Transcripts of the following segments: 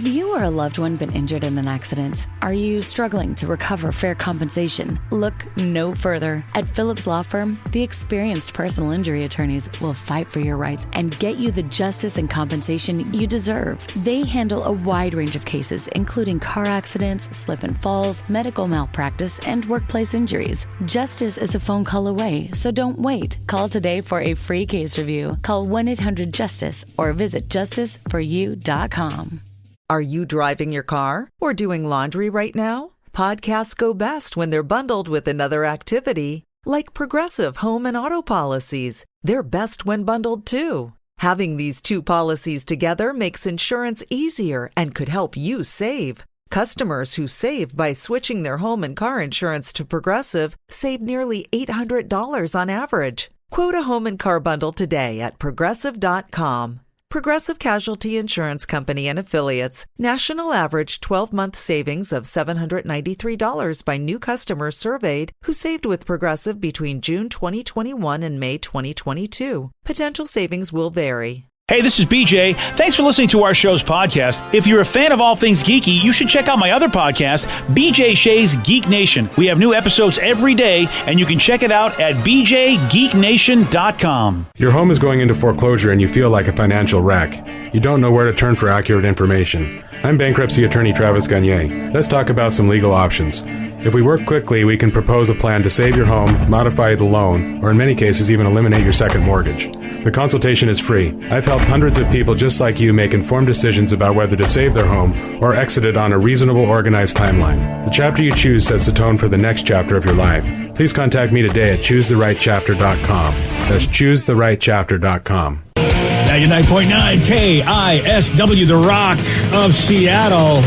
Have you or a loved one been injured in an accident? Are you struggling to recover fair compensation? Look no further. At Phillips Law Firm, the experienced personal injury attorneys will fight for your rights and get you the justice and compensation you deserve. They handle a wide range of cases, including car accidents, slip and falls, medical malpractice, and workplace injuries. Justice is a phone call away, so don't wait. Call today for a free case review. Call 1-800-JUSTICE or visit justiceforyou.com. Are you driving your car or doing laundry right now? Podcasts go best when they're bundled with another activity, like Progressive home and auto policies. They're best when bundled too. Having these two policies together makes insurance easier and could help you save. Customers who save by switching their home and car insurance to Progressive save nearly $800 on average. Quote a home and car bundle today at Progressive.com. Progressive Casualty Insurance Company and Affiliates. National average 12-month savings of $793 by new customers surveyed who saved with Progressive between June 2021 and May 2022. Potential savings will vary. Hey, this is BJ. Thanks for listening to our show's podcast. If you're a fan of all things geeky, you should check out my other podcast, BJ Shea's Geek Nation. We have new episodes every day, and you can check it out at bjgeeknation.com. Your home is going into foreclosure and you feel like a financial wreck. You don't know where to turn for accurate information. I'm bankruptcy attorney Travis Gagne. Let's talk about some legal options. If we work quickly, we can propose a plan to save your home, modify the loan, or in many cases even eliminate your second mortgage. The consultation is free. I've helped hundreds of people just like you make informed decisions about whether to save their home or exit it on a reasonable, organized timeline. The chapter you choose sets the tone for the next chapter of your life. Please contact me today at choosetherightchapter.com. That's choosetherightchapter.com. 99.9 KISW, the Rock of Seattle.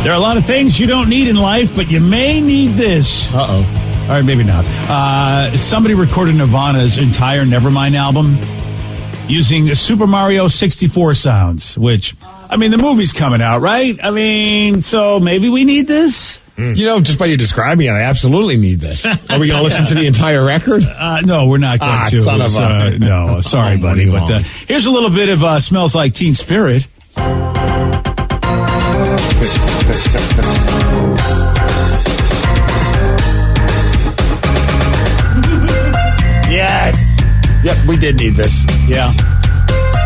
There are a lot of things you don't need in life, but you may need this. Uh-oh. All right, maybe not. Somebody recorded Nirvana's entire Nevermind album using Super Mario 64 sounds, which, I mean, the movie's coming out, right? I mean, so maybe we need this? You know, just by you describing it, I absolutely need this. Are we going to listen to the entire record? No, we're not going to. Son of a... no, sorry, buddy. But here's a little bit of Smells Like Teen Spirit. Yes. Yep, we did need this. Yeah.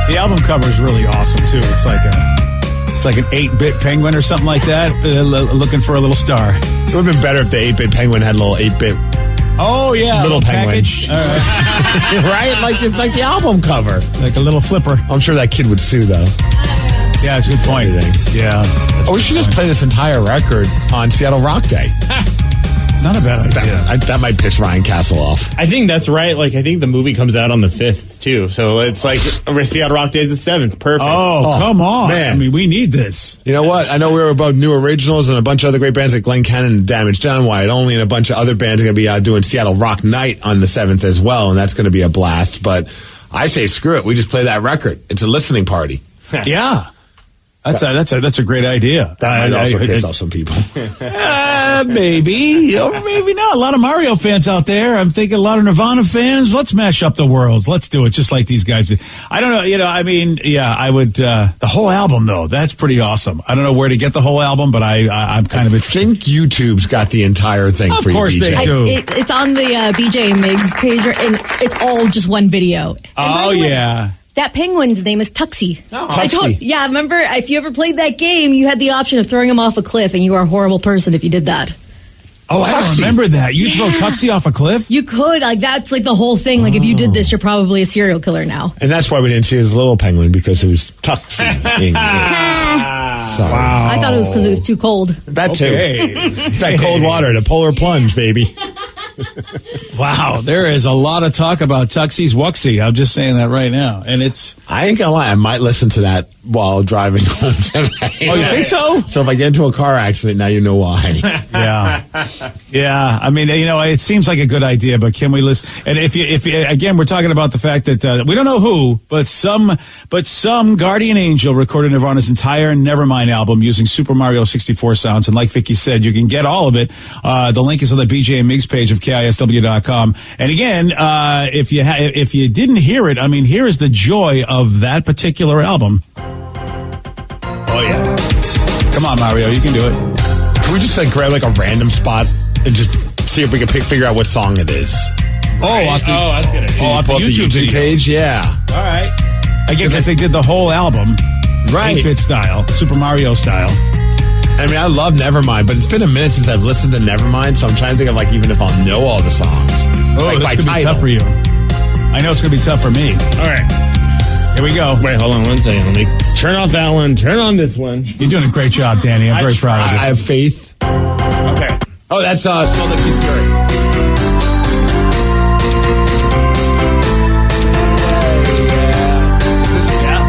The album cover is really awesome, too. It's like an 8-bit penguin or something like that, looking for a little star. It would have been better if the 8-bit penguin had a little 8-bit. Oh, yeah. Little penguin. Package. All right. Right? Like the album cover. Like a little flipper. I'm sure that kid would sue, though. Yeah, it's a good point. Yeah. We should just play this entire record on Seattle Rock Day. It's not a bad idea. That might piss Ryan Castle off. I think that's right. Like, I think the movie comes out on the 5th, too. So it's like Seattle Rock Day is the 7th. Perfect. Oh, come on. Man. I mean, we need this. You know what? I know we were about new originals and a bunch of other great bands like Glenn Cannon and Damaged Done, Wyatt Only, and a bunch of other bands are going to be doing Seattle Rock Night on the 7th as well, and that's going to be a blast. But I say screw it. We just play that record. It's a listening party. Yeah. That's a great idea. That might also piss off some people. Maybe. Or maybe not. A lot of Mario fans out there. I'm thinking a lot of Nirvana fans. Let's mash up the worlds. Let's do it just like these guys did. I don't know. I mean, yeah, I would. The whole album, though, that's pretty awesome. I don't know where to get the whole album, but I'm kind of interested. I think YouTube's got the entire thing for you, BJ. Of course they do. It's on the BJ Migs page, and it's all just one video. Oh, yeah. That penguin's name is Tuxie. Oh, Tuxie. Yeah, remember, if you ever played that game, you had the option of throwing him off a cliff, and you were a horrible person if you did that. Oh, I don't remember that. You throw Tuxie off a cliff? You could. Like, that's like the whole thing. Like, if you did this, you're probably a serial killer now. And that's why we didn't see it as a little penguin, because it was Tuxie. Sorry. Wow. I thought it was because it was too cold. That too. Okay. It's that cold water, the polar plunge, baby. Wow, there is a lot of talk about Tuxie's Wuxie. I'm just saying that right now. And I ain't gonna lie, I might listen to that while driving home tonight. Oh, you think so? So if I get into a car accident, now you know why. Yeah. Yeah. I mean, it seems like a good idea, but can we listen? And if you again, we're talking about the fact that we don't know who, but some guardian angel recorded Nirvana's entire Nevermind album using Super Mario 64 sounds. And like Vicky said, you can get all of it. The link is on the BJ and Migs page of KISW.com. And again, if you didn't hear it, I mean, here is the joy of that particular album. Oh Oh, yeah. Come on, Mario. You can do it. Can we just grab a random spot and just see if we can figure out what song it is? Off the, that's good. off the YouTube video. page? Yeah. All right. Again, because they did the whole album. Right. 8-bit style. Super Mario style. I mean, I love Nevermind, but it's been a minute since I've listened to Nevermind, so I'm trying to think of even if I'll know all the songs. Oh, this could be tough for you. I know it's going to be tough for me. All right. Here we go. Wait, hold on 1 second. Let me turn off that one. Turn on this one. You're doing a great job, Danny. I'm very proud of you. I have faith. Okay. Oh, that's Smell Like Teen Spirit.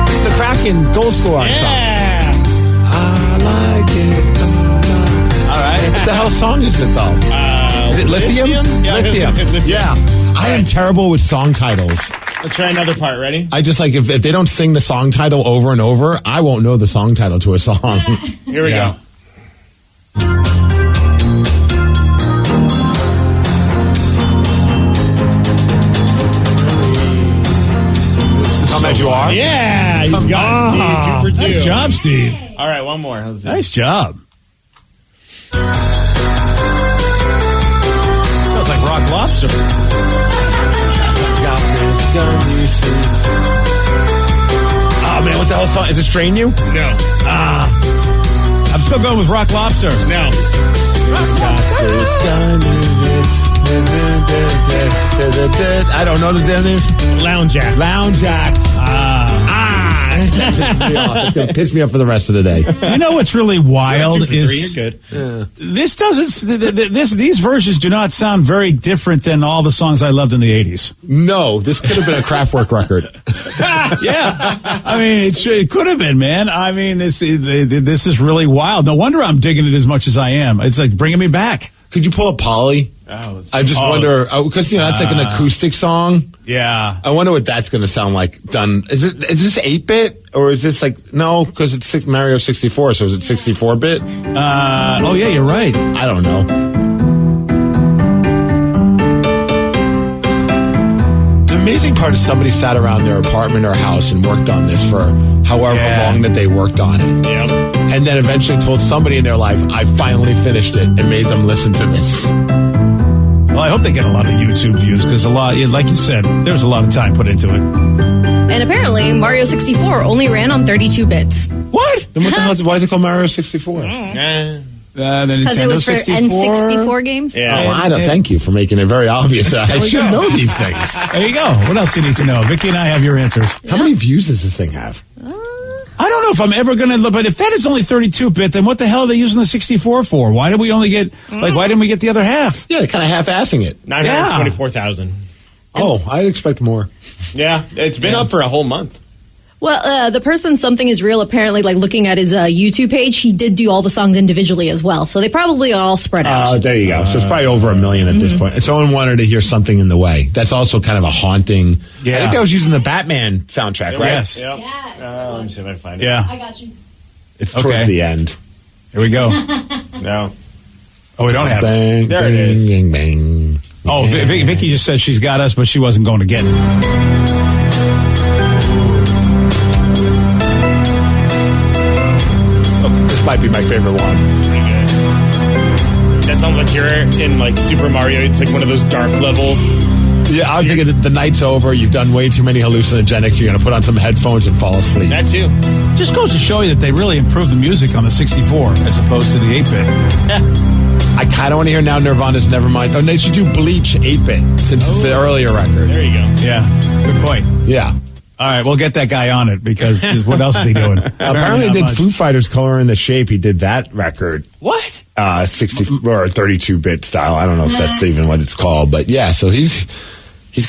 This is the Kraken goal scoring song. I like it. All right. What the hell song is it, though? Is it Lithium? Yeah, Lithium. Yeah. I am terrible with song titles. Let's try another part. Ready? I just if they don't sing the song title over and over, I won't know the song title to a song. Here we go. Come as you are? Yeah, you got it, Steve. 2 for 2. Nice job, Steve. All right, one more. Let's see. Nice job. Sounds like Rock Lobster. Oh, man, what the hell song? Is it Strain You? No. I'm still going with Rock Lobster. No. I don't know the damn names. Lounge Act. Lounge Act. That pisses me off. It's going to piss me off for the rest of the day. You know what's really wild 2 for 3. is You're good. this doesn't. These versions do not sound very different than all the songs I loved in the 80s. No, this could have been a Kraftwerk record. Yeah, I mean it could have been, man. I mean this is really wild. No wonder I'm digging it as much as I am. It's like bringing me back. Could you pull up Polly? I just wonder, because that's like an acoustic song. Yeah. I wonder what that's going to sound like done. Is this 8-bit or is this no? Because it's Mario 64, so is it 64-bit? Oh yeah, you're right. I don't know. The amazing part is somebody sat around their apartment or house and worked on this for however long that they worked on it. Yep. And then eventually told somebody in their life, I finally finished it, and made them listen to this. Well, I hope they get a lot of YouTube views because like you said, there's a lot of time put into it. And apparently, Mario 64 only ran on 32 bits. What? Then what the hell? Why is it called Mario 64? Because it was for N64 games? Yeah. I don't. Thank you for making it very obvious that I should know these things. There you go. What else do you need to know? Vicky and I have your answers. How many views does this thing have? I don't know if I'm ever going to look, but if that is only 32-bit, then what the hell are they using the 64 for? Why did we only get, why didn't we get the other half? Yeah, they're kind of half-assing it. 924,000. Oh, I'd expect more. Yeah, it's been up for a whole month. Well, the person Something Is Real, apparently, looking at his YouTube page, he did do all the songs individually as well. So they probably all spread out. Oh, there you go. So it's probably over 1 million at this point. And someone wanted to hear Something in the Way. That's also kind of a haunting. Yeah. I think that was using the Batman soundtrack, right? Yes. Yep. Yes. Let me see if I can find it. Yeah. I got you. It's towards the end. Here we go. No. Oh, we don't have it. Bang, There bang, it is. Bang, bang. Oh, Vicky just said she's got us, but she wasn't going to get it. This might be my favorite one. Pretty good. That sounds like you're in Super Mario. It's like one of those dark levels. Yeah, I was thinking the night's over. You've done way too many hallucinogenics. You're going to put on some headphones and fall asleep. That too. Just goes to show you that they really improved the music on the 64 as opposed to the 8-bit. I kind of want to hear now Nirvana's Nevermind. Oh, they should do Bleach 8-bit since it's the earlier record. There you go. Yeah, good point. Yeah. All right, we'll get that guy on it because what else is he doing? Apparently, not did much. Foo Fighters Color in the Shape. He did that record. What? 60 or 32-bit style. I don't know if that's even what it's called, but yeah. So he's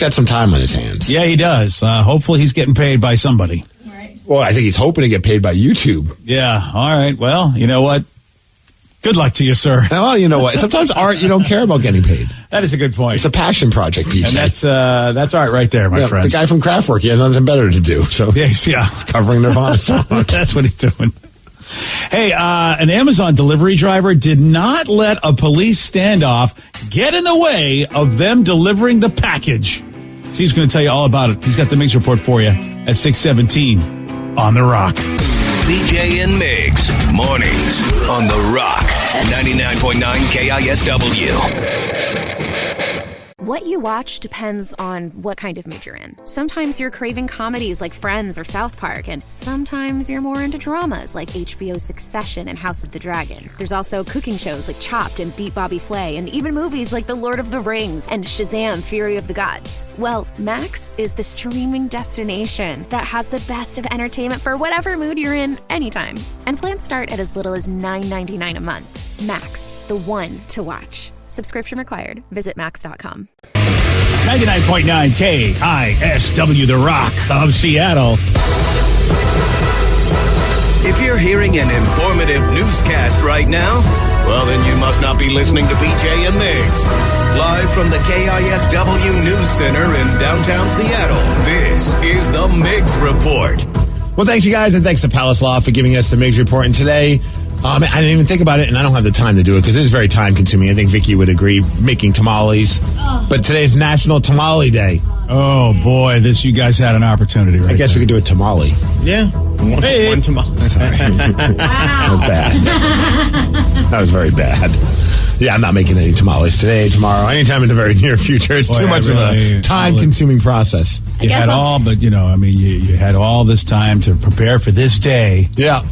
got some time on his hands. Yeah, he does. Hopefully, he's getting paid by somebody. Well, I think he's hoping to get paid by YouTube. Yeah. All right. Well, you know what? Good luck to you, sir. Well, you know what? Sometimes art, you don't care about getting paid. That is a good point. It's a passion project, PJ. And that's art right there, my friends. The guy from Kraftwerk, he had nothing better to do. So Yeah. he's covering Nirvana songs. That's what he's doing. Hey, an Amazon delivery driver did not let a police standoff get in the way of them delivering the package. Steve's going to tell you all about it. He's got the Migs report for you at 6:17 on The Rock. BJ and Migs, mornings on The Rock, 99.9 KISW. What you watch depends on what kind of mood you're in. Sometimes you're craving comedies like Friends or South Park, and sometimes you're more into dramas like HBO's Succession and House of the Dragon. There's also cooking shows like Chopped and Beat Bobby Flay, and even movies like The Lord of the Rings and Shazam! Fury of the Gods. Well, Max is the streaming destination that has the best of entertainment for whatever mood you're in anytime. And plans start at as little as $9.99 a month. Max, the one to watch. Subscription required. Visit max.com. 99.9 KISW, The Rock of Seattle. If you're hearing an informative newscast right now, well, then you must not be listening to BJ and Migs. Live from the KISW News Center in downtown Seattle, this is the Migs Report. Well, thanks, you guys, and thanks to Palace Law for giving us the Migs Report. And today, I didn't even think about it, and I don't have the time to do it because it is very time-consuming. I think Vicky would agree, making tamales. But today's National Tamale Day. Oh, boy, you guys had an opportunity, right? I guess we could do a tamale. Yeah. One tamale. Sorry. That was bad. That was very bad. Yeah, I'm not making any tamales today, tomorrow, anytime in the very near future. It's too much of a time-consuming process. You had you had all this time to prepare for this day. Yeah.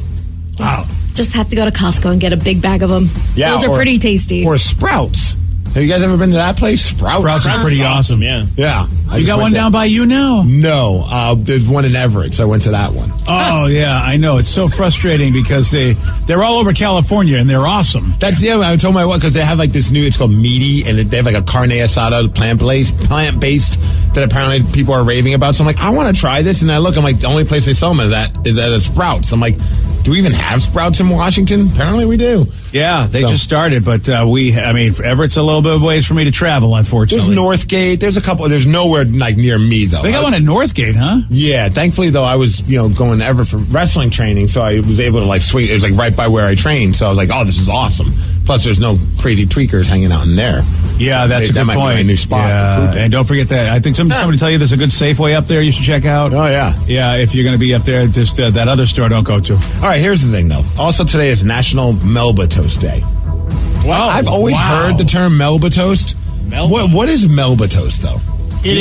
Wow. Just have to go to Costco and get a big bag of them. Yeah, those are pretty tasty. Or Sprouts. Have you guys ever been to that place? Sprouts is pretty awesome. Yeah. Yeah. You got one down by you now? No. There's one in Everett, so I went to that one. Oh, yeah, I know. It's so frustrating because they're all over California, and they're awesome. That's, I told my wife, because they have like this new, it's called Meaty, and they have like a carne asada, plant-based, that apparently people are raving about. So I'm like, I want to try this, and I'm like, the only place they sell them is at a Sprouts. I'm like, do we even have Sprouts in Washington? Apparently we do. Yeah, they just started, but Everett's a little bit of ways for me to travel, unfortunately. There's Northgate. There's a couple. There's nowhere like near me, though. They got one at Northgate, huh? Yeah. Thankfully, though, I was, going to Everett for wrestling training, so I was able to like swing. It was like right by where I trained, so I was like, oh, this is awesome. Plus, there's no crazy tweakers hanging out in there. Yeah, so that's a good that might point. Be my new spot. Yeah, and don't forget that. I think somebody tell you there's a good Safeway up there you should check out. Oh, yeah. Yeah, if you're going to be up there, just that other store don't go to. All right, here's the thing, though. Also, today is National Melba Toast Day. Wow. I've always heard the term Melba Toast. Melba? What is Melba Toast, though? It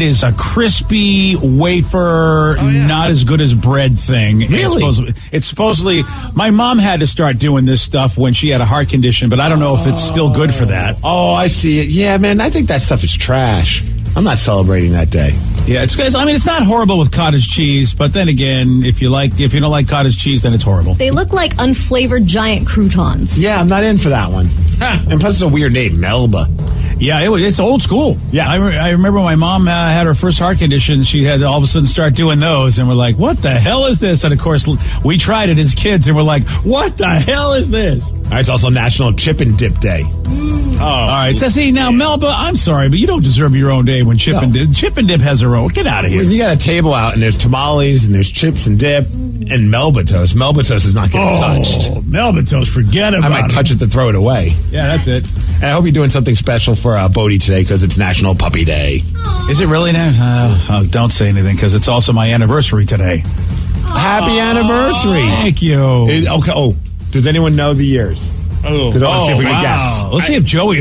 is a crispy wafer, not as good as bread thing. Really? It's supposedly my mom had to start doing this stuff when she had a heart condition, but I don't know if it's still good for that. Oh, I see it. Yeah, man, I think that stuff is trash. I'm not celebrating that day. Yeah, it's not horrible with cottage cheese, but then again, if you don't like cottage cheese, then it's horrible. They look like unflavored giant croutons. Yeah, I'm not in for that one. And plus, it's a weird name, Melba. Yeah, it's old school. Yeah. I remember my mom had her first heart condition. She had to all of a sudden start doing those, and we're like, what the hell is this? And of course, we tried it as kids, and we're like, what the hell is this? All right, it's also National Chip and Dip Day. Oh, all right. So see, now, Melba, I'm sorry, but you don't deserve your own day when Chip and Dip has their own. Get out of here. When you got a table out, and there's tamales, and there's chips and dip, and Melba Toast. Melba Toast is not getting touched. Melba Toast, forget about it. I might touch it to throw it away. Yeah, that's it. And I hope you're doing something special for Bodie today because it's National Puppy Day. Is it really now? Don't say anything because it's also my anniversary today. Happy anniversary. Thank you. Okay. Oh, does anyone know the years? Because I want to see if we can guess. Let's see if Joey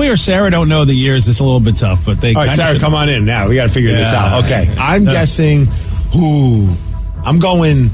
or Sarah don't know the years. It's a little bit tough, but they. All right, Sarah, come on in now. We got to figure this out. Okay, I'm guessing. I'm going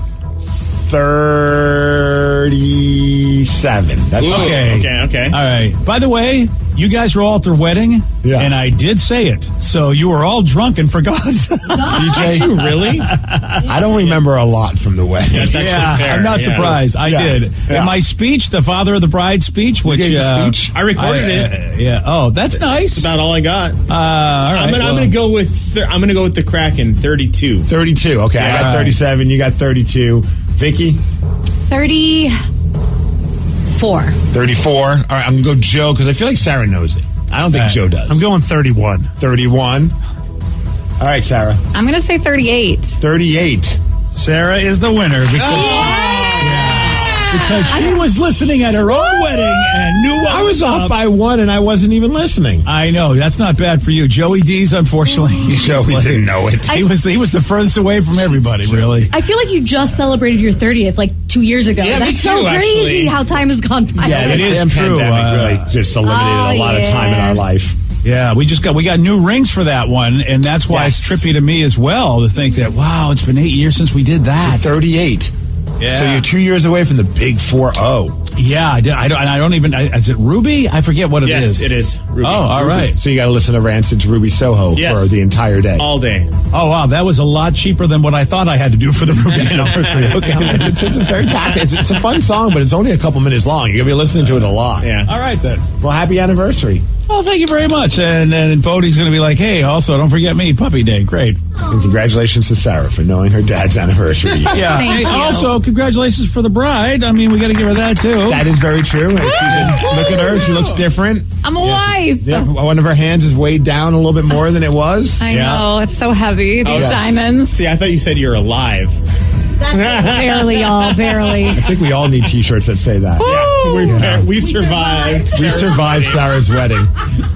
37. That's okay. Okay. All right. By the way, you guys were all at their wedding, and I did say it. So you were all drunk and forgot. DJ, you really? I don't remember a lot from the wedding. That's actually fair. I'm not surprised. I did. Yeah. In my speech, the father of the bride speech, which speech? I recorded it. Yeah. Oh, that's nice. That's about all I got. All right. I'm gonna go with the Kraken 32. 32. Okay, I got 37. You got 32. Vicky? 34. 34. All right, I'm going to go Joe because I feel like Sarah knows it. I don't think Joe does. I'm going 31. 31. All right, Sarah. I'm going to say 38. 38. Sarah is the winner. because she was listening at her own wedding and knew what I was off up. by one, and I wasn't even listening. I know that's not bad for you, Joey D's. Unfortunately, Joey didn't know it. He was the furthest away from everybody. Really, I feel like you just celebrated your 30th like 2 years ago. Yeah, me That's so too, crazy actually. how time has gone by. Yeah, it is damn true. Pandemic really just eliminated a lot of time in our life. yeah, we got new rings for that one, and that's why Yes. it's trippy to me as well to think that wow, it's been 8 years since we did that. 38. Yeah. So you're 2 years away from the big 4-0. Yeah, I don't even. Is it Ruby? I forget what it is. Yes, it is. Ruby. Oh, all right. So you got to listen to Rancid's Ruby Soho Yes. for the entire day. All day. Oh wow, that was a lot cheaper than what I thought I had to do for the Ruby anniversary. Okay. It's a very it's a fun song, but it's only a couple minutes long. You're going to be listening to it a lot. Yeah. All right then. Well, happy anniversary. Well, thank you very much. And Bodie's going to be like, hey, also don't forget me, Puppy Day. Great. And congratulations to Sarah for knowing her dad's anniversary. Yeah. Thank Hey, you. also, congratulations for the bride. I mean, we got to give her that too. That is very true. And look at her. She looks different. I'm a wife. Yeah, one of her hands is weighed down a little bit more than it was. I Yeah. know. It's so heavy. These yeah. diamonds. See, I thought you said you're alive. Barely, y'all. Barely. I think we all need T-shirts that say that. We survived. We survived Sarah's wedding.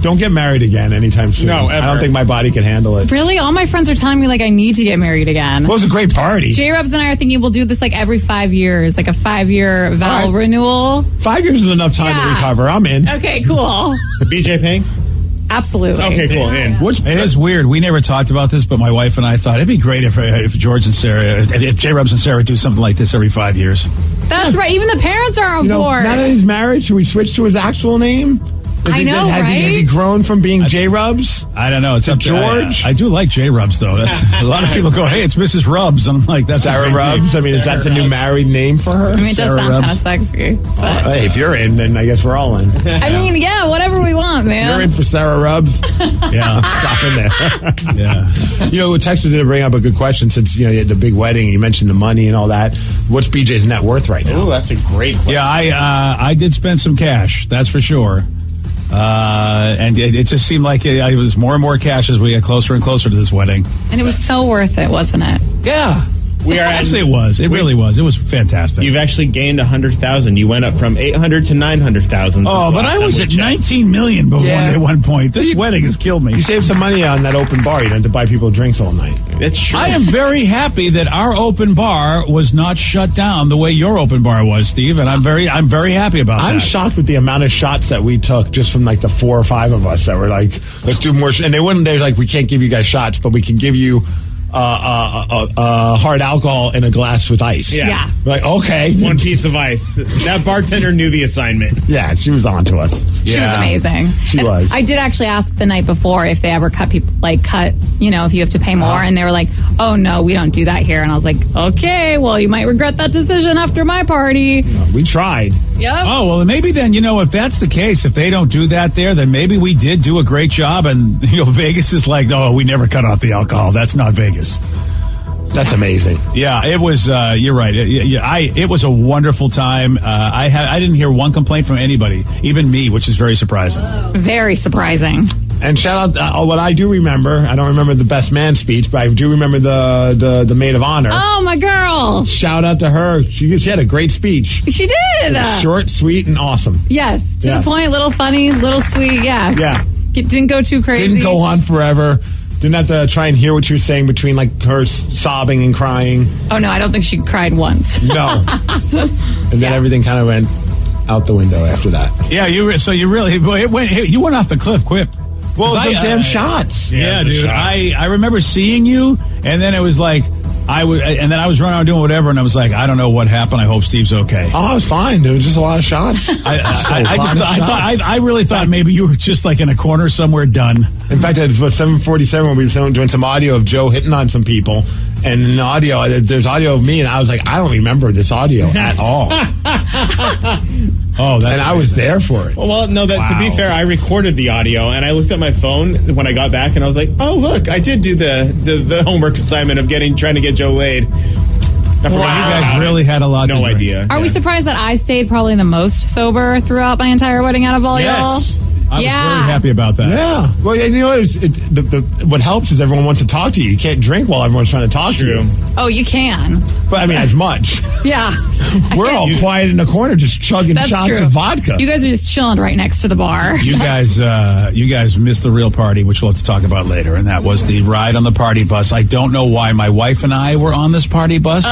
Don't get married again anytime soon. No, I ever. don't think my body can handle it. Really? All my friends are telling me, like, I need to get married again. Well, it was a great party. J-Rubs and I are thinking we'll do this, like, every 5 years. Like a 5-year vow All right. renewal. 5 years is enough time to Yeah. recover. I'm in. Okay, cool. BJ Payne? Absolutely. Okay, cool. In. It is weird. We never talked about this, but my wife and I thought it'd be great if George and Sarah, if J-Rubs and Sarah do something like this every 5 years. That's right. Even the parents are on You know, board. now that he's married, should we switch to his actual name? I know, has he right? grown from being J-Rubs? I don't know. It's up to George? I do like J-Rubs, though. That's a lot of people go, hey, it's Mrs. Rubs. And I'm like, that's Sarah a great name. Rubs? I mean, is that the new married name for her? I mean, it does Sarah sound kind of Rubs. sexy. But, Hey, if you're in, then I guess we're all in. I mean, yeah, whatever we want, man. You're in for Sarah Rubs. Yeah. Stop in there. Yeah. You know, Texter did bring up a good question since, you know, you had the big wedding and you mentioned the money and all that. What's BJ's net worth right now? Ooh, that's a great question. Yeah, I did spend some cash, that's for sure. And it just seemed like it was more and more cash as we got closer and closer to this wedding. And it was so worth it, wasn't it? Yeah. We are Actually, it was. It really was. It was fantastic. You've actually gained 100,000. You went up from 800 to 900,000. Oh, but I was at 19 million at one point. This wedding has killed me. You saved some money on that open bar. You didn't have to buy people drinks all night. That's true. I am very happy that our open bar was not shut down the way your open bar was, Steve, and I'm very happy about that. I'm shocked with the amount of shots that we took just from like the 4 or 5 of us that were like, let's do more. And they're like, we can't give you guys shots, but we can give you hard alcohol in a glass with ice. Yeah. We're like, okay. One piece of ice. That bartender knew the assignment. Yeah, she was on to us. She was amazing. She And was. I did actually ask the night before if they ever cut people, if you have to pay more. And they were like, oh, no, we don't do that here. And I was like, okay, well, you might regret that decision after my party. We tried. Yep. Oh, well, maybe then, if that's the case, if they don't do that there, then maybe we did do a great job. And, Vegas is like, no, we never cut off the alcohol. That's not Vegas. That's amazing. Yeah, it was, you're right. It was a wonderful time. I didn't hear one complaint from anybody, even me, which is very surprising. Very surprising. And shout out, what I do remember, I don't remember the best man speech, but I do remember the maid of honor. Oh, my girl. Shout out to her. She had a great speech. She did. Short, sweet, and awesome. Yes. To Yeah. the point, little funny, little sweet. Yeah. Yeah. It didn't go too crazy. Didn't go on forever. Didn't have to try and hear what you were saying between like her sobbing and crying. Oh, no, I don't think she cried once. No. And then everything kind of went out the window after that. Yeah, you went off the cliff quick. Well, 'Cause those damn shots. Yeah, the dude. shots. I remember seeing you, and then it was like I was running around doing whatever, and I was like, I don't know what happened. I hope Steve's okay. Oh, I was fine. It was just a lot of shots. I really thought maybe you were just like in a corner somewhere done. In fact, it was 7:47 when we were doing some audio of Joe hitting on some people. And in the audio, there's audio of me, and I was like, I don't remember this audio at all. Oh, that's and I was amazing. there for it. Well, no, to be fair, I recorded the audio, and I looked at my phone when I got back, and I was like, oh, look, I did do the homework assignment of trying to get Joe laid. I forgot You guys really had a lot to No drink. idea. Are we surprised that I stayed probably the most sober throughout my entire wedding out of all Yes. y'all? I was Yeah. very happy about that. Yeah. Well, you know, what helps is everyone wants to talk to you. You can't drink while everyone's trying to talk to True. you. Oh, you can. But I mean, as much. Yeah. We're all quiet in the corner, just chugging That's shots true. of vodka. You guys are just chilling right next to the bar. You guys missed the real party, which we'll have to talk about later, and that was the ride on the party bus. I don't know why my wife and I were on this party bus.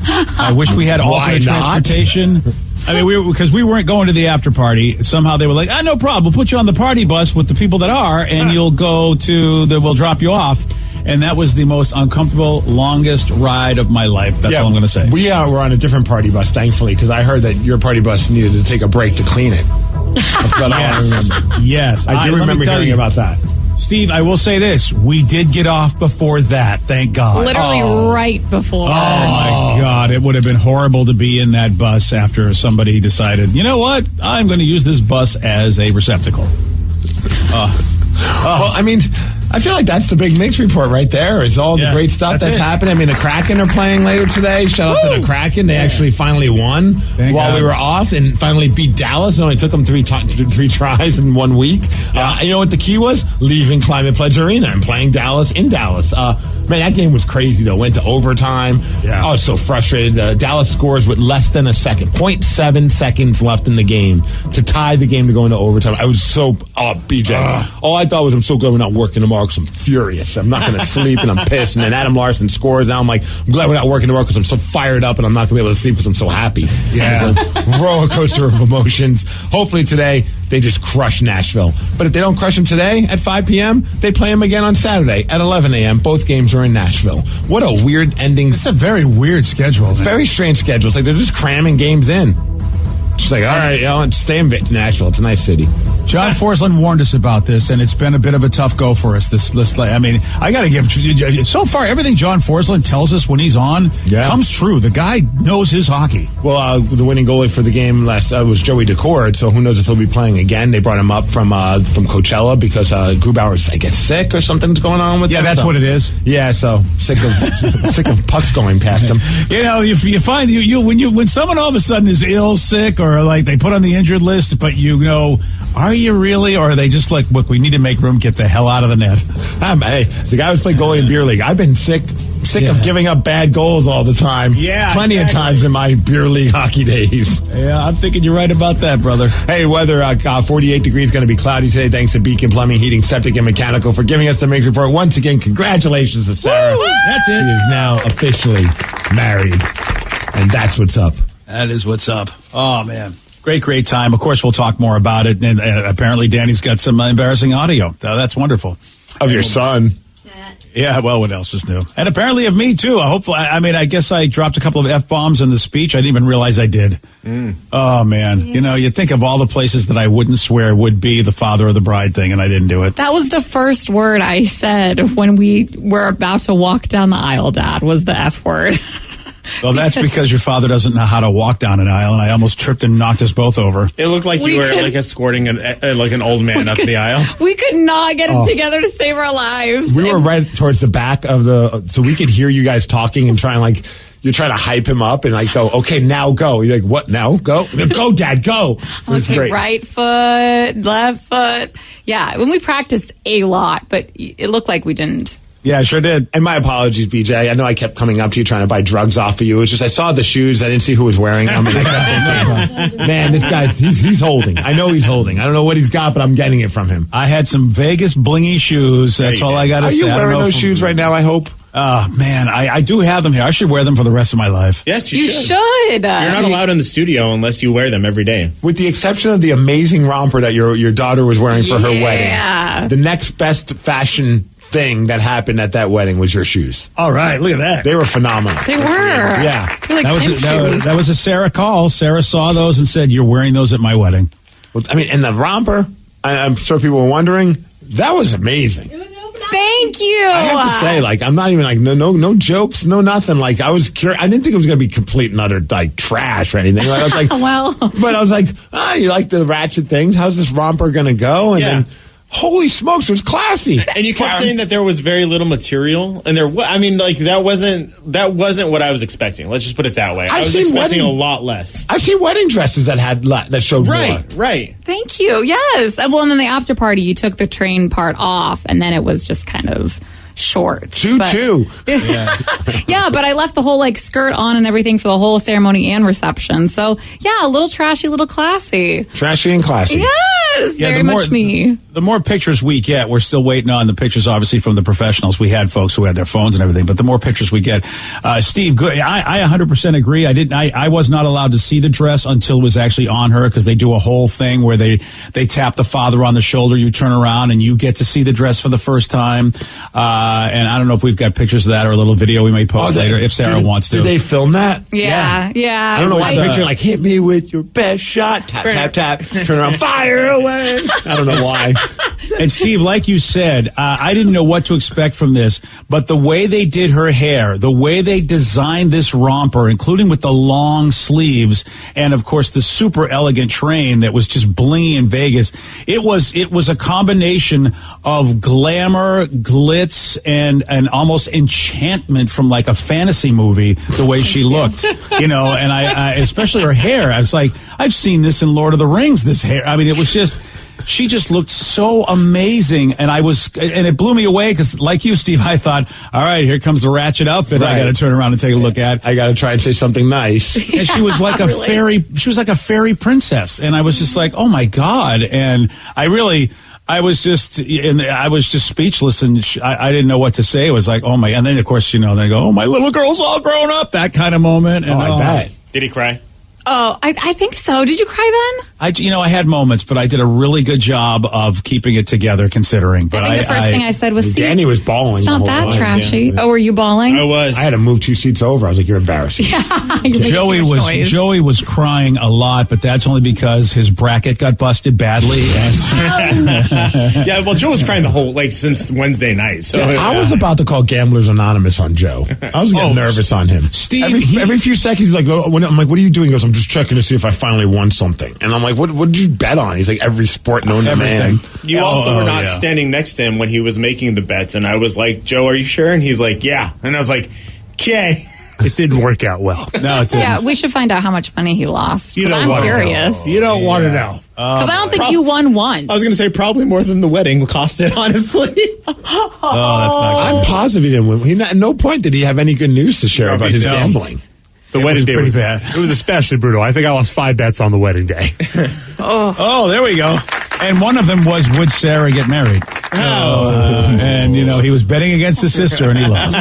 I wish we had alternate transportation. I mean, because we weren't going to the after party. Somehow they were like, no problem. We'll put you on the party bus with the people that are, and you'll go to we'll drop you off. And that was the most uncomfortable, longest ride of my life. That's all I'm going to say. We were on a different party bus, thankfully, because I heard that your party bus needed to take a break to clean it. That's about all I remember. Yes. I do remember hearing about that. Steve, I will say this. We did get off before that, thank God. Literally right before. Oh, my God. It would have been horrible to be in that bus after somebody decided, you know what? I'm going to use this bus as a receptacle. Well, I mean, I feel like that's the big Migs report right there is all the great stuff that's happening. I mean, the Kraken are playing later today. Shout out to the Kraken. They actually finally won while we were off and finally beat Dallas. It only took them three tries in 1 week. You know what the key was? Leaving Climate Pledge Arena and playing Dallas in Dallas. Man, that game was crazy, though. Went to overtime. I was so frustrated. Dallas scores with less than a second. 0.7 seconds left in the game to tie the game to go into overtime. I was so, BJ. All I thought was, I'm so glad we're not working tomorrow because I'm furious. I'm not going to sleep and I'm pissed. And then Adam Larson scores. Now I'm like, I'm glad we're not working tomorrow because I'm so fired up and I'm not going to be able to sleep because I'm so happy. Yeah. It's a roller coaster of emotions. Hopefully today they just crush Nashville. But if they don't crush them today at 5 p.m., they play them again on Saturday at 11 a.m. Both games are in Nashville. What a weird ending. It's a very weird schedule. It's very strange schedule. It's like they're just cramming games in. Just like, all right, stay in Nashville. It's a nice city. John Forsland warned us about this, and it's been a bit of a tough go for us. I mean, I got to give, so far, everything John Forsland tells us when he's on comes true. The guy knows his hockey. Well, the winning goalie for the game last was Joey Decord, so who knows if he'll be playing again. They brought him up from Coachella because Grubauer's, I guess, sick or something's going on with him. Yeah, that's what it is. Yeah, so sick of pucks going past him. You know, you find when someone all of a sudden is ill, sick, or like they put on the injured list, but are you really? Or are they just like, look, we need to make room, get the hell out of the net? Hey, the guy who's played goalie in beer league. I've been sick of giving up bad goals all the time. Yeah, plenty of times in my beer league hockey days. Yeah, I'm thinking you're right about that, brother. Hey, weather, 48 degrees, going to be cloudy today. Thanks to Beacon Plumbing, Heating, Septic, and Mechanical for giving us the Migs report. Once again, congratulations to Sarah. Woo! That's it. She is now officially married, and that's what's up. That is what's up. Oh, man. Great time. Of course, we'll talk more about it. And apparently, Danny's got some embarrassing audio. That's wonderful. Of your son. Yeah, well, what else is new? And apparently of me, too. I guess I dropped a couple of F-bombs in the speech. I didn't even realize I did. Oh, man. Yeah. You think of all the places that I wouldn't swear would be the father of the bride thing, and I didn't do it. That was the first word I said when we were about to walk down the aisle, Dad, was the F word. Well, that's because your father doesn't know how to walk down an aisle, and I almost tripped and knocked us both over. It looked like you were escorting an old man up the aisle. We could not get it together to save our lives. We were right towards the back of so we could hear you guys talking and trying you're trying to hype him up and go, okay, now go. You're like, what, now? Go? Go, Dad, go. Okay, great. Right foot, left foot. Yeah, when we practiced a lot, but it looked like we didn't. Yeah, I sure did. And my apologies, BJ. I know I kept coming up to you trying to buy drugs off of you. It was just I saw the shoes. I didn't see who was wearing them. And I kept thinking, man, this guy's he's holding. I know he's holding. I don't know what he's got, but I'm getting it from him. I had some Vegas blingy shoes. That's all I got to say. Are you wearing those shoes right now, I hope? Oh, man, I do have them here. I should wear them for the rest of my life. Yes, you should. You're not allowed in the studio unless you wear them every day. With the exception of the amazing romper that your daughter was wearing for her wedding. The next best fashion thing that happened at that wedding was your shoes. All right, look at that. They were phenomenal. They were. Yeah. That was a Sarah call. Sarah saw those and said, you're wearing those at my wedding. Well, I mean, and the romper, I'm sure people were wondering, that was amazing. Thank you. I have to say, I'm not even no jokes, no nothing. I was curious. I didn't think it was going to be complete and utter trash or anything. I was like, but I was like, you like the ratchet things? How's this romper going to go? And then, holy smokes, it was classy. And you kept saying that there was very little material, and that wasn't what I was expecting. Let's just put it that way. I was expecting a lot less. I've seen wedding dresses that showed more. Right. Thank you. Yes. Well, and then the after party, you took the train part off, and then it was just kind of short. Choo-choo. Yeah, but I left the whole like skirt on and everything for the whole ceremony and reception. So yeah, a little trashy, a little classy. Trashy and classy. Yes, Yeah, very the more- much me. The more pictures we get, we're still waiting on the pictures, obviously, from the professionals. We had folks who had their phones and everything, but the more pictures we get, Steve, good. I 100% agree. I was not allowed to see the dress until it was actually on her, because they do a whole thing where they tap the father on the shoulder, you turn around and you get to see the dress for the first time. And I don't know if we've got pictures of that or a little video we may post later if Sarah wants to. Did they film that? Yeah. I don't know why I'm picturing like, hit me with your best shot, tap, tap, tap, turn around, fire away. I don't know why. And Steve, like you said, I didn't know what to expect from this, but the way they did her hair, the way they designed this romper, including with the long sleeves, and of course the super elegant train that was just blingy in Vegas, it was a combination of glamour, glitz, and almost enchantment from like a fantasy movie. The way she looked, and I especially her hair. I was like, I've seen this in Lord of the Rings. This hair. I mean, it was just. She just looked so amazing, and it blew me away because, like you, Steve, I thought, all right, here comes the ratchet outfit. Right. I got to turn around and take a look at. I got to try and say something nice. And she was like a fairy. She was like a fairy princess, and I was just like, oh my god! And I was just speechless, and I didn't know what to say. It was like, oh my! And then of course, they go, oh, my little girl's all grown up. That kind of moment. And, I bet. Did he cry? Oh, I think so. Did you cry then? I had moments, but I did a really good job of keeping it together, considering. But I think the first thing I said was, Danny was bawling. It's the not whole that time. trashy. Yeah. Oh, were you bawling? I was. I had to move 2 seats over. I was like, you're embarrassing. Joey was crying a lot, but that's only because his bracket got busted badly. Yeah, well, Joe was crying the whole since Wednesday night. So I was about to call Gamblers Anonymous on Joe. I was getting nervous on him. Steve, every few seconds, he's like, I'm like, what are you doing? He goes, I'm just checking to see if I finally won something. And I'm like, what did you bet on? He's like, every sport known to man. You also were not standing next to him when he was making the bets, and I was like, Joe, are you sure? And he's like, yeah. And I was like, okay. It didn't work out well. No, it didn't. Yeah, we should find out how much money he lost. I'm curious. You don't want to know. Because I don't think you won once. I was going to say probably more than the wedding cost it, honestly. Oh, that's not good. I'm positive he didn't win. At no point did he have any good news to share about his gambling. The wedding day was bad. It was especially brutal. I think I lost 5 bets on the wedding day. Oh, there we go. And one of them was, would Sarah get married? And, he was betting against his sister, and he lost.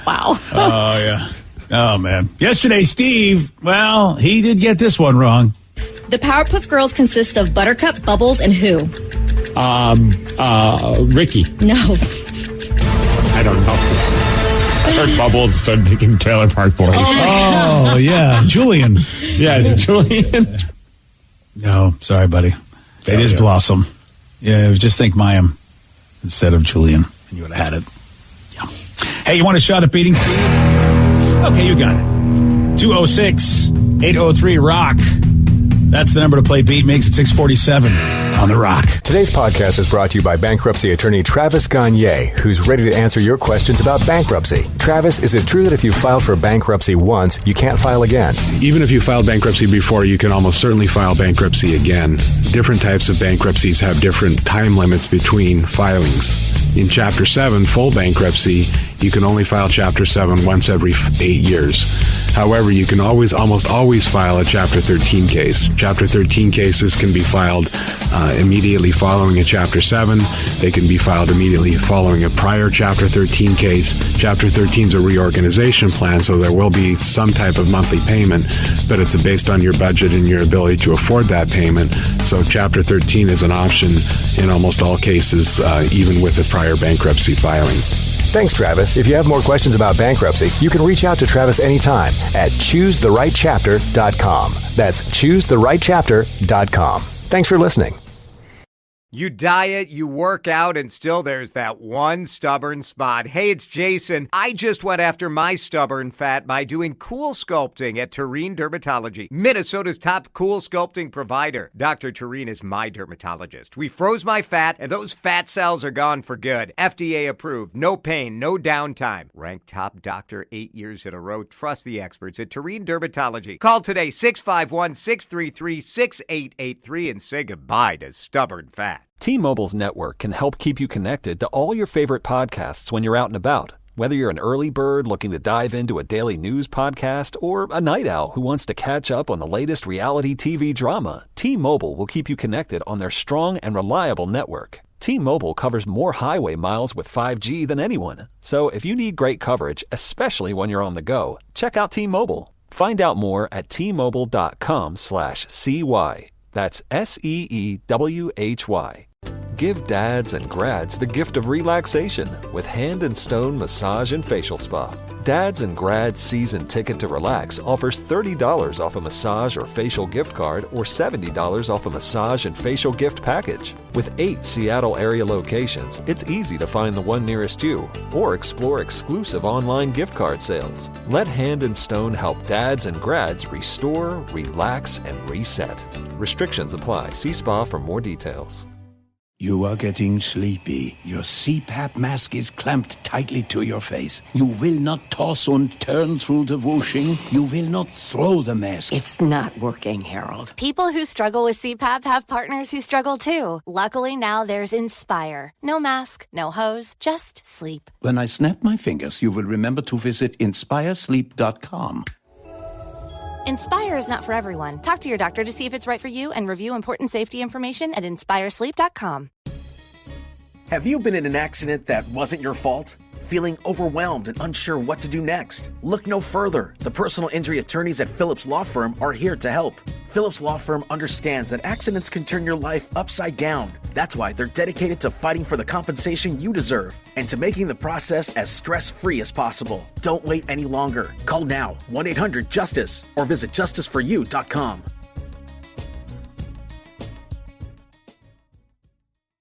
Wow. Oh, yeah. Oh, man. Yesterday, Steve, well, he did get this one wrong. The Powerpuff Girls consist of Buttercup, Bubbles, and who? Ricky. No. I don't know. I heard Bubbles started making Trailer Park Boys. Oh, yeah. Julian. Yeah, is it Julian? No, sorry, buddy. It is Blossom. Yeah, just think Mayim instead of Julian, and you would have had it. Yeah. Hey, you want a shot at beating Steve? Okay, you got it. 206-803-ROCK. That's the number to play Beat Migs at 647 on The Rock. Today's podcast is brought to you by bankruptcy attorney Travis Gagne, who's ready to answer your questions about bankruptcy. Travis, is it true that if you filed for bankruptcy once, you can't file again? Even if you filed bankruptcy before, you can almost certainly file bankruptcy again. Different types of bankruptcies have different time limits between filings. In Chapter 7, full bankruptcy, you can only file Chapter 7 once every 8 years. However, you can almost always file a Chapter 13 case. Chapter 13 cases can be filed immediately following a Chapter 7. They can be filed immediately following a prior Chapter 13 case. Chapter 13 is a reorganization plan, so there will be some type of monthly payment, but it's based on your budget and your ability to afford that payment. So Chapter 13 is an option in almost all cases, even with a prior bankruptcy filing. Thanks, Travis. If you have more questions about bankruptcy, you can reach out to Travis anytime at ChooseTheRightChapter.com. That's ChooseTheRightChapter.com. Thanks for listening. You diet, you work out, and still there's that one stubborn spot. Hey, it's Jason. I just went after my stubborn fat by doing cool sculpting at Tureen Dermatology, Minnesota's top cool sculpting provider. Dr. Tureen is my dermatologist. We froze my fat, and those fat cells are gone for good. FDA approved, no pain, no downtime. Ranked top doctor 8 years in a row. Trust the experts at Tureen Dermatology. Call today, 651-633-6883, and say goodbye to stubborn fat. that. T-Mobile's network can help keep you connected to all your favorite podcasts when you're out and about. Whether you're an early bird looking to dive into a daily news podcast or a night owl who wants to catch up on the latest reality TV drama, T-Mobile will keep you connected on their strong and reliable network. T-Mobile covers more highway miles with 5G than anyone. So if you need great coverage, especially when you're on the go, check out T-Mobile. Find out more at T-Mobile.com/CY. That's SEEWHY. Give dads and grads the gift of relaxation with Hand and Stone Massage and Facial Spa. Dads and Grads Season Ticket to Relax offers $30 off a massage or facial gift card or $70 off a massage and facial gift package. With 8 Seattle area locations, it's easy to find the one nearest you or explore exclusive online gift card sales. Let Hand and Stone help dads and grads restore, relax, and reset. Restrictions apply. See spa for more details. You are getting sleepy. Your CPAP mask is clamped tightly to your face. You will not toss and turn through the whooshing. You will not throw the mask. It's not working, Harold. People who struggle with CPAP have partners who struggle too. Luckily, now there's Inspire. No mask, no hose, just sleep. When I snap my fingers, you will remember to visit InspireSleep.com. Inspire is not for everyone. Talk to your doctor to see if it's right for you and review important safety information at InspireSleep.com. Have you been in an accident that wasn't your fault? Feeling overwhelmed and unsure what to do next? Look no further. The personal injury attorneys at Phillips Law Firm are here to help. Phillips Law Firm understands that accidents can turn your life upside down. That's why they're dedicated to fighting for the compensation you deserve and to making the process as stress-free as possible. Don't wait any longer. Call now, 1-800-JUSTICE, or visit justiceforyou.com.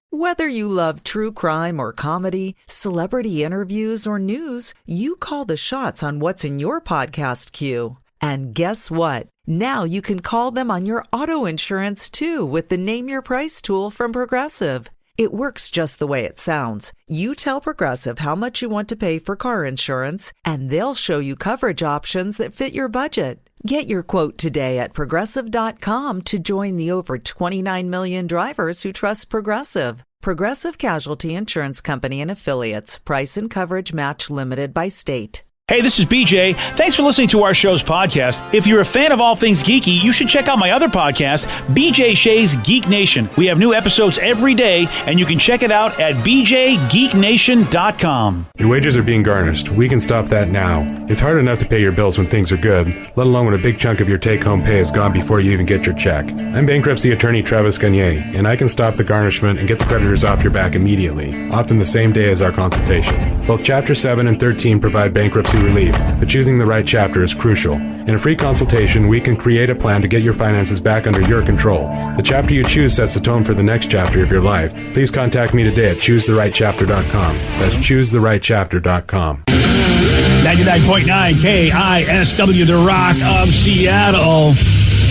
Whether you love true crime or comedy, celebrity interviews or news, you call the shots on what's in your podcast queue. And guess what? Now you can call them on your auto insurance too with the Name Your Price tool from Progressive. It works just the way it sounds. You tell Progressive how much you want to pay for car insurance, and they'll show you coverage options that fit your budget. Get your quote today at Progressive.com to join the over 29 million drivers who trust Progressive. Progressive Casualty Insurance Company and Affiliates. Price and coverage match limited by state. Hey, this is BJ. Thanks for listening to our show's podcast. If you're a fan of all things geeky, you should check out my other podcast, BJ Shea's Geek Nation. We have new episodes every day, and you can check it out at bjgeeknation.com. Your wages are being garnished. We can stop that now. It's hard enough to pay your bills when things are good, let alone when a big chunk of your take-home pay is gone before you even get your check. I'm bankruptcy attorney Travis Gagne, and I can stop the garnishment and get the creditors off your back immediately, often the same day as our consultation. Both Chapter 7 and 13 provide bankruptcy relief, but choosing the right chapter is crucial. In a free consultation, we can create a plan to get your finances back under your control. The chapter you choose sets the tone for the next chapter of your life. Please contact me today at choosetherightchapter.com. That's choosetherightchapter.com. 99.9 KISW, the Rock of Seattle.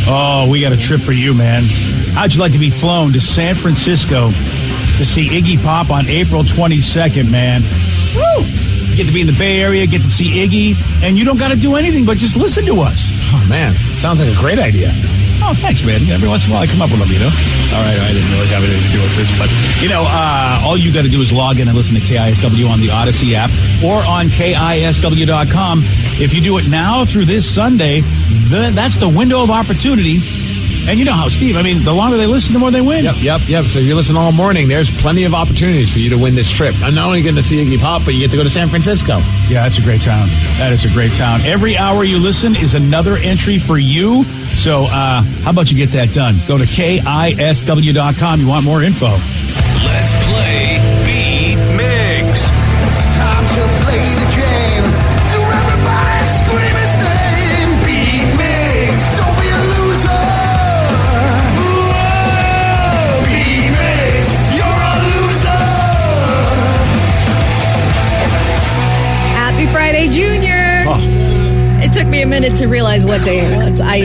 Oh, we got a trip for you, man. How'd you like to be flown to San Francisco to see Iggy Pop on April 22nd, man? Woo! You get to be in the Bay Area, get to see Iggy, and you don't got to do anything but just listen to us. Oh, man. Sounds like a great idea. Oh, thanks, man. Every once in a while I come up with them, you know? All right, I didn't really have anything to do with this, but, all you got to do is log in and listen to KISW on the Odyssey app or on KISW.com. If you do it now through this Sunday, that's the window of opportunity. And you know how, Steve, the longer they listen, the more they win. Yep. So if you listen all morning, there's plenty of opportunities for you to win this trip. I'm not only going to see Iggy Pop, but you get to go to San Francisco. Yeah, that's a great town. That is a great town. Every hour you listen is another entry for you. So how about you get that done? Go to KISW.com. You want more info. Let's play Beat Migs. It's time to play the game. So everybody scream his name. Beat Migs. Don't be a loser. Whoa, Beat Migs. You're a loser. Happy Friday, Junior. Oh. It took me a minute to realize what day it was. I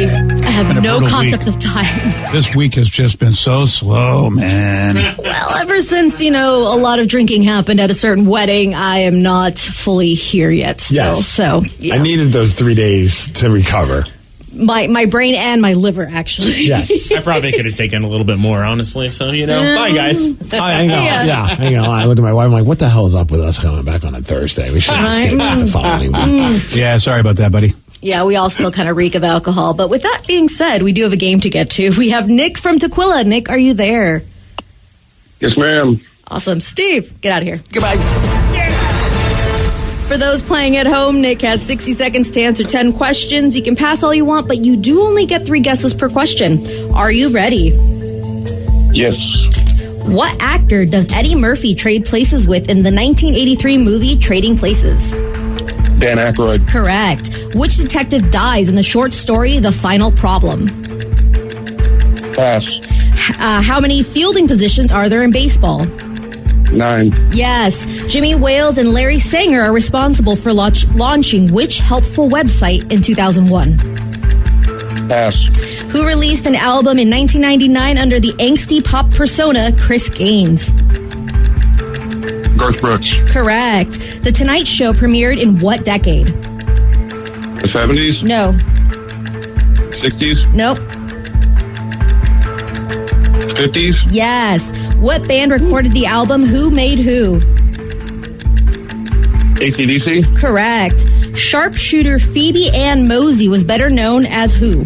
have no concept of time. This week has just been so slow, man. Well, ever since, a lot of drinking happened at a certain wedding, I am not fully here yet still. Yes. So, yeah. I needed those 3 days to recover. My brain and my liver, actually. Yes. I probably could have taken a little bit more, honestly. So, bye, guys. Hang on. I looked at my wife. I'm like, what the hell is up with us coming back on a Thursday? We should just get back the following week. Yeah, sorry about that, buddy. Yeah, we all still kind of reek of alcohol. But with that being said, we do have a game to get to. We have Nick from Tequila. Nick, are you there? Yes, ma'am. Awesome. Steve, get out of here. Goodbye. For those playing at home, Nick has 60 seconds to answer 10 questions. You can pass all you want, but you do only get 3 guesses per question. Are you ready? Yes. What actor does Eddie Murphy trade places with in the 1983 movie Trading Places? Dan Aykroyd. Correct. Which detective dies in the short story The Final Problem? Pass. How many fielding positions are there in baseball? 9. Yes. Jimmy Wales and Larry Sanger are responsible for launching which helpful website in 2001? Pass. Who released an album in 1999 under the angsty pop persona Chris Gaines? Garth Brooks. Correct. The Tonight Show premiered in what decade? The 70s? No. 60s? Nope. 50s? Yes. What band recorded the album Who Made Who? AC/DC? Correct. Sharpshooter Phoebe Ann Mosey was better known as who?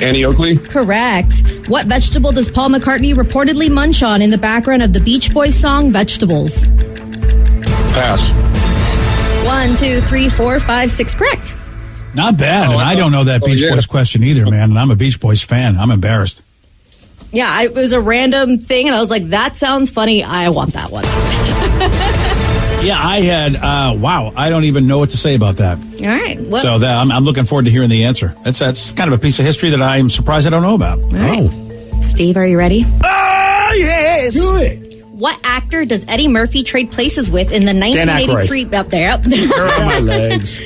Annie Oakley? Correct. What vegetable does Paul McCartney reportedly munch on in the background of the Beach Boys song Vegetables? Pass. 1, 2, 3, 4, 5, 6. Correct. Not bad, and I don't know that Beach Boys question either, man, and I'm a Beach Boys fan. I'm embarrassed. Yeah, it was a random thing, and I was like, that sounds funny. I want that one. Yeah, I had, wow, I don't even know what to say about that. All right. So I'm looking forward to hearing the answer. That's kind of a piece of history that I'm surprised I don't know about. Right. Steve, are you ready? Oh, yes! Do it! What actor does Eddie Murphy trade places with in the 1983... Up there. Where are my legs?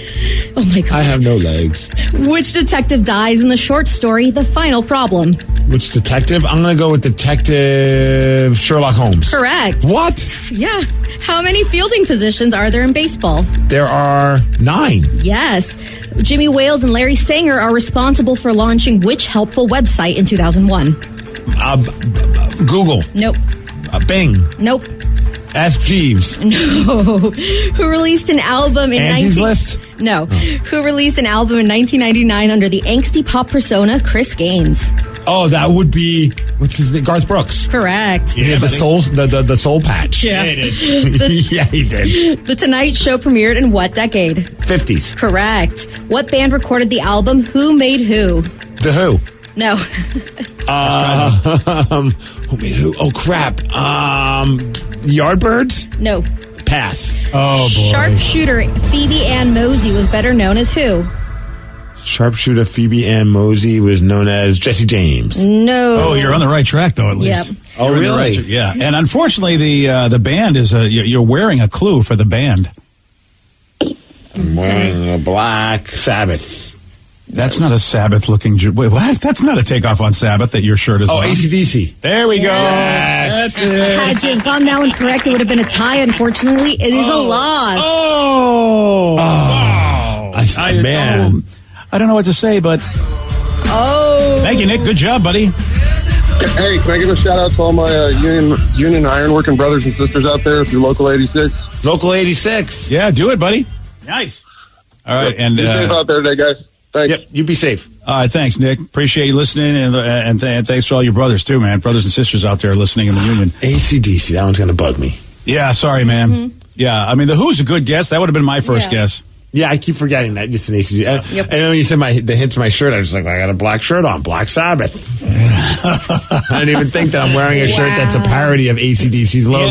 Oh, my God. I have no legs. Which detective dies in the short story The Final Problem? Which detective? I'm going to go with Detective Sherlock Holmes. Correct. What? Yeah. How many fielding positions are there in baseball? There are 9. Yes. Jimmy Wales and Larry Sanger are responsible for launching which helpful website in 2001? Google. Nope. Bing. Nope. Ask Jeeves. No. Who released an album in Angie's List? No. Oh. Who released an album in 1999 under the angsty pop persona Chris Gaines? Oh, that would be what's his name? Garth Brooks. Correct. Yeah, the soul patch. Yeah, he did. Yeah, he did. The Tonight Show premiered in what decade? 50s. Correct. What band recorded the album Who Made Who? The Who. No. Who made who? Oh, crap. Yardbirds? No. Pass. Oh, boy. Sharpshooter Phoebe Ann Mosey was better known as who? Sharpshooter Phoebe Ann Mosey was known as Jesse James. No. Oh, you're on the right track, though, at least. Yep. Oh, You're in the really? right yeah. And unfortunately, the band is, you're wearing a clue for the band. I'm wearing a Black Sabbath. That's not a Sabbath-looking... Wait, what? That's not a takeoff on Sabbath that your shirt is on. AC/DC. There we go. Yes. That's it. Had you gone that one correct, it would have been a tie. Unfortunately, it is a loss. Oh. Wow. Man. I don't know what to say, but... Oh. Thank you, Nick. Good job, buddy. Hey, can I give a shout out to all my union ironworking brothers and sisters out there through Local 86? Local 86. Yeah, do it, buddy. Nice. All right, and... Be safe out there today, guys. Thanks. Yep, you be safe. All right, thanks, Nick. Appreciate you listening, and thanks to all your brothers, too, man. Brothers and sisters out there listening in the union. AC/DC, that one's going to bug me. Yeah, sorry, man. Mm-hmm. Yeah, I mean, the Who's a good guess. That would have been my first guess. Yeah, I keep forgetting that. It's an AC/DC. Yep. And when you said the hint to my shirt, I was like, I got a black shirt on, Black Sabbath. I didn't even think that I'm wearing a shirt that's a parody of AC/DC's logo.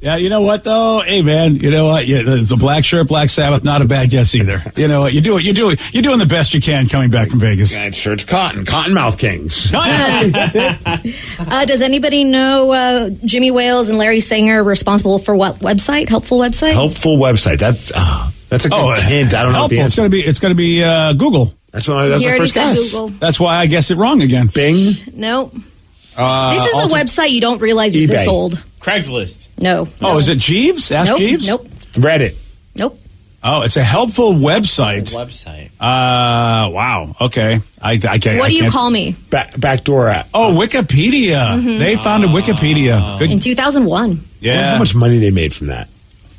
Yeah, you know what though? Hey man, you know what? Yeah, it's a black shirt, Black Sabbath. Not a bad guess either. You know what? You're doing the best you can coming back from Vegas. That shirt's Cottonmouth Kings. Nice. That's it. Does anybody know Jimmy Wales and Larry Sanger are responsible for what website? Helpful website? Helpful website. That's a good hint. I don't know the answer. It's gonna be Google. That's my first guess. Google. That's why I guess it wrong again. Bing. Nope. This is a website you don't realize is this eBay. old. Craigslist. No. Oh, is it Jeeves? Ask Nope. Jeeves? Nope. Reddit. Nope. Oh, it's a helpful website. Website. Wow. Okay. I can't. What do you call me? Backdoor app. Oh, Wikipedia. Mhm. They founded Wikipedia. Good. In 2001. Yeah. I wonder how much money they made from that.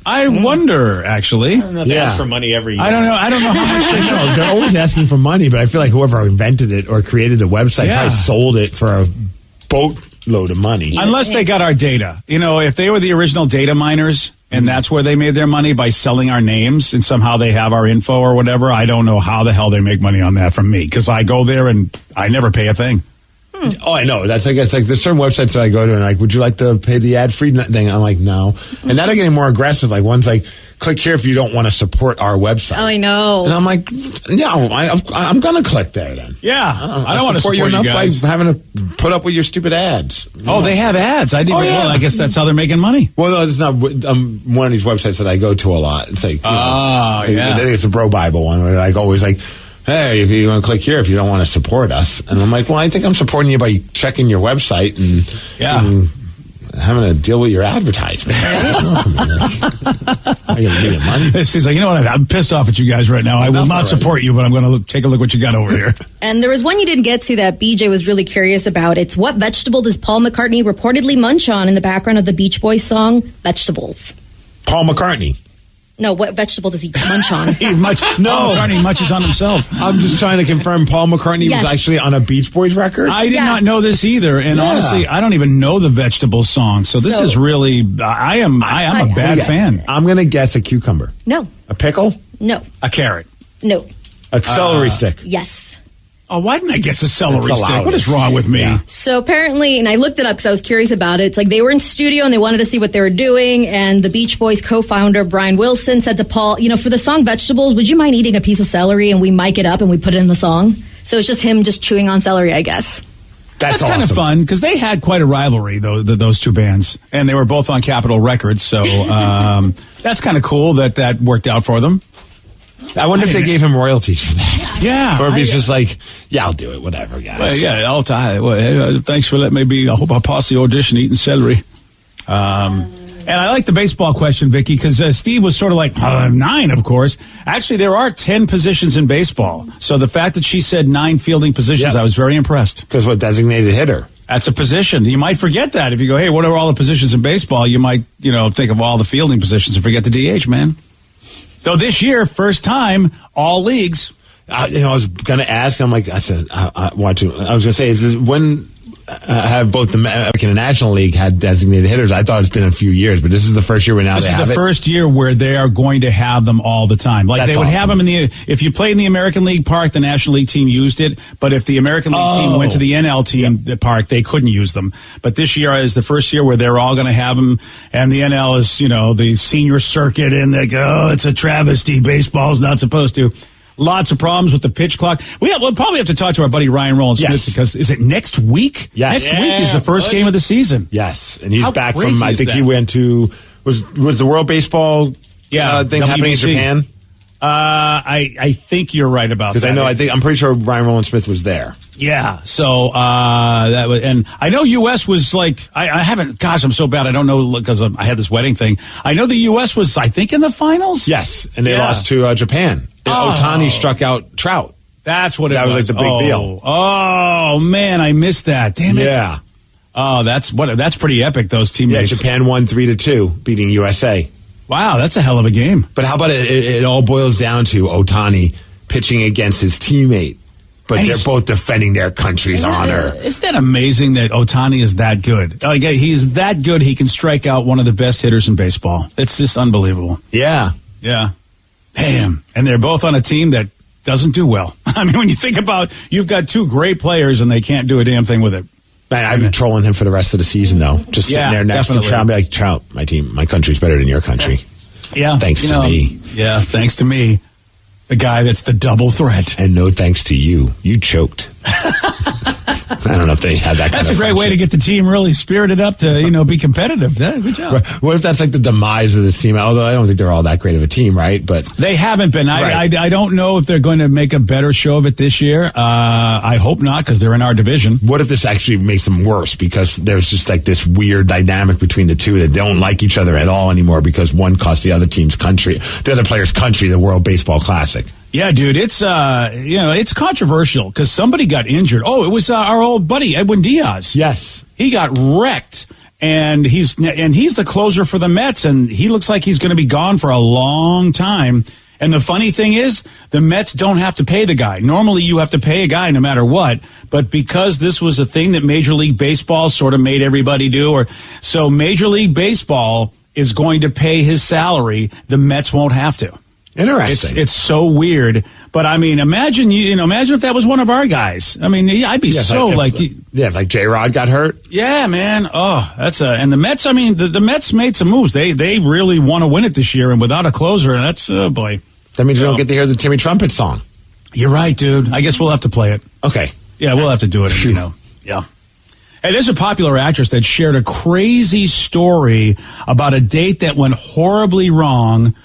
I wonder, actually. I don't know if they ask for money every year. I don't know how much they know. They're always asking for money, but I feel like whoever invented it or created the website probably sold it for a boatload of money. Unless they got our data. You know, if they were the original data miners and that's where they made their money by selling our names and somehow they have our info or whatever, I don't know how the hell they make money on that from me because I go there and I never pay a thing. Oh, I know. It's like there's certain websites that I go to and like, would you like to pay the ad-free thing? I'm like, no. And now they're getting more aggressive. Like one's like, click here if you don't want to support our website. Oh, I know. And I'm like, no, I'm going to click there then. Yeah. I don't want to support you enough guys. by having to put up with your stupid ads. Oh, they have ads. I didn't even know. I guess that's how they're making money. Well, no, it's not one of these websites that I go to a lot. It's like, yeah. I think it's a Bro Bible one where like always like, hey, if you want to click here if you don't want to support us. And I'm like, well, I think I'm supporting you by checking your website and having to deal with your advertisement. I gotta give you money. He's like, you know what? I'm pissed off at you guys right now. I will not support you, but I'm going to take a look what you got over here. And there was one you didn't get to that BJ was really curious about. It's what vegetable does Paul McCartney reportedly munch on in the background of the Beach Boys song, Vegetables? Paul McCartney. No, what vegetable does he munch on? Paul McCartney munches on himself. I'm just trying to confirm Paul McCartney was actually on a Beach Boys record. I did not know this either, and honestly, I don't even know the vegetable song. So this is really, I am a bad fan. I'm going to guess a cucumber. No. A pickle? No. A carrot. No. A celery stick. Yes. Oh, why didn't I guess a celery That's stick? allowed. What is wrong with me? Yeah. So apparently, and I looked it up because I was curious about it. It's like they were in studio and they wanted to see what they were doing. And the Beach Boys co-founder, Brian Wilson, said to Paul, for the song Vegetables, would you mind eating a piece of celery and we mic it up and we put it in the song? So it's just him just chewing on celery, I guess. That's kind of fun because they had quite a rivalry, though, those two bands. And they were both on Capitol Records. So that's kind of cool that worked out for them. I wonder if they gave him royalties for that. Yeah. Or if he's just like, yeah, I'll do it, whatever, guys. Well, yeah, I'll tie. Well, thanks for letting me be. I hope I pass the audition eating celery. And I like the baseball question, Vicky, because Steve was sort of like 9, of course. Actually, there are 10 positions in baseball. So the fact that she said 9 fielding positions, I was very impressed. Because what, designated hitter? That's a position. You might forget that. If you go, hey, what are all the positions in baseball? You might, think of all the fielding positions and forget the DH, man. So this year, first time, all leagues. I was going to ask. I'm like, I said, I want to. I was going to say, is this when have both the American and National League had designated hitters? I thought it's been a few years, but this is the first year where now this they have it. This is the first year where they are going to have them all the time. Like That's they would have awesome. them if you played in the American League park, the National League team used it. But if the American League team went to the NL team park, they couldn't use them. But this year is the first year where they're all going to have them. And the NL is, the senior circuit, and they go, it's a travesty. Baseball's not supposed to. Lots of problems with the pitch clock. We'll probably have to talk to our buddy Ryan Rollins-Smith because is it next week? Yes. Next week is the first game of the season. Yes, and he's How back crazy from. I is think that? he went to was the World Baseball thing happening in WBC. Japan. I think you're right about that. Because I'm pretty sure Ryan Rollins-Smith was there. Yeah, so that was, and I know U.S. was like I haven't. Gosh, I'm so bad. I don't know because I had this wedding thing. I know the U.S. was I think in the finals. Yes, and they lost to Japan. Ohtani struck out Trout. That's what it was. That was like the big deal. Oh man, I missed that. Damn it. Yeah. Oh, that's pretty epic. Those teammates. Yeah, Japan won 3-2, beating USA. Wow, that's a hell of a game. But how about it all boils down to Ohtani pitching against his teammate. But they're both defending their country's honor. Isn't that amazing that Ohtani is that good? Like, he's that good, he can strike out one of the best hitters in baseball. It's just unbelievable. Yeah. Yeah. Damn. And they're both on a team that doesn't do well. I mean, when you think about, you've got two great players and they can't do a damn thing with it. Man, I've been trolling him for the rest of the season, though. Just sitting there next to Trout, be like, Trout, my country's better than your country. Yeah. Thanks to me. Yeah, thanks to me. The guy that's the double threat. And no thanks to you. You choked. I don't know if they had that. That's a great way to get the team really spirited up to, be competitive. Yeah, good job. What if that's like the demise of this team? Although I don't think they're all that great of a team, right? But they haven't been. Right. I don't know if they're going to make a better show of it this year. I hope not, because they're in our division. What if this actually makes them worse? Because there's just like this weird dynamic between the two that don't like each other at all anymore because one cost the other team's country, the other player's country, the World Baseball Classic. Yeah, dude, it's it's controversial because somebody got injured. Oh, it was our old buddy Edwin Diaz. Yes, he got wrecked, and he's the closer for the Mets, and he looks like he's going to be gone for a long time. And the funny thing is, the Mets don't have to pay the guy. Normally, you have to pay a guy no matter what, but because this was a thing that Major League Baseball sort of made everybody do, so Major League Baseball is going to pay his salary. The Mets won't have to. Interesting. It's so weird, but I mean, imagine if that was one of our guys. I mean, I'd be like J-Rod got hurt. Yeah, man. Oh, and the Mets. I mean, the Mets made some moves. They really want to win it this year, and without a closer, that's boy. That means you don't get to hear the Timmy Trumpet song. You're right, dude. I guess we'll have to play it. Okay. Yeah, we'll have to do it. Yeah. Hey, there's a popular actress that shared a crazy story about a date that went horribly wrong.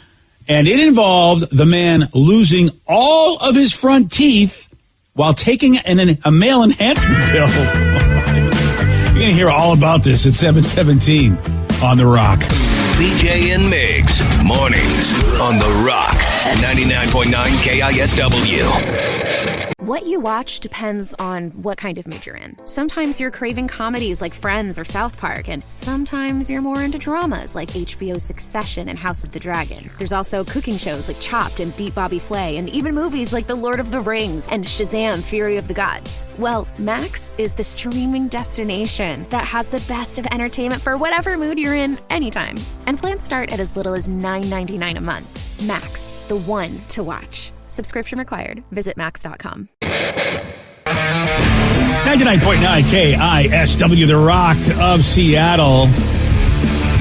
And it involved the man losing all of his front teeth while taking a male enhancement pill. You're going to hear all about this at 7:17 on The Rock. BJ and Migs, mornings on The Rock, 99.9 KISW. What you watch depends on what kind of mood you're in. Sometimes you're craving comedies like Friends or South Park, and sometimes you're more into dramas like HBO's Succession and House of the Dragon. There's also cooking shows like Chopped and Beat Bobby Flay, and even movies like The Lord of the Rings and Shazam! Fury of the Gods. Well, Max is the streaming destination that has the best of entertainment for whatever mood you're in anytime. And plans start at as little as $9.99 a month. Max, the one to watch. Subscription required. Visit max.com. 99.9 KISW, The Rock of Seattle.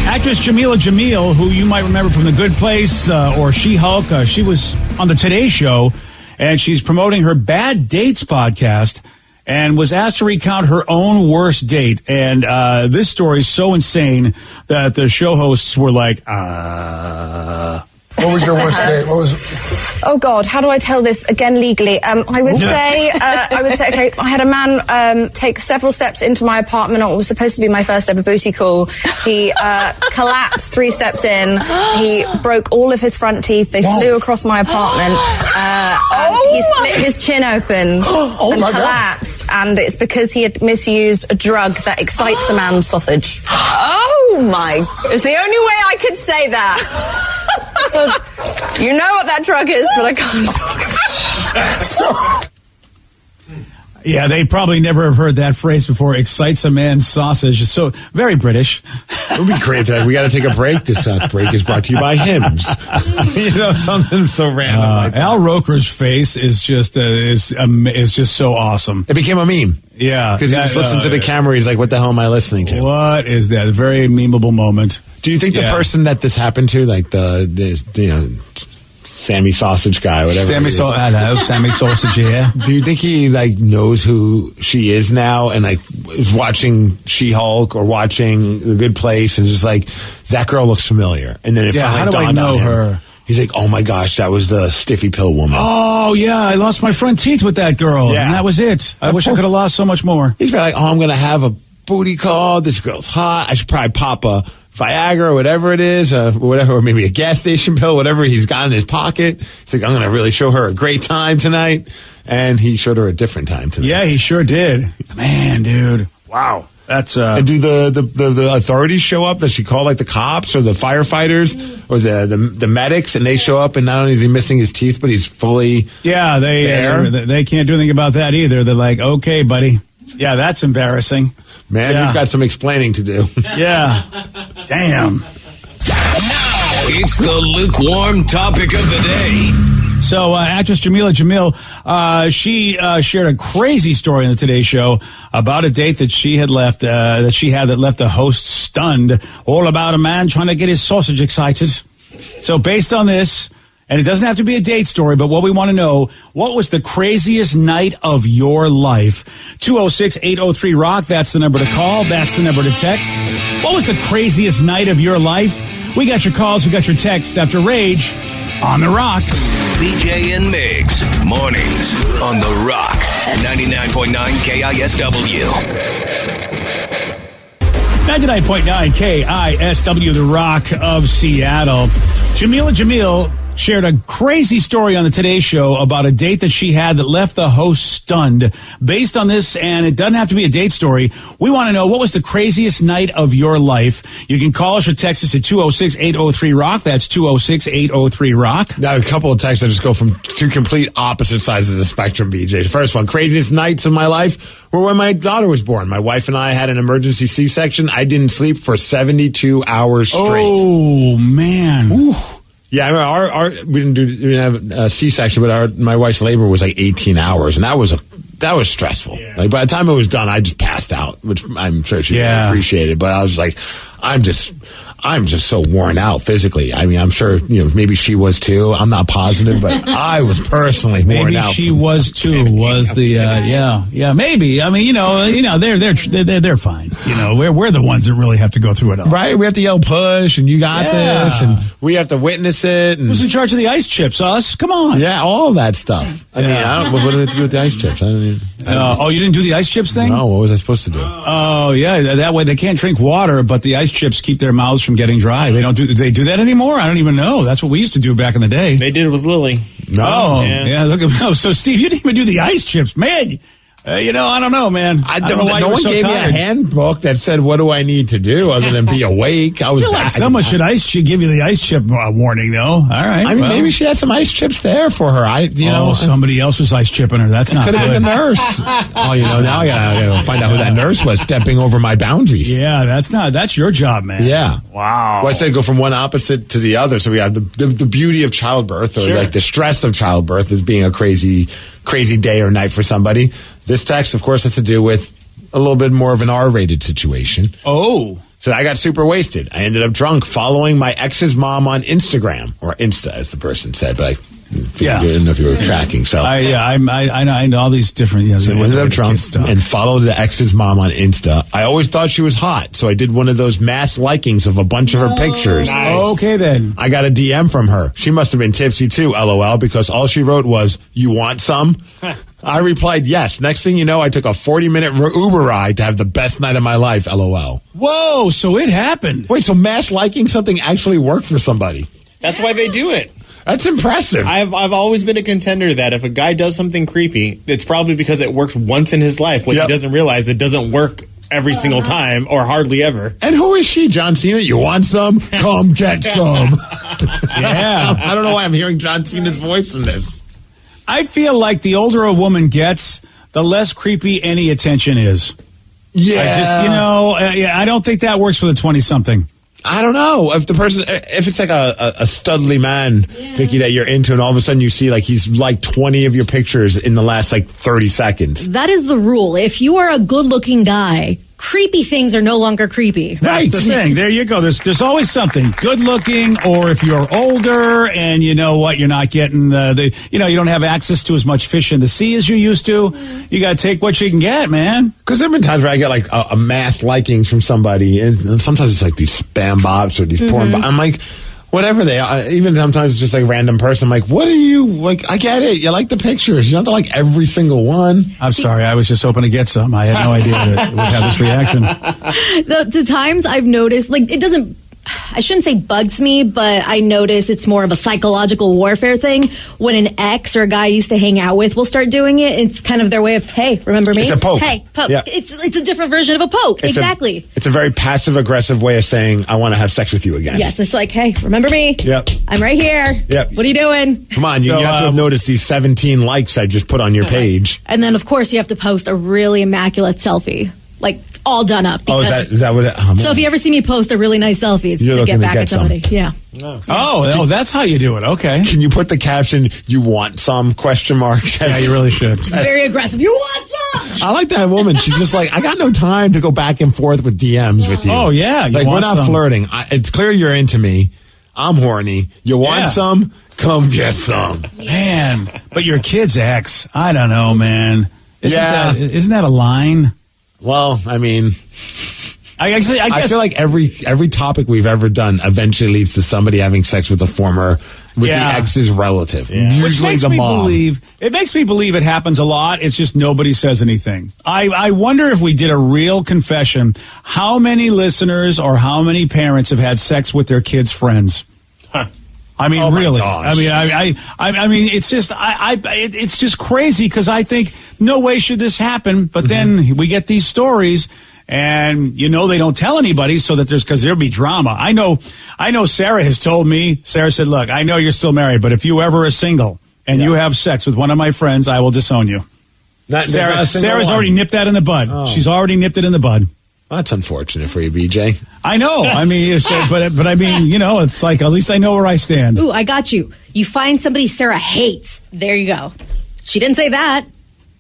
Actress Jamila Jamil, who you might remember from The Good Place or She-Hulk, she was on the Today Show, and she's promoting her Bad Dates podcast and was asked to recount her own worst date. And this story is so insane that the show hosts were like, What was your worst date? Oh God, how do I tell this again legally? I would say, okay, I had a man take several steps into my apartment on what was supposed to be my first ever booty call. He collapsed 3 steps in. He broke all of his front teeth. They flew across my apartment. He split his chin open and collapsed. And it's because he had misused a drug that excites a man's sausage. Oh my! It's the only way I could say that. So, you know what that drug is, but I can't talk about it. Yeah, they probably never have heard that phrase before. Excites a man's sausage. It's so very British. It would be great. We got to take a break. This break is brought to you by Hims. Something so random. Al Roker's face is just so awesome. It became a meme. Yeah, because he just looks into the camera. He's like, "What the hell am I listening to?" What is that? A very memeable moment. Do you think the person that this happened to, like the Sammy Sausage guy, whatever. Hello, Sammy Sausage here. Do you think he knows who she is now and is watching She-Hulk or watching The Good Place and just like, that girl looks familiar? And then it finally dawned on him. Her? He's like, oh my gosh, that was the stiffy pill woman. Oh yeah, I lost my front teeth with that girl. Yeah. And that was it. I wish I could have lost so much more. He's like, I'm going to have a booty call. This girl's hot. I should probably pop a Viagra or whatever it is, or maybe a gas station pill, whatever he's got in his pocket. He's like, I'm going to really show her a great time tonight. And he showed her a different time tonight. Yeah, he sure did. Man, dude. Wow. That's And do the authorities show up? Does she call the cops or the firefighters or the medics, and they show up, and not only is he missing his teeth, but he's fully they can't do anything about that either. They're like, okay, buddy. Yeah, that's embarrassing. Man, yeah. We've got some explaining to do. Yeah. Damn. It's the lukewarm topic of the day. So, actress Jamila Jamil, she shared a crazy story on the Today Show about a date that she had left, that left the host stunned. All about a man trying to get his sausage excited. So, based on this, And it doesn't have to be a date story, but what we want to know, what was the craziest night of your life? 206-803-ROCK, that's the number to call. That's the number to text. What was the craziest night of your life? We got your calls, we got your texts after Rage on The Rock. BJ and Migs, mornings on The Rock, 99.9 KISW. 99.9 KISW, The Rock of Seattle. Jamil shared a crazy story on the Today Show about a date that she had that left the host stunned. Based on this, and it doesn't have to be a date story, we want to know, what was the craziest night of your life? You can call us or text us at 206-803-ROCK. That's 206-803-ROCK. Now, a couple of texts that just go from two complete opposite sides of the spectrum, BJ. The first one, craziest nights of my life were when my daughter was born. My wife and I had an emergency C-section. I didn't sleep for 72 hours straight. Oh, man. Ooh. Yeah, I mean, we didn't have a C-section, but my wife's labor was like 18 hours, and that was stressful. Yeah. Like, by the time it was done, I just passed out, which I'm sure she appreciated. But I was like, I'm just so worn out physically. I mean, I'm sure, maybe she was too. I'm not positive, but I was personally worn out. Maybe she was too. Maybe. I mean, they're fine. We're the ones that really have to go through it all. Right? We have to yell push, and you got this, and we have to witness it. And who's in charge of the ice chips? Us? Come on. Yeah, all that stuff. I mean, what do we have to do with the ice chips? I don't even. You didn't do the ice chips thing? No. What was I supposed to do? Oh, yeah. That way they can't drink water, but the ice chips keep their mouths from getting dry. They do that anymore? I don't even know. That's what we used to do back in the day. They did it with Lily. No. Yeah. Look at so Steve, you didn't even do the ice chips, man. I don't know, man. I don't know why no one gave me a handbook that said, what do I need to do other than be awake? I was like someone should give you the ice chip warning, though. All right. I mean, maybe she had some ice chips there for her. Somebody else was ice chipping her. That's not good. Could have been the nurse. Now I gotta find out who that nurse was stepping over my boundaries. Yeah, that's your job, man. Yeah. Wow. Well, I said go from one opposite to the other. So we have the beauty of childbirth, or like the stress of childbirth as being a crazy day or night for somebody. This text, of course, has to do with a little bit more of an R-rated situation. Oh. So I got super wasted. I ended up drunk following my ex's mom on Instagram, or Insta, as the person said, but I didn't know if you were tracking. So I know all these different. So I ended up drunk and followed the ex's mom on Insta. I always thought she was hot, so I did one of those mass likings of a bunch of her pictures. Nice. Okay, then. I got a DM from her. She must have been tipsy too, LOL, because all she wrote was, "You want some?" I replied, yes. Next thing you know, I took a 40-minute Uber ride to have the best night of my life, LOL. Whoa, so it happened. Wait, so mass liking something actually worked for somebody? That's why they do it. That's impressive. I've always been a contender that if a guy does something creepy, it's probably because it worked once in his life. What he doesn't realize, it doesn't work every single time or hardly ever. And who is she, John Cena? You want some? Come get some. Yeah. I don't know why I'm hearing John Cena's voice in this. I feel like the older a woman gets, the less creepy any attention is. Yeah. I don't think that works for the 20-something. I don't know. If it's like a studly man, Vicky, that you're into, and all of a sudden you see like he's like 20 of your pictures in the last like 30 seconds. That is the rule. If you are a good-looking guy, creepy things are no longer creepy. That's the thing. There you go. There's always something good looking, or if you're older and you know what, you're not getting you don't have access to as much fish in the sea as you used to. You got to take what you can get, man. Because there have been times where I get like a mass likings from somebody, and sometimes it's like these spam bots or these porn bots. I'm like, whatever they are. Even sometimes it's just like a random person. I'm like, what are you like? I get it. You like the pictures. You don't have to like every single one. I'm sorry. I was just hoping to get some. I had no idea that it would have this reaction. The times I've noticed, like, it doesn't, I shouldn't say bugs me, but I notice it's more of a psychological warfare thing. When an ex or a guy I used to hang out with will start doing it, it's kind of their way of, hey, remember me? It's a poke. Hey, poke. Yeah. It's a different version of a poke. Exactly. It's a very passive-aggressive way of saying, I want to have sex with you again. Yes, it's like, hey, remember me? Yep. I'm right here. Yep. What are you doing? Come on, you have to have noticed these 17 likes I just put on your page. And then, of course, you have to post a really immaculate selfie. Like, all done up. Oh, is that what so if you ever see me post a really nice selfie, it's to get back at somebody. Yeah. Oh, that's how you do it. Okay. Can you put the caption, you want some, question mark? Yeah, you really should. It's very aggressive. You want some? I like that woman. She's just like, I got no time to go back and forth with DMs with you. Oh, yeah. Like, we're not flirting. It's clear you're into me. I'm horny. You want some? Come get some. Man, but your kid's ex, I don't know, man. Isn't that a line? Well, I mean, I guess I feel like every topic we've ever done eventually leads to somebody having sex with the ex's relative. Usually the mom. It makes me believe it happens a lot. It's just nobody says anything. I wonder if we did a real confession, how many listeners or how many parents have had sex with their kids' friends? Huh. I mean, Oh my really. gosh. I mean, I mean, it's just, it's just crazy because I think no way should this happen. But then we get these stories, and they don't tell anybody, so that because there'll be drama. I know. Sarah has told me. Sarah said, "Look, I know you're still married, but if you ever are single and you have sex with one of my friends, I will disown you." Sarah's already nipped that in the bud. Oh. She's already nipped it in the bud. That's unfortunate for you, BJ. I know. I mean, but I mean, it's like at least I know where I stand. Ooh, I got you. You find somebody Sarah hates. There you go. She didn't say that.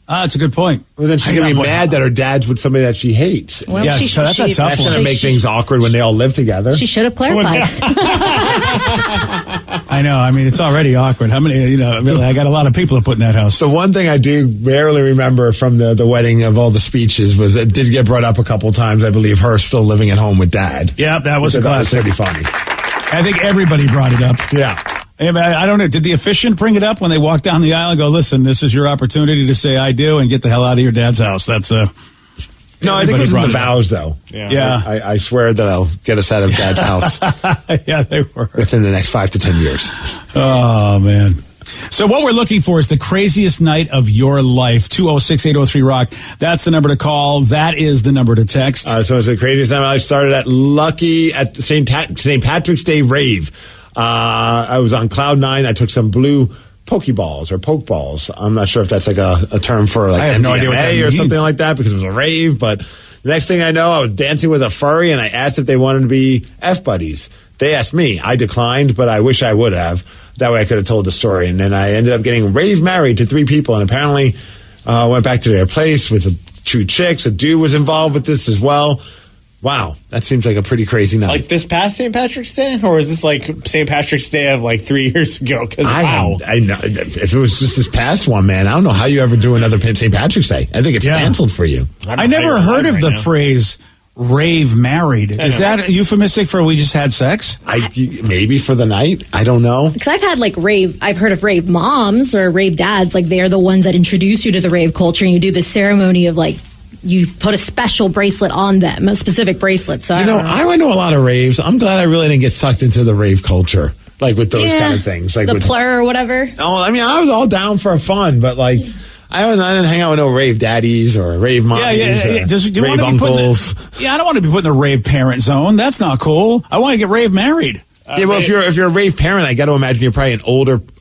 That's a good point. Well, then she's going to be mad that her dad's with somebody that she hates. Well, that's a tough one. That's going to make things awkward when they all live together. She should have clarified. I know. I mean, it's already awkward. How many, really, I got a lot of people to put in that house. The one thing I do barely remember from the wedding of all the speeches was it did get brought up a couple times, I believe, her still living at home with dad. Yeah, that was a classic. That was pretty funny. I think everybody brought it up. Yeah. I don't know. Did the officiant bring it up when they walked down the aisle and go, listen, this is your opportunity to say I do and get the hell out of your dad's house? That's No, I think it was in the vows, though. Yeah. I swear that I'll get us out of dad's house. Yeah, they were. Within the next 5 to 10 years. Oh, man. So what we're looking for is the craziest night of your life. 206-803-ROCK. That's the number to call. That is the number to text. So it's the craziest night. I started at the St. Patrick's Day rave. I was on Cloud 9. I took some blue Pokeballs or Pokeballs. I'm not sure if that's like a term for like I have MDMA no idea what that or means. something like that because it was a rave. But the next thing I know, I was dancing with a furry and I asked if they wanted to be F-buddies. They asked me. I declined, but I wish I would have. That way I could have told the story. And then I ended up getting rave married to 3 people and apparently went back to their place with 2 chicks. A dude was involved with this as well. Wow, that seems like a pretty crazy night. Like this past St. Patrick's Day? Or is this like St. Patrick's Day of like 3 years ago? Because wow. I know. If it was just this past one, man, I don't know how you ever do another St. Patrick's Day. I think it's canceled for you. I never heard of the phrase rave married. Is that euphemistic for we just had sex? Maybe for the night. I don't know. Because I've heard of rave moms or rave dads. Like they're the ones that introduce you to the rave culture and you do the ceremony of like, you put a special bracelet on them, a specific bracelet. So I went to a lot of raves. I'm glad I really didn't get sucked into the rave culture, like with those kind of things, like the with plur or whatever. Oh, I mean, I was all down for fun, but like, I didn't hang out with no rave daddies or rave mommies or rave uncles. I don't want to be put in the rave parent zone. That's not cool. I want to get rave married. Well, if you're a rave parent, I got to imagine you're probably an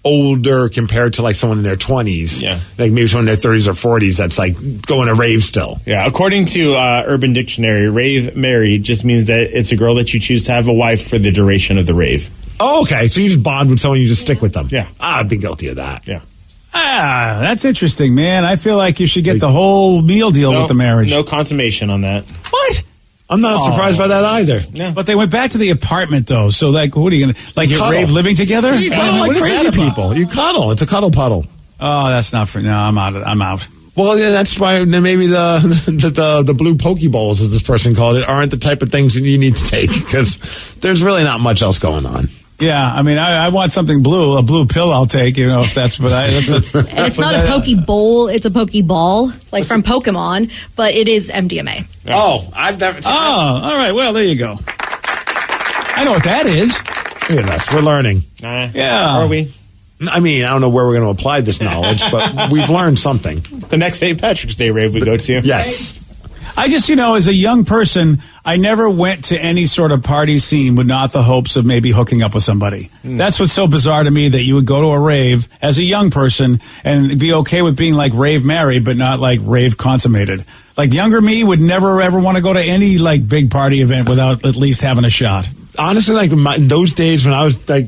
older compared to like someone in their 20s. Yeah, like maybe someone in their 30s or 40s that's like going to rave still. Yeah, according to Urban Dictionary, rave married just means that it's a girl that you choose to have a wife for the duration of the rave. Oh, okay. So you just bond with someone, you just stick with them. Yeah, I've been guilty of that. Yeah. That's interesting, man. I feel like you should get the whole meal deal with the marriage. No consummation on that. What? I'm not surprised by that either. Yeah. But they went back to the apartment, though. So, like, what are you going to... Like, you're rave living together? You cuddle like crazy people. You cuddle. It's a cuddle puddle. Oh, that's not for... No, I'm out. Well, yeah, that's why maybe the blue Pokeballs, as this person called it, aren't the type of things that you need to take because there's really not much else going on. Yeah, I mean, I want something blue. A blue pill I'll take, if that's... But and it's not a Pokeball, it's a Pokeball, like from Pokemon, but it is MDMA. Oh, I've never... Oh, all right. Well, there you go. I know what that is. Look at us. We're learning. Yeah. Are we? I mean, I don't know where we're going to apply this knowledge, but we've learned something. The next St. Patrick's Day rave we go to. Yes. I just, as a young person, I never went to any sort of party scene with not the hopes of maybe hooking up with somebody. That's what's so bizarre to me, that you would go to a rave as a young person and be okay with being like rave married, but not like rave consummated. Like younger me would never ever want to go to any like big party event without at least having a shot. Honestly, like in those days when I was like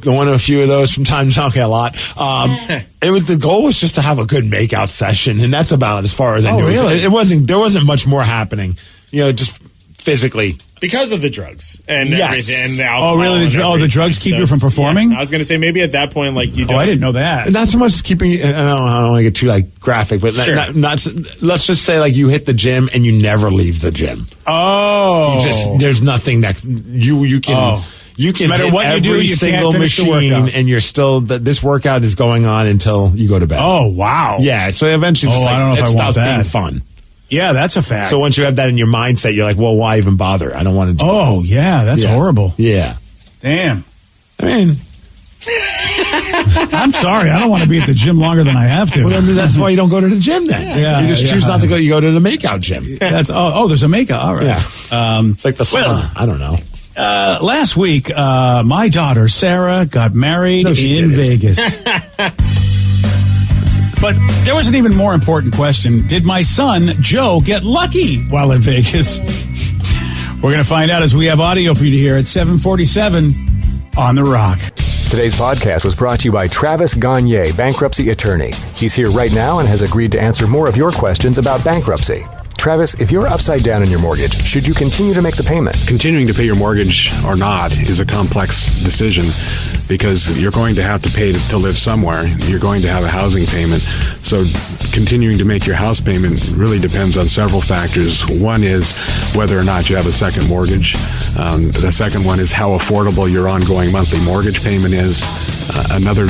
going to a few of those from time to time, a lot. The goal was just to have a good makeout session, and that's about as far as I knew. Really? There wasn't much more happening. Just physically Because of the drugs and Yes. everything, and the alcohol. Oh, really? The drugs keep you from performing? Yeah. I was going to say maybe at that point, like you don't. Oh, I didn't know that. Not so much as keeping. I don't want to get too like graphic, but Sure. not. Let's just say like you hit the gym and you never leave the gym. Oh, there's nothing that you can. Oh. You can No matter hit what you every do, you can't single finish the machine, workout. and you're still. This workout is going on until you go to bed. Oh, wow. Yeah. So eventually, just I don't know if it I want stops being that. fun. Yeah, that's a fact. So once you have that in your mindset, you're like, well, why even bother? I don't want to do it. Oh, yeah, that's horrible. Yeah. Damn. I mean, I'm sorry. I don't want to be at the gym longer than I have to. well, then that's why you don't go to the gym then. Yeah, you just choose not to go. You go to the makeout gym. That's there's a makeout. All right. Yeah. It's like the sauna. I don't know. Last week, my daughter Sarah got married in Vegas. But there was an even more important question. Did my son, Joe, get lucky while in Vegas? We're going to find out as we have audio for you to hear at 7:47 on The Rock. Today's podcast was brought to you by Travis Gagne, bankruptcy attorney. He's here right now and has agreed to answer more of your questions about bankruptcy. Travis, if you're upside down in your mortgage, should you continue to make the payment? Continuing to pay your mortgage or not is a complex decision because you're going to have to pay to live somewhere. You're going to have a housing payment. So continuing to make your house payment really depends on several factors. One is whether or not you have a second mortgage. The second one is how affordable your ongoing monthly mortgage payment is. Another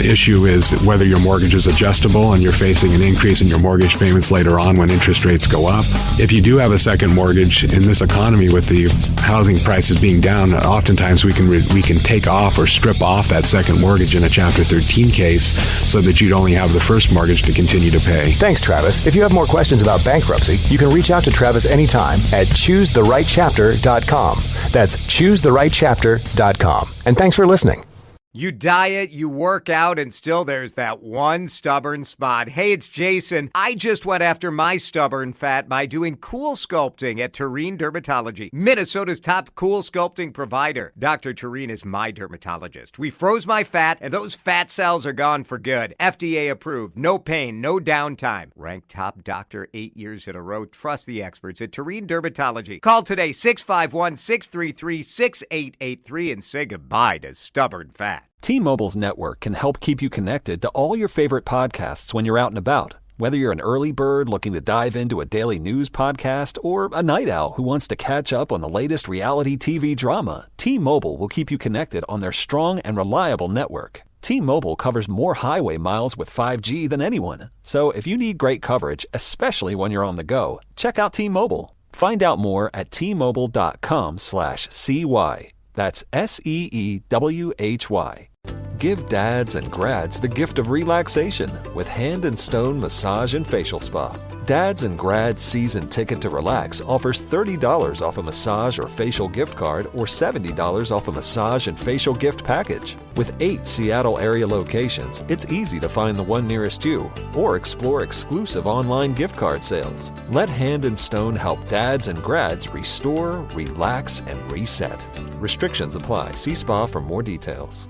issue is whether your mortgage is adjustable and you're facing an increase in your mortgage payments later on when interest rates go up. If you do have a second mortgage in this economy with the housing prices being down, oftentimes we can take off or strip off that second mortgage in a Chapter 13 case so that you'd only have the first mortgage to continue to pay. Thanks, Travis. If you have more questions about bankruptcy, you can reach out to Travis anytime at choosetherightchapter.com. That's choosetherightchapter.com. And thanks for listening. You diet, you work out, and still there's that one stubborn spot. Hey, it's Jason. I just went after my stubborn fat by doing cool sculpting at Tureen Dermatology, Minnesota's top cool sculpting provider. Dr. Tureen is my dermatologist. We froze my fat, and those fat cells are gone for good. FDA approved, no pain, no downtime. Ranked top doctor 8 years in a row. Trust the experts at Tureen Dermatology. Call today, 651-633-6883, and say goodbye to stubborn fat. T-Mobile's network can help keep you connected to all your favorite podcasts when you're out and about. Whether you're an early bird looking to dive into a daily news podcast or a night owl who wants to catch up on the latest reality TV drama, T-Mobile will keep you connected on their strong and reliable network. T-Mobile covers more highway miles with 5G than anyone. So if you need great coverage, especially when you're on the go, check out T-Mobile. Find out more at T-Mobile.com/CY. That's SEEWHY. Give dads and grads the gift of relaxation with Hand and Stone Massage and Facial Spa. Dads and Grads Season Ticket to Relax offers $30 off a massage or facial gift card or $70 off a massage and facial gift package. With 8 Seattle area locations, it's easy to find the one nearest you or explore exclusive online gift card sales. Let Hand and Stone help dads and grads restore, relax, and reset. Restrictions apply. See spa for more details.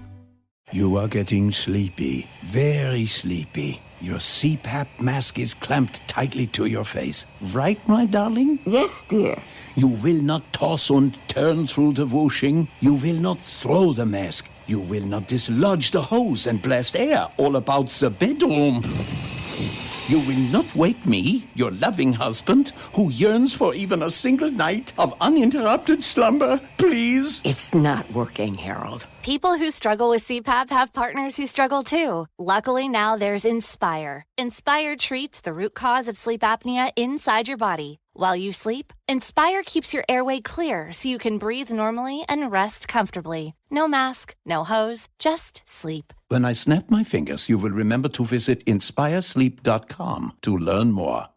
You are getting sleepy, very sleepy. Your CPAP mask is clamped tightly to your face. Right, my darling? Yes, dear. You will not toss and turn through the washing. You will not throw the mask. You will not dislodge the hose and blast air all about the bedroom. You will not wake me, your loving husband, who yearns for even a single night of uninterrupted slumber, please. It's not working, Harold. People who struggle with CPAP have partners who struggle too. Luckily, now there's Inspire. Inspire treats the root cause of sleep apnea inside your body. While you sleep, Inspire keeps your airway clear so you can breathe normally and rest comfortably. No mask, no hose, just sleep. When I snap my fingers, you will remember to visit inspiresleep.com to learn more.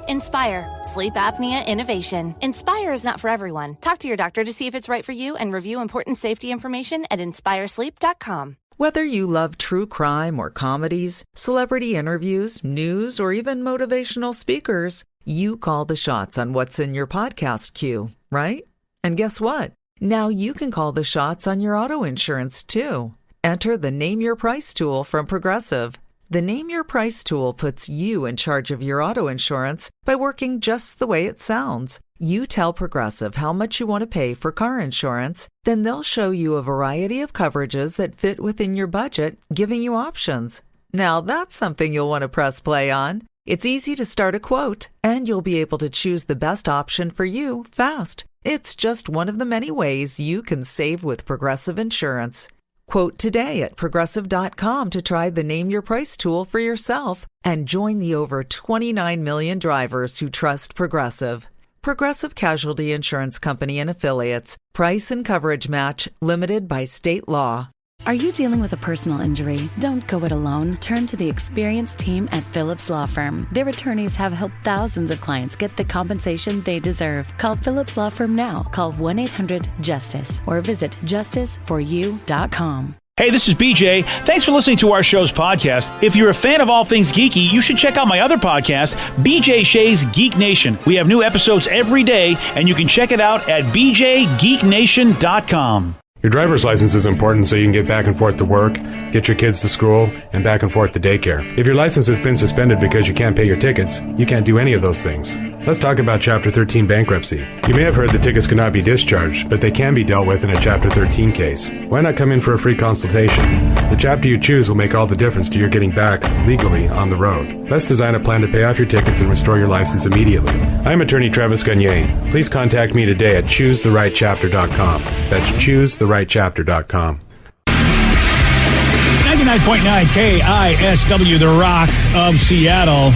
Inspire, sleep apnea innovation. Inspire is not for everyone. Talk to your doctor to see if it's right for you and review important safety information at inspiresleep.com. Whether you love true crime or comedies, celebrity interviews, news, or even motivational speakers, you call the shots on what's in your podcast queue, right? And guess what? Now you can call the shots on your auto insurance too. Enter the Name Your Price tool from Progressive. The Name Your Price tool puts you in charge of your auto insurance by working just the way it sounds. You tell Progressive how much you want to pay for car insurance, then they'll show you a variety of coverages that fit within your budget, giving you options. Now that's something you'll want to press play on. It's easy to start a quote, and you'll be able to choose the best option for you fast. It's just one of the many ways you can save with Progressive Insurance. Quote today at Progressive.com to try the Name Your Price tool for yourself and join the over 29 million drivers who trust Progressive. Progressive Casualty Insurance Company and Affiliates. Price and coverage match limited by state law. Are you dealing with a personal injury? Don't go it alone. Turn to the experienced team at Phillips Law Firm. Their attorneys have helped thousands of clients get the compensation they deserve. Call Phillips Law Firm now. Call 1-800-JUSTICE or visit justiceforyou.com. Hey, this is BJ. Thanks for listening to our show's podcast. If you're a fan of all things geeky, you should check out my other podcast, BJ Shea's Geek Nation. We have new episodes every day, and you can check it out at bjgeeknation.com. Your driver's license is important so you can get back and forth to work, get your kids to school, and back and forth to daycare. If your license has been suspended because you can't pay your tickets, you can't do any of those things. Let's talk about Chapter 13 bankruptcy. You may have heard the tickets cannot be discharged, but they can be dealt with in a Chapter 13 case. Why not come in for a free consultation? The chapter you choose will make all the difference to your getting back, legally, on the road. Let's design a plan to pay off your tickets and restore your license immediately. I'm attorney Travis Gagne. Please contact me today at ChooseTheRightChapter.com. That's ChooseTheRightChapter.com. 99.9 KISW, the Rock of Seattle.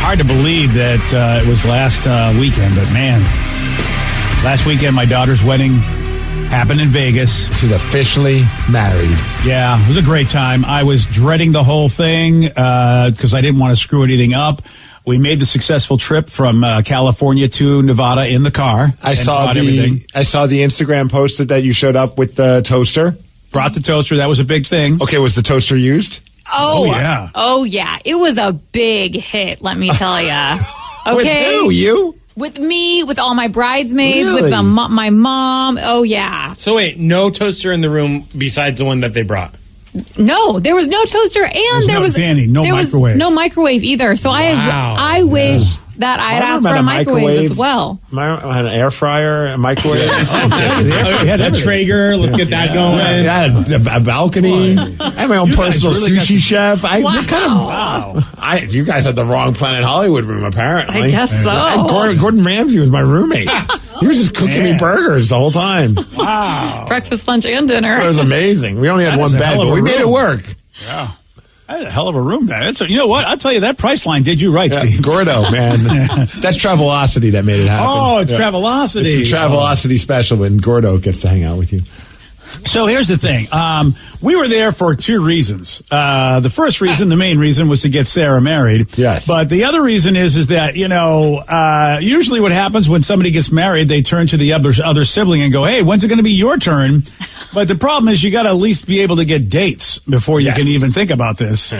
Hard to believe that it was last weekend, but man, last weekend my daughter's wedding happened in Vegas. She's officially married. Yeah, it was a great time. I was dreading the whole thing because I didn't want to screw anything up. We made the successful trip from California to Nevada in the car. I saw the Instagram posted that you showed up with the toaster. Brought the toaster. That was a big thing. Okay, was the toaster used? Oh, yeah. Oh, yeah. It was a big hit, let me tell you. Okay. With who? You? With me, with all my bridesmaids, Really? with my mom. Oh, yeah. So wait, no toaster in the room besides the one that they brought? No, there was no toaster, and there was no microwave. no microwave either. So I wish that I had asked for a microwave as well. An air fryer, a microwave. A Traeger, let's get that going. Yeah, a balcony. I have my own personal sushi chef. You guys had the wrong Planet Hollywood room, apparently. I guess so. Gordon Ramsay was my roommate. He was just cooking me burgers the whole time. Wow. Breakfast, lunch, and dinner. It was amazing. We only had one bed, but we made it work. Yeah. That's a hell of a room, man. You know what? I'll tell you, that price line did you right, Steve. Gordo, man. That's Travelocity that made it happen. Oh, it's Travelocity. It's the Travelocity special when Gordo gets to hang out with you. So here's the thing. We were there for two reasons. The first reason, the main reason, was to get Sarah married. Yes. But the other reason is that, usually what happens when somebody gets married, they turn to the other sibling and go, hey, when's it going to be your turn? But the problem is you got to at least be able to get dates before you can even think about this.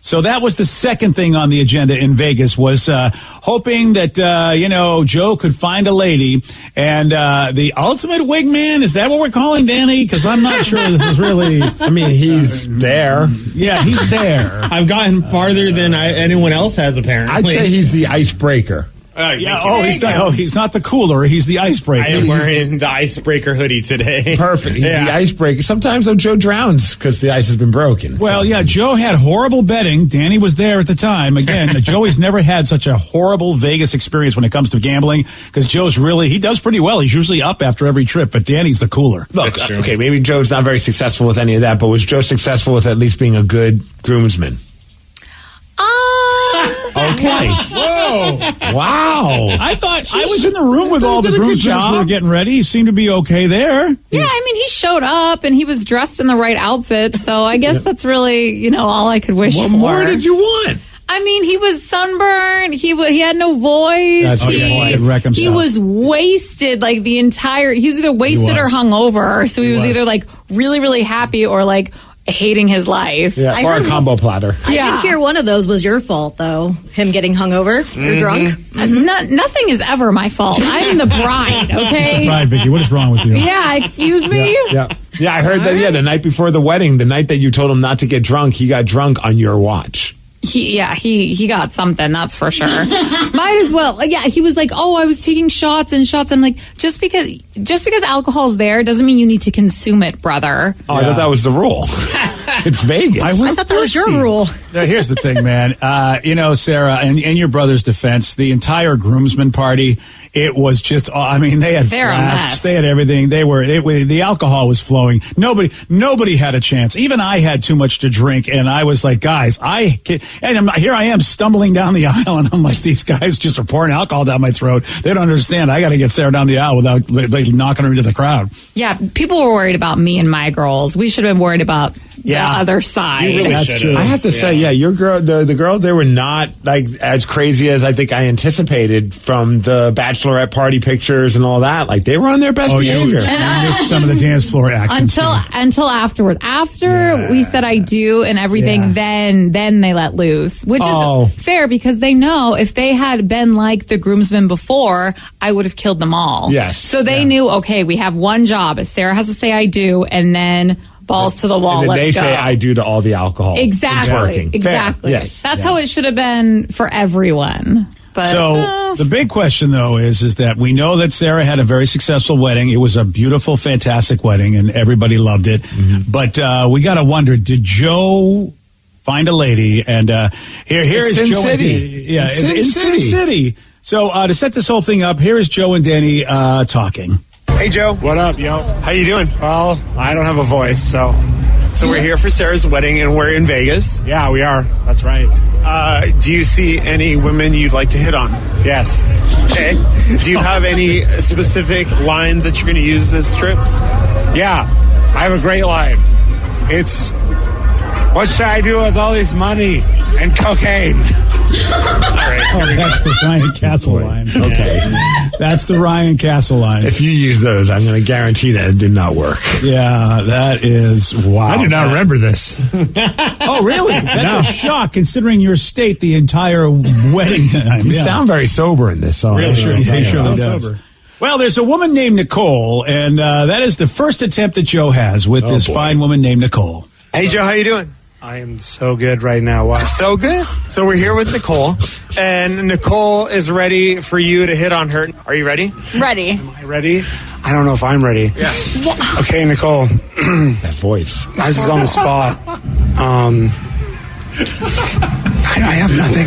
So that was the second thing on the agenda in Vegas, was hoping that, Joe could find a lady. And the ultimate wingman, is that what we're calling Danny? Because I'm not sure this is really... I mean, he's there. Yeah, he's there. I've gotten farther than anyone else has, apparently. I'd say he's the icebreaker. He's not the cooler. He's the icebreaker. I am wearing the icebreaker hoodie today. Perfect. He's the icebreaker. Sometimes, though, Joe drowns because the ice has been broken. Well, yeah, Joe had horrible betting. Danny was there at the time. Again, Joey's never had such a horrible Vegas experience when it comes to gambling, because Joe's he does pretty well. He's usually up after every trip, but Danny's the cooler. Look, okay, maybe Joe's not very successful with any of that, but was Joe successful with at least being a good groomsman? Okay. Whoa. Wow. I thought I was in the room with all the groomsmen who were getting ready. He seemed to be okay there. Yeah, I mean, he showed up and he was dressed in the right outfit, so I guess that's really, all I could wish for. What more did you want? I mean, he was sunburned. He had no voice. He was wasted like the entire. He was either wasted or hungover. So he was either like really, really happy or like hating his life. Yeah, or a combo platter. I did hear one of those was your fault, though. Him getting hungover or drunk. Nothing is ever my fault. I'm the bride, okay? The bride, Vicky. What is wrong with you? Yeah, excuse me? Yeah, I heard that, the night before the wedding, the night that you told him not to get drunk, he got drunk on your watch. He got something, that's for sure. Might as well. Yeah, he was like, "Oh, I was taking shots and shots." I'm like, just because alcohol's there doesn't mean you need to consume it, brother. Oh, I thought that was the rule. It's Vegas. I thought that was your rule. Now, here's the thing, man. Sarah, in your brother's defense, the entire groomsmen party, it was just, they had flasks, they had everything. The alcohol was flowing. Nobody had a chance. Even I had too much to drink, and I was like, guys, here I am stumbling down the aisle, and I'm like, these guys just are pouring alcohol down my throat. They don't understand. I got to get Sarah down the aisle without knocking her into the crowd. Yeah, people were worried about me and my girls. We should have been worried about the other side. Really That's true. I have to say, your girl, the girls, they were not like as crazy as I think I anticipated from the bachelorette party pictures and all that. Like they were on their best behavior. You missed some of the dance floor action until afterwards. After we said I do and everything, then they let loose, which is fair because they know if they had been like the groomsmen before, I would have killed them all. Yes. So they knew, okay, we have one job. Sarah has to say I do, and then balls to the wall. And then let's they go. say I do to all the alcohol. Exactly. Exactly. Yes. That's how it should have been for everyone. But, the big question, though, is that we know that Sarah had a very successful wedding. It was a beautiful, fantastic wedding, and everybody loved it. Mm-hmm. But we got to wonder, did Joe find a lady? And here's Sin Joe. City. In Sin City. So to set this whole thing up, here is Joe and Danny talking. Hey, Joe. What up, yo? How you doing? Well, I don't have a voice, so we're here for Sarah's wedding, and we're in Vegas. Yeah, we are. That's right. Do you see any women you'd like to hit on? Yes. Okay. Do you have any specific lines that you're going to use this trip? Yeah, I have a great line. It's, what should I do with all this money and cocaine? All right. That's the Ryan Castle line. Okay. That's the Ryan Castle line. If you use those, I'm going to guarantee that it did not work. Yeah, that is wow. I do not remember this. Oh, really? That's a shock considering your state the entire wedding time. You sound very sober in this song. Really? Sure, he surely does. Sober. Well, there's a woman named Nicole, and that is the first attempt that Joe has with this fine woman named Nicole. Hey, Joe, how you doing? I am so good right now. Wow. So good? So we're here with Nicole, and Nicole is ready for you to hit on her. Are you ready? Ready. Am I ready? I don't know if I'm ready. Yeah. Okay, Nicole. That voice. This is on the spot. I have nothing.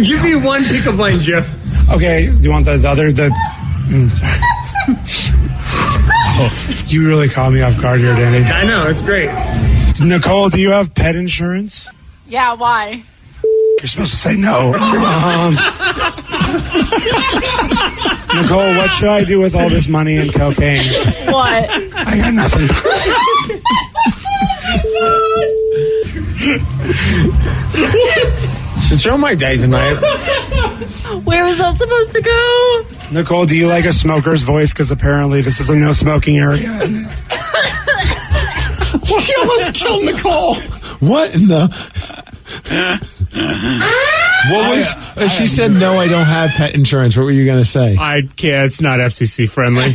Give me one pickup line, Jeff. Okay, do you want the other? You really caught me off guard here, Danny. I know, it's great. Nicole, do you have pet insurance? Yeah, why? You're supposed to say no. Nicole, what should I do with all this money and cocaine? What? I got nothing. Show my day tonight. Where was that supposed to go? Nicole, do you like a smoker's voice? Because apparently this is a no smoking area. He almost killed Nicole. What in the... she said, no, I don't have pet insurance. What were you going to say? I can't. It's not FCC friendly.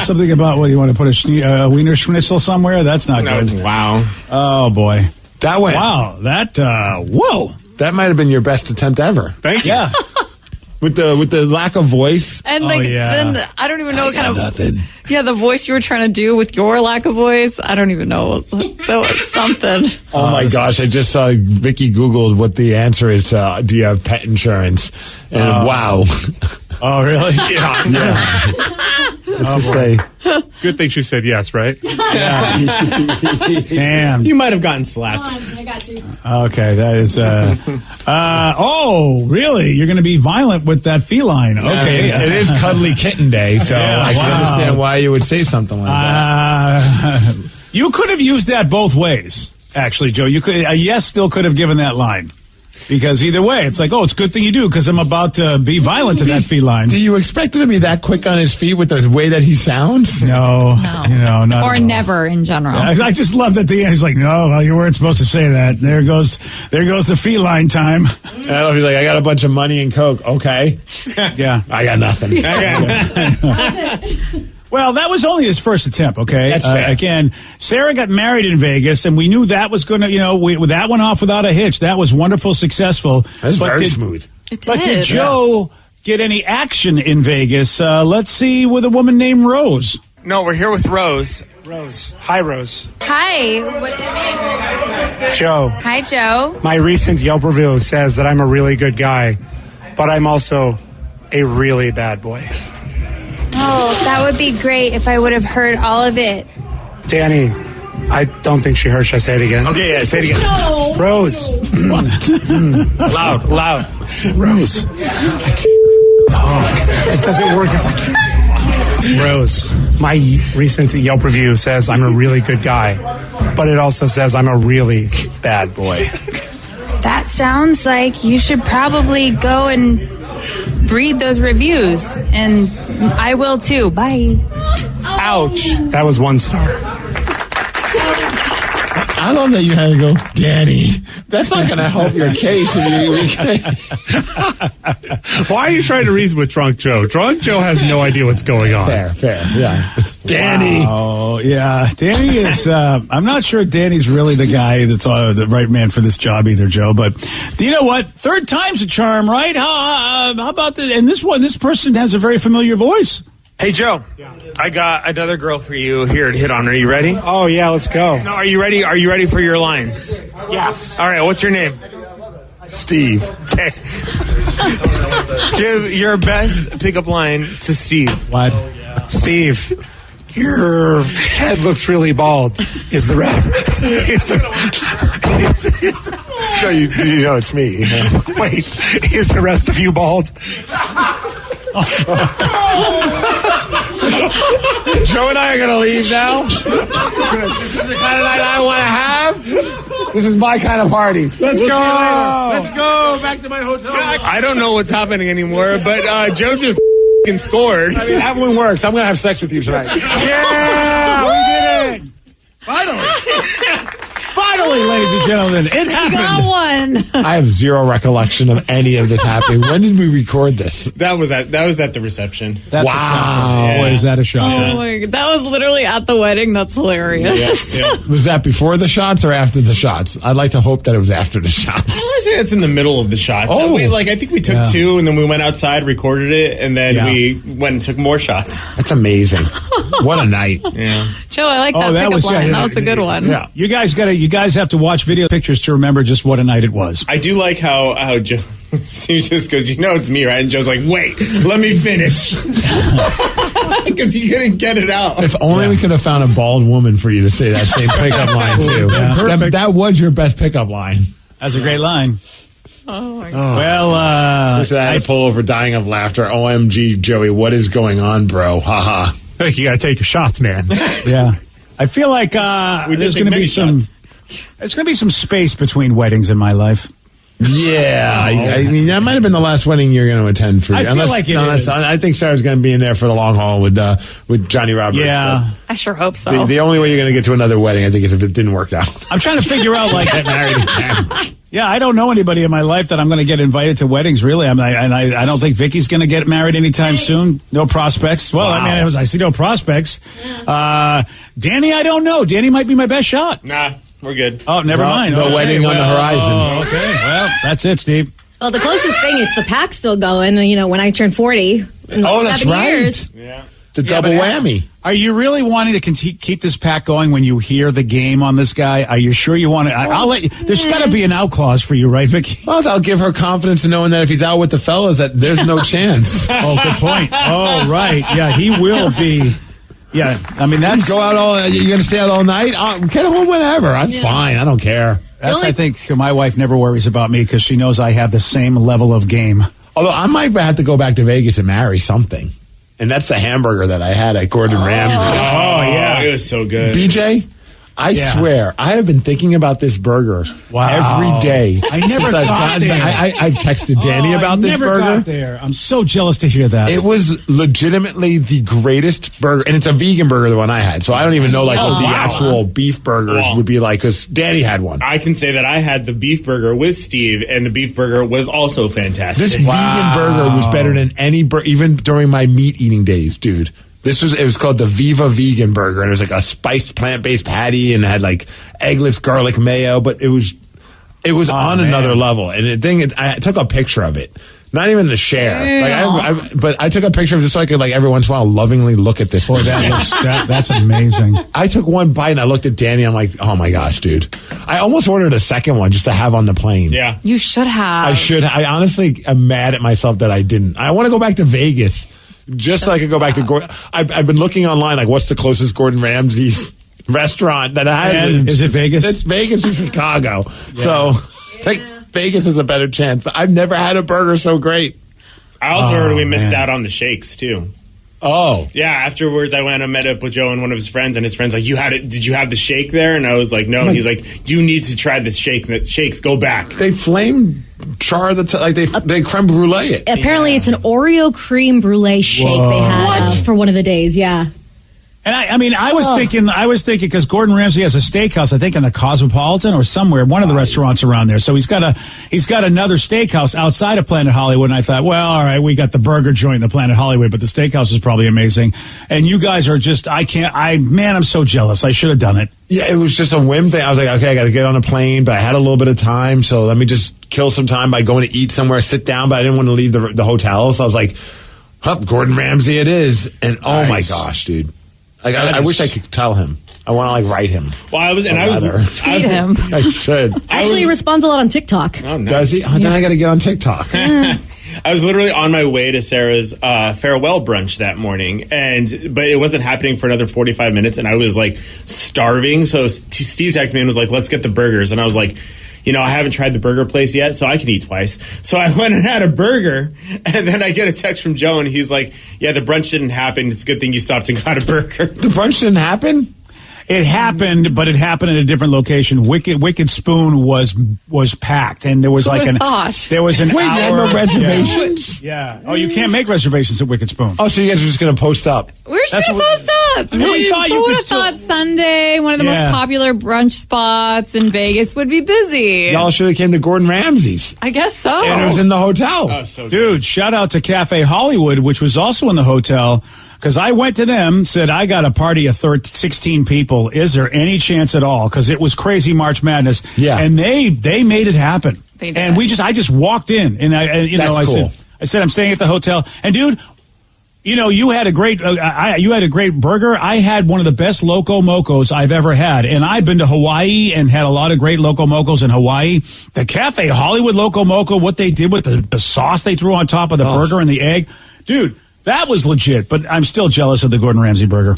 Something about, what, do you want to put a wiener schnitzel somewhere? That's not good. Wow. Oh, boy. That went. Wow. That, whoa. That might have been your best attempt ever. Thank you. Yeah. With the lack of voice. And then I don't even know what kind of nothing. Yeah, the voice you were trying to do with your lack of voice, I don't even know. That was something. Oh my gosh, I just saw Vicky Googled what the answer is to do you have pet insurance? And wow. Oh, really? Yeah. Let's just say. Good thing she said yes, right? Yeah. Damn. You might have gotten slapped. I got you. Okay, that is. Oh, really? You're going to be violent with that feline? Okay, it is Cuddly Kitten Day, so I can understand why you would say something like that. You could have used that both ways, actually, Joe. You could. Yes, still could have given that line. Because either way, it's like, oh, it's a good thing you do because I'm about to be violent to that feline. Do you expect him to be that quick on his feet with the way that he sounds? No. Not or never in general. I just love that the end. He's like, no, well, you weren't supposed to say that. There goes the feline time. And I'll be like, I got a bunch of money and coke. Okay. Yeah. I got nothing. Well, that was only his first attempt, okay? That's fair. Again, Sarah got married in Vegas, and we knew that was going to, that went off without a hitch. That was wonderful, successful. That was very smooth. But did Joe get any action in Vegas? Let's see with a woman named Rose. No, we're here with Rose. Rose. Hi, Rose. Hi, what's your name? Joe. Hi, Joe. My recent Yelp review says that I'm a really good guy, but I'm also a really bad boy. Oh, that would be great if I would have heard all of it. Danny, I don't think she heard. Should I say it again? Okay, yeah, say it again. No. Rose. Loud. Rose. I can't talk. It doesn't work if I can't talk. Rose, my recent Yelp review says I'm a really good guy, but it also says I'm a really bad boy. That sounds like you should probably go and read those reviews, and I will too. Bye. Ouch. That was 1 star. I love that you had to go, Danny. That's not going to help your case. Why are you trying to reason with Drunk Joe? Drunk Joe has no idea what's going on. Fair, yeah. Danny. Oh, yeah. Danny is, I'm not sure Danny's really the guy that's the right man for this job either, Joe. But you know what? Third time's a charm, right? How about this? And this person has a very familiar voice. Hey, Joe. I got another girl for you here to hit on. Are you ready? Oh, yeah, let's go. No, are you ready? Are you ready for your lines? Yes. All right, what's your name? Steve. Okay. Give your best pickup line to Steve. What? Steve, your head looks really bald. Is the rest? So you know it's me. Wait, is the rest of you bald? Joe and I are going to leave now. This is the kind of night I want to have. This is my kind of party. Let's go. Let's go back to my hotel. I don't know what's happening anymore, but Joe just scored. I mean, that one works. I'm going to have sex with you tonight. Yeah, we did it. Finally, ladies and gentlemen, it happened. Got one. I have zero recollection of any of this happening. When did we record this? That was at the reception. That's wow. Boy, is that a shock. Oh my God. That was literally at the wedding. That's hilarious. Yeah. Was that before the shots or after the shots? I'd like to hope that it was after the shots. I say it's in the middle of the shots. Oh. I think we took 2, and then we went outside, recorded it, and then we went and took more shots. That's amazing. What a night. Yeah. Joe, I like that pickup line. That was a good one. Yeah. You guys have to watch video pictures to remember just what a night it was. I do like how Joe he just goes, it's me, right? And Joe's like, wait, let me finish. Because he couldn't get it out. If only we could have found a bald woman for you to say that same pickup line, too. Yeah. That was your best pickup line. That's a great line. Oh, my God. Well, I had to pull over dying of laughter. OMG, Joey, what is going on, bro? Haha. I think you got to take your shots, man. Yeah. I feel like there's going to be some space between weddings in my life. Yeah, I mean that might have been the last wedding you're going to attend for. I feel like it is. I think Sarah's going to be in there for the long haul with Johnny Roberts. Yeah, I sure hope so. The only way you're going to get to another wedding, I think, is if it didn't work out. I'm trying to figure out get married again. Yeah, I don't know anybody in my life that I'm going to get invited to weddings. Really, I don't think Vicky's going to get married anytime soon. No prospects. Well, wow. I mean, I see no prospects. Danny, I don't know. Danny might be my best shot. Nah. We're good. Oh, never mind. No wedding on the horizon. Oh, okay. Well, that's it, Steve. Well, the closest thing is the pack's still going. When I turned 40 in that's 7 right. years. Yeah. The double whammy. Are you really wanting to keep this pack going when you hear the game on this guy? Are you sure you want to? I'll let you. There's got to be an out clause for you, right, Vicky? Well, that'll give her confidence in knowing that if he's out with the fellas, that there's no chance. Oh, good point. Oh, right. Yeah, he will be. Yeah, I mean, that's... Go out you're going to stay out all night? Get home whenever. That's fine. I don't care. That's, I think, my wife never worries about me because she knows I have the same level of game. Although I might have to go back to Vegas and marry something. And that's the hamburger that I had at Gordon Ramsay. Oh, yeah. It was so good. BJ, I swear, I have been thinking about this burger every day. I never since got there. I texted Danny about this burger. I never got there. I'm so jealous to hear that. It was legitimately the greatest burger. And it's a vegan burger, the one I had. So I don't even know what the actual beef burgers would be like because Danny had one. I can say that I had the beef burger with Steve, and the beef burger was also fantastic. This vegan burger was better than any burger, even during my meat eating days, dude. It was called the Viva Vegan Burger, and it was like a spiced plant-based patty, and it had like eggless garlic mayo, but it was on another level. And I took a picture of it. Not even to share. But I took a picture of it just so I could, like, every once in a while lovingly look at this. Boy, that's amazing. I took one bite and I looked at Danny. I'm like, oh my gosh, dude. I almost ordered a second one just to have on the plane. Yeah. You should have. I should. I honestly am mad at myself that I didn't. I want to go back to Vegas just so I could go back to Gordon. I've been looking online, like, what's the closest Gordon Ramsay restaurant that I have? Is it Vegas? It's Vegas in Chicago. Yeah. So, like, Vegas has a better chance. But I've never had a burger so great. I also heard we missed out on the shakes, too. Oh. Yeah, afterwards I went and met up with Joe and one of his friends, and his friend's like, did you have the shake there? And I was like, no. And he's like, you need to try the shakes, go back. They flame char they creme brulee it. Apparently it's an Oreo cream brulee shake they had for one of the days, yeah. And I was thinking because Gordon Ramsay has a steakhouse, I think in the Cosmopolitan or somewhere, one of the restaurants around there. So he's got another steakhouse outside of Planet Hollywood. And I thought, well, all right, we got the burger joint in the Planet Hollywood, but the steakhouse is probably amazing. And you guys are just, I'm so jealous. I should have done it. Yeah, it was just a whim thing. I was like, okay, I got to get on a plane, but I had a little bit of time, so let me just kill some time by going to eat somewhere, sit down, but I didn't want to leave the hotel. So I was like, Gordon Ramsay it is. And oh my gosh, dude. Like, I wish I could tell him. I want to, like, write him. Well, I was tweet him. I should. Actually, he responds a lot on TikTok. Oh, nice. Does he? Oh, then I got to get on TikTok. I was literally on my way to Sarah's farewell brunch that morning, but it wasn't happening for another 45 minutes, and I was, like, starving. So Steve texted me and was like, let's get the burgers. And I was like, I haven't tried the burger place yet, so I can eat twice. So I went and had a burger, and then I get a text from Joe, and he's like, yeah, the brunch didn't happen. It's a good thing you stopped and got a burger. The brunch didn't happen? It happened, but it happened at a different location. Wicked Spoon was packed, and there was like an hour. Had no reservations? Yeah. Oh, you can't make reservations at Wicked Spoon. Oh, so you guys are just going to post up? We're just going to post up. No, you thought you could thought Sunday, one of the most popular brunch spots in Vegas, would be busy. Y'all should have came to Gordon Ramsay's. I guess so. And it was in the hotel. Oh, so dude, shout out to Cafe Hollywood, which was also in the hotel. Because I went to them, said, I got a party of 16 people. Is there any chance at all? Because it was crazy March Madness. Yeah. And they made it happen. They did. And I just walked in. And That's cool. I said, I'm staying at the hotel. And dude, you had a great, burger. I had one of the best Loco Mocos I've ever had. And I've been to Hawaii and had a lot of great Loco Mocos in Hawaii. The Cafe Hollywood Loco Moco, what they did with the sauce they threw on top of the burger and the egg. Dude. That was legit, but I'm still jealous of the Gordon Ramsay burger.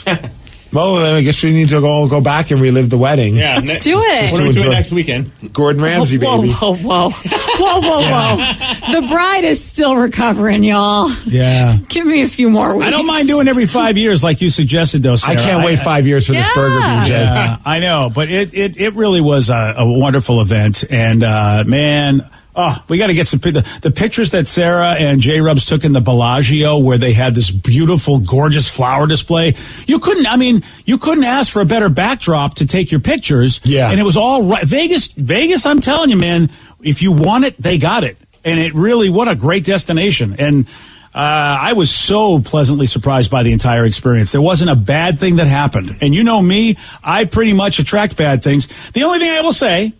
Well, then I guess we need to go back and relive the wedding. Yeah, let's do it. What are we doing next weekend? Gordon Ramsay, baby. Whoa. The bride is still recovering, y'all. Yeah. Give me a few more weeks. I don't mind doing every 5 years like you suggested, though, Sarah. I can't wait 5 years for this burger, BJ. Yeah, I know, but it really was a wonderful event, and man. Oh, we got to get some the pictures that Sarah and J-Rubs took in the Bellagio, where they had this beautiful, gorgeous flower display. You couldn't ask for a better backdrop to take your pictures. Yeah, and it was all right. Vegas. I'm telling you, man, if you want it, they got it, and it really what a great destination. And I was so pleasantly surprised by the entire experience. There wasn't a bad thing that happened, and you know me, I pretty much attract bad things. The only thing I will say.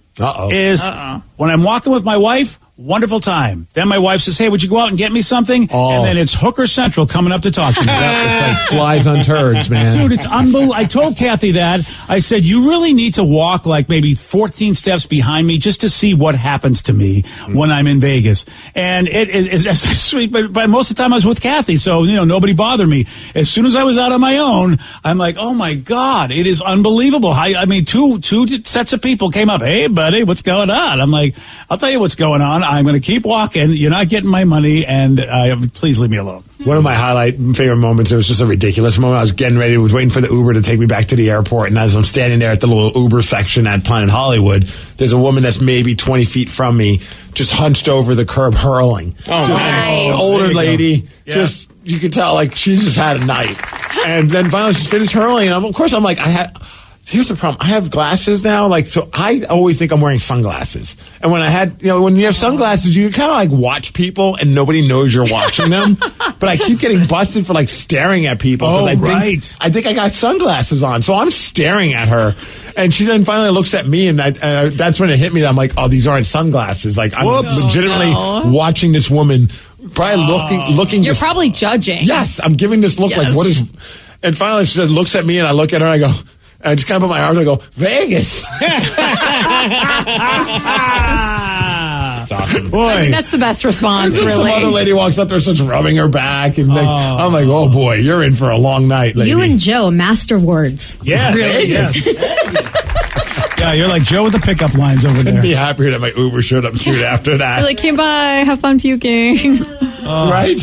Is when I'm walking with my wife, wonderful time. Then my wife says, hey, would you go out and get me something? And then it's Hooker Central coming up to talk to me. It's like flies on turds, man. Dude, it's unbelievable. I told Kathy that. I said, you really need to walk like maybe 14 steps behind me just to see what happens to me when I'm in Vegas. And it's sweet, but most of the time I was with Kathy, so, nobody bothered me. As soon as I was out on my own, I'm like, oh my God, it is unbelievable. I mean, two sets of people came up. Hey, buddy, what's going on? I'm like, I'll tell you what's going on. I'm going to keep walking. You're not getting my money, and please leave me alone. One of my favorite moments, it was just a ridiculous moment. I was was waiting for the Uber to take me back to the airport, and as I'm standing there at the little Uber section at Planet Hollywood, there's a woman that's maybe 20 feet from me, just hunched over the curb, hurling. Oh, nice. An older lady, just, you could tell, like, she just had a night. And then finally she finished hurling, and of course I'm like, Here's the problem. I have glasses now, so I always think I'm wearing sunglasses. And when when you have sunglasses, you kind of like watch people and nobody knows you're watching them. But I keep getting busted for staring at people. Oh, I think I got sunglasses on. So I'm staring at her. And she then finally looks at me, and that's when it hit me that I'm like, oh, these aren't sunglasses. I'm legitimately watching this woman, probably looking. You're probably judging. Yes, I'm giving this look what is. And finally she looks at me, and I look at her, and I go, I just kind of put my arms and I go, Vegas. That's awesome. Boy. I mean, that's the best response, really. Some other lady walks up there, starts rubbing her back. And I'm like, oh, boy, you're in for a long night, lady. You and Joe, master of words. Yes. Really? Yes. Yeah, you're like Joe with the pickup lines over there. I'd be happier that my Uber showed up soon after that. You're like, hey, bye, have fun puking. Right?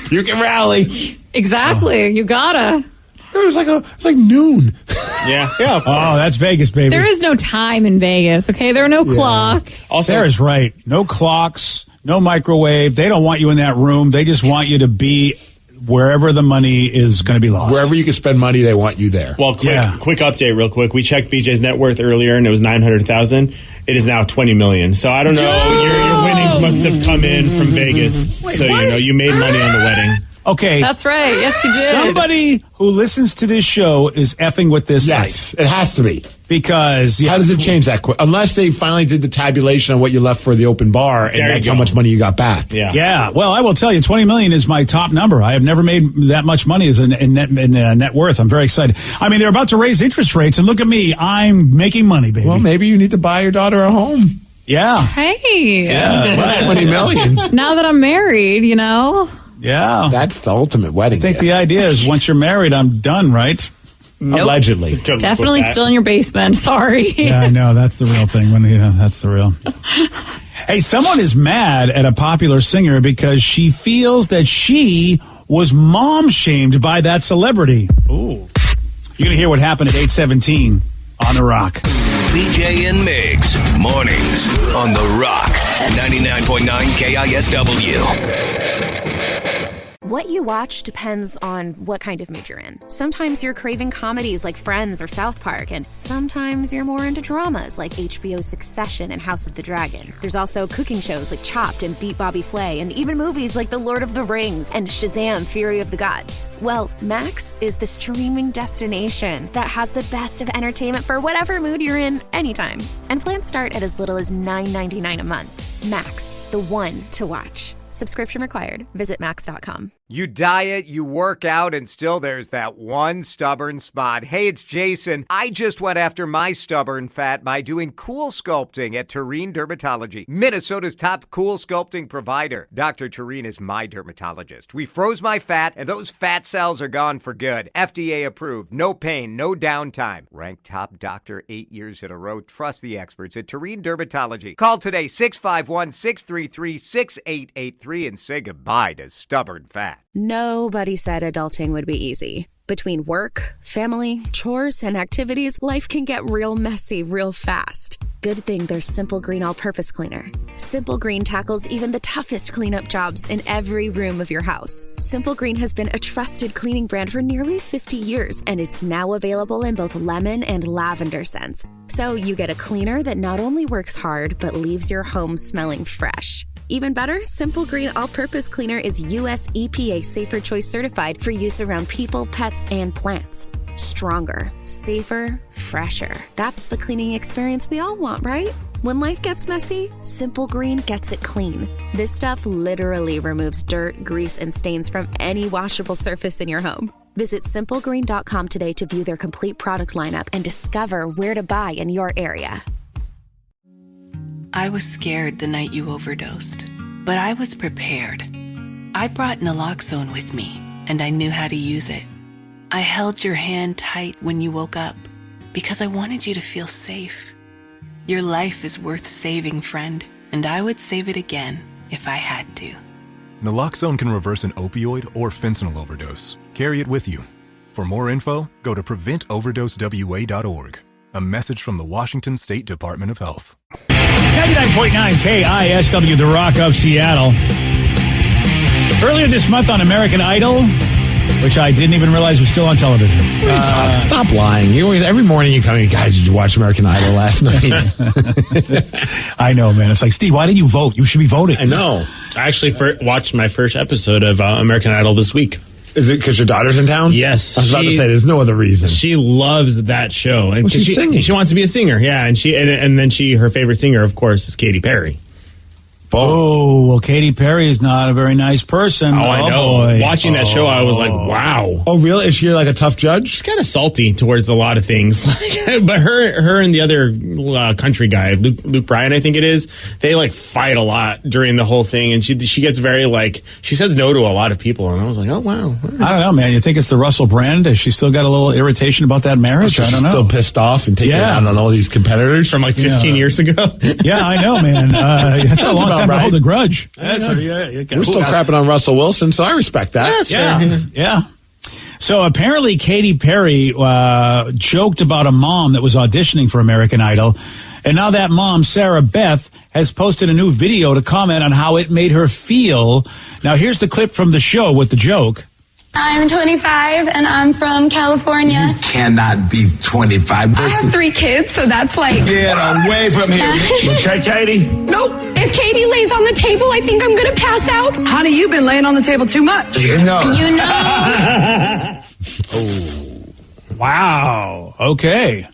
Puking rally. Exactly. You gotta. It was like noon. Yeah. Oh, that's Vegas, baby. There is no time in Vegas, okay? There are no clocks. Also, Sarah's right. No clocks, no microwave. They don't want you in that room. They just want you to be wherever the money is going to be lost. Wherever you can spend money, they want you there. Well, quick update real quick. We checked BJ's net worth earlier, and it was $900,000. It is now $20 million. So I don't know. Your winnings must have come in from Vegas. Wait, so, you made money on the wedding. Okay. That's right. Yes, you did. Somebody who listens to this show is effing with this Yes, site. it has to be. Because how does it change that quick? Unless they finally did the tabulation on what you left for the open bar, and that's how much money you got back. Yeah. Well, I will tell you, $20 million is my top number. I have never made that much money as in net worth. I'm very excited. I mean, they're about to raise interest rates, and look at me. I'm making money, baby. Well, maybe you need to buy your daughter a home. Yeah. Hey. Yeah. $20 million. Now that I'm married, Yeah. That's the ultimate wedding I think gift. the idea is once you're married, I'm done, right? Nope. Allegedly. Definitely still in your basement. Sorry. Yeah, I know. That's the real thing. That's the real. Hey, someone is mad at a popular singer because she feels that she was mom-shamed by that celebrity. Ooh. You're going to hear what happened at 8:17 on The Rock. BJ and Migs, mornings on The Rock, 99.9 KISW. What you watch depends on what kind of mood you're in. Sometimes you're craving comedies like Friends or South Park, and sometimes you're more into dramas like HBO's Succession and House of the Dragon. There's also cooking shows like Chopped and Beat Bobby Flay, and even movies like The Lord of the Rings and Shazam! Fury of the Gods. Well, Max is the streaming destination that has the best of entertainment for whatever mood you're in anytime. And plans start at as little as $9.99 a month. Max, the one to watch. Subscription required. Visit Max.com. You diet, you work out, and still there's that one stubborn spot. Hey, it's Jason. I just went after my stubborn fat by doing cool sculpting at Tureen Dermatology, Minnesota's top cool sculpting provider. Dr. Tureen is my dermatologist. We froze my fat, and those fat cells are gone for good. FDA approved. No pain, no downtime. Ranked top doctor 8 years in a row. Trust the experts at Tureen Dermatology. Call today, 651-633-6883, and say goodbye to stubborn fat. Nobody said adulting would be easy. Between work, family, chores, and activities, life can get real messy real fast. Good thing there's Simple Green All-Purpose Cleaner. Simple Green tackles even the toughest cleanup jobs in every room of your house. Simple Green has been a trusted cleaning brand for nearly 50 years, and it's now available in both lemon and lavender scents. So you get a cleaner that not only works hard, but leaves your home smelling fresh. Even better, Simple Green All-Purpose Cleaner is U.S. EPA Safer Choice certified for use around people, pets, and plants. Stronger, safer, fresher. That's the cleaning experience we all want, right? When life gets messy, Simple Green gets it clean. This stuff literally removes dirt, grease, and stains from any washable surface in your home. Visit simplegreen.com today to view their complete product lineup and discover where to buy in your area. I was scared the night you overdosed, but I was prepared. I brought naloxone with me, and I knew how to use it. I held your hand tight when you woke up because I wanted you to feel safe. Your life is worth saving, friend, and I would save it again if I had to. Naloxone can reverse an opioid or fentanyl overdose. Carry it with you. For more info, go to preventoverdosewa.org. A message from the Washington State Department of Health. 99.9 KISW, The Rock of Seattle. Earlier this month on American Idol, which I didn't even realize was still on television. Stop lying. You always, every morning you come in, guys, did you watch American Idol last night? I know, man. It's like, Steve, why didn't you vote? You should be voting. I know. I actually watched my first episode of American Idol this week. Is it because your daughter's in town? Yes. I was about to say, there's no other reason. She loves that show. And she's singing. She wants to be a singer, yeah. And then her favorite singer, of course, is Katy Perry. Oh, well, Katy Perry is not a very nice person. Oh, I know. Boy. Watching that show, I was like, wow. Oh, really? Is she like a tough judge? She's kind of salty towards a lot of things. But her and the other country guy, Luke Bryan, I think it is, they like fight a lot during the whole thing. And she gets very like, she says no to a lot of people. And I was like, oh, wow. I don't know, man. You think it's the Russell brand? Has she still got a little irritation about that marriage? I don't know. Still pissed off and taking it out on all these competitors? From like 15 years ago? Yeah, I know, man. That's a long time to hold a grudge. We're still crapping on Russell Wilson, so I respect that. Yeah. So apparently Katy Perry joked about a mom that was auditioning for American Idol. And now that mom, Sarah Beth, has posted a new video to comment on how it made her feel. Now here's the clip from the show with the joke. I'm 25 and I'm from California. You cannot be 25. I have 3 kids, so that's like... Get away from here. Okay, Katie? Nope. If Katie lays on the table, I think I'm going to pass out. Honey, you've been laying on the table too much. You know. Oh. Wow. Okay.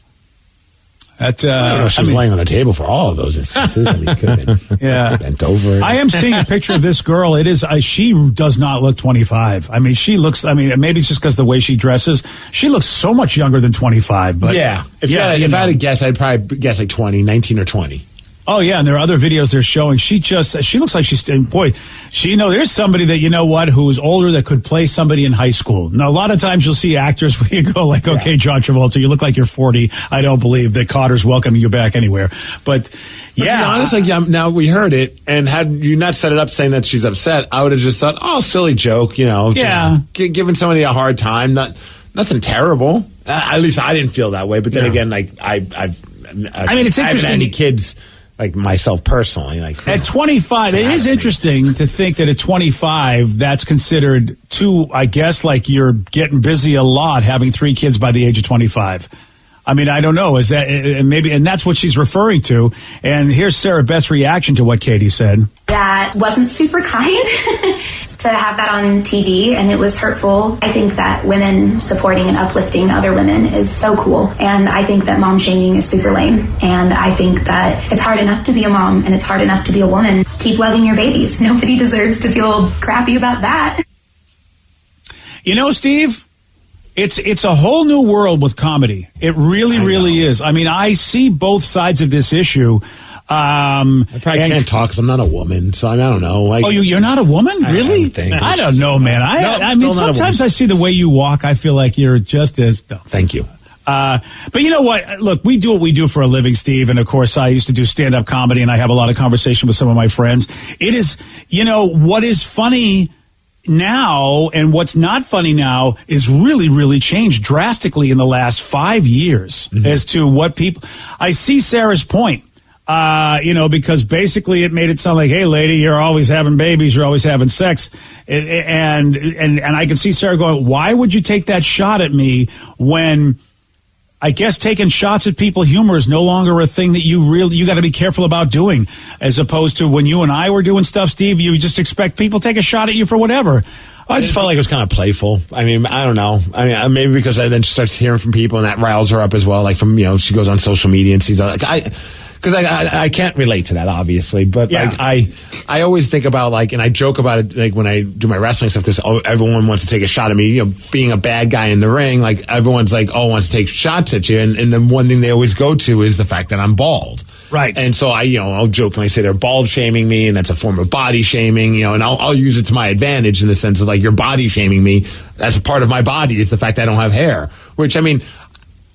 That, I don't know if she was laying on the table for all of those instances. I mean, it could have been bent over. I am seeing a picture of this girl. It is, she does not look 25. I mean, she looks, maybe it's just because the way she dresses. She looks so much younger than 25. But yeah. If I had to guess, I'd probably guess like 19 or 20. Oh, yeah, and there are other videos they're showing. She looks like there's somebody that, you know what, who's older that could play somebody in high school. Now, a lot of times you'll see actors where you go like, okay, John Travolta, you look like you're 40. I don't believe that Cotter's welcoming you back anywhere. But yeah. To be honest, now we heard it, and had you not set it up saying that she's upset, I would have just thought, oh, silly joke, just giving somebody a hard time. Nothing terrible. At least I didn't feel that way. But then again, like, it's interesting. I haven't had any kids. Like myself personally, like at 25, it is interesting to think that at 25, that's considered too. I guess like you're getting busy a lot, having 3 kids by the age of 25. I mean, I don't know. Is that and that's what she's referring to? And here's Sarah Beth's reaction to what Katie said. That wasn't super kind to have that on TV, and it was hurtful. I think that women supporting and uplifting other women is so cool, and I think that mom shaming is super lame, and I think that it's hard enough to be a mom, and it's hard enough to be a woman. Keep loving your babies. Nobody deserves to feel crappy about that. You know, Steve, it's a whole new world with comedy. It really is. I mean, I see both sides of this issue. I probably can't talk because I'm not a woman, so I don't know. You're not a woman? Really? I don't know, man. I mean, sometimes I see the way you walk. I feel like you're just as... No. Thank you. But you know what? Look, we do what we do for a living, Steve. And of course, I used to do stand-up comedy, and I have a lot of conversation with some of my friends. It is, what is funny now and what's not funny now is really changed drastically in the last 5 years as to what people... I see Sarah's point. Because basically it made it sound like, hey, lady, you're always having babies, you're always having sex. And I can see Sarah going, why would you take that shot at me when I guess taking shots at people, humor is no longer a thing that you got to be careful about doing, as opposed to when you and I were doing stuff, Steve, you just expect people to take a shot at you for whatever. I just felt like it was kind of playful. I mean, I don't know. I mean, maybe because then she starts hearing from people and that riles her up as well. Like she goes on social media and sees like because I can't relate to that, obviously, but I always think about and I joke about it like when I do my wrestling stuff because everyone wants to take a shot at me. Being a bad guy in the ring, like everyone's like, wants to take shots at you, and the one thing they always go to is the fact that I'm bald. Right. And so I'll jokingly say they're bald shaming me, and that's a form of body shaming, and I'll use it to my advantage in the sense of like, you're body shaming me. That's a part of my body. It's the fact that I don't have hair, which I mean,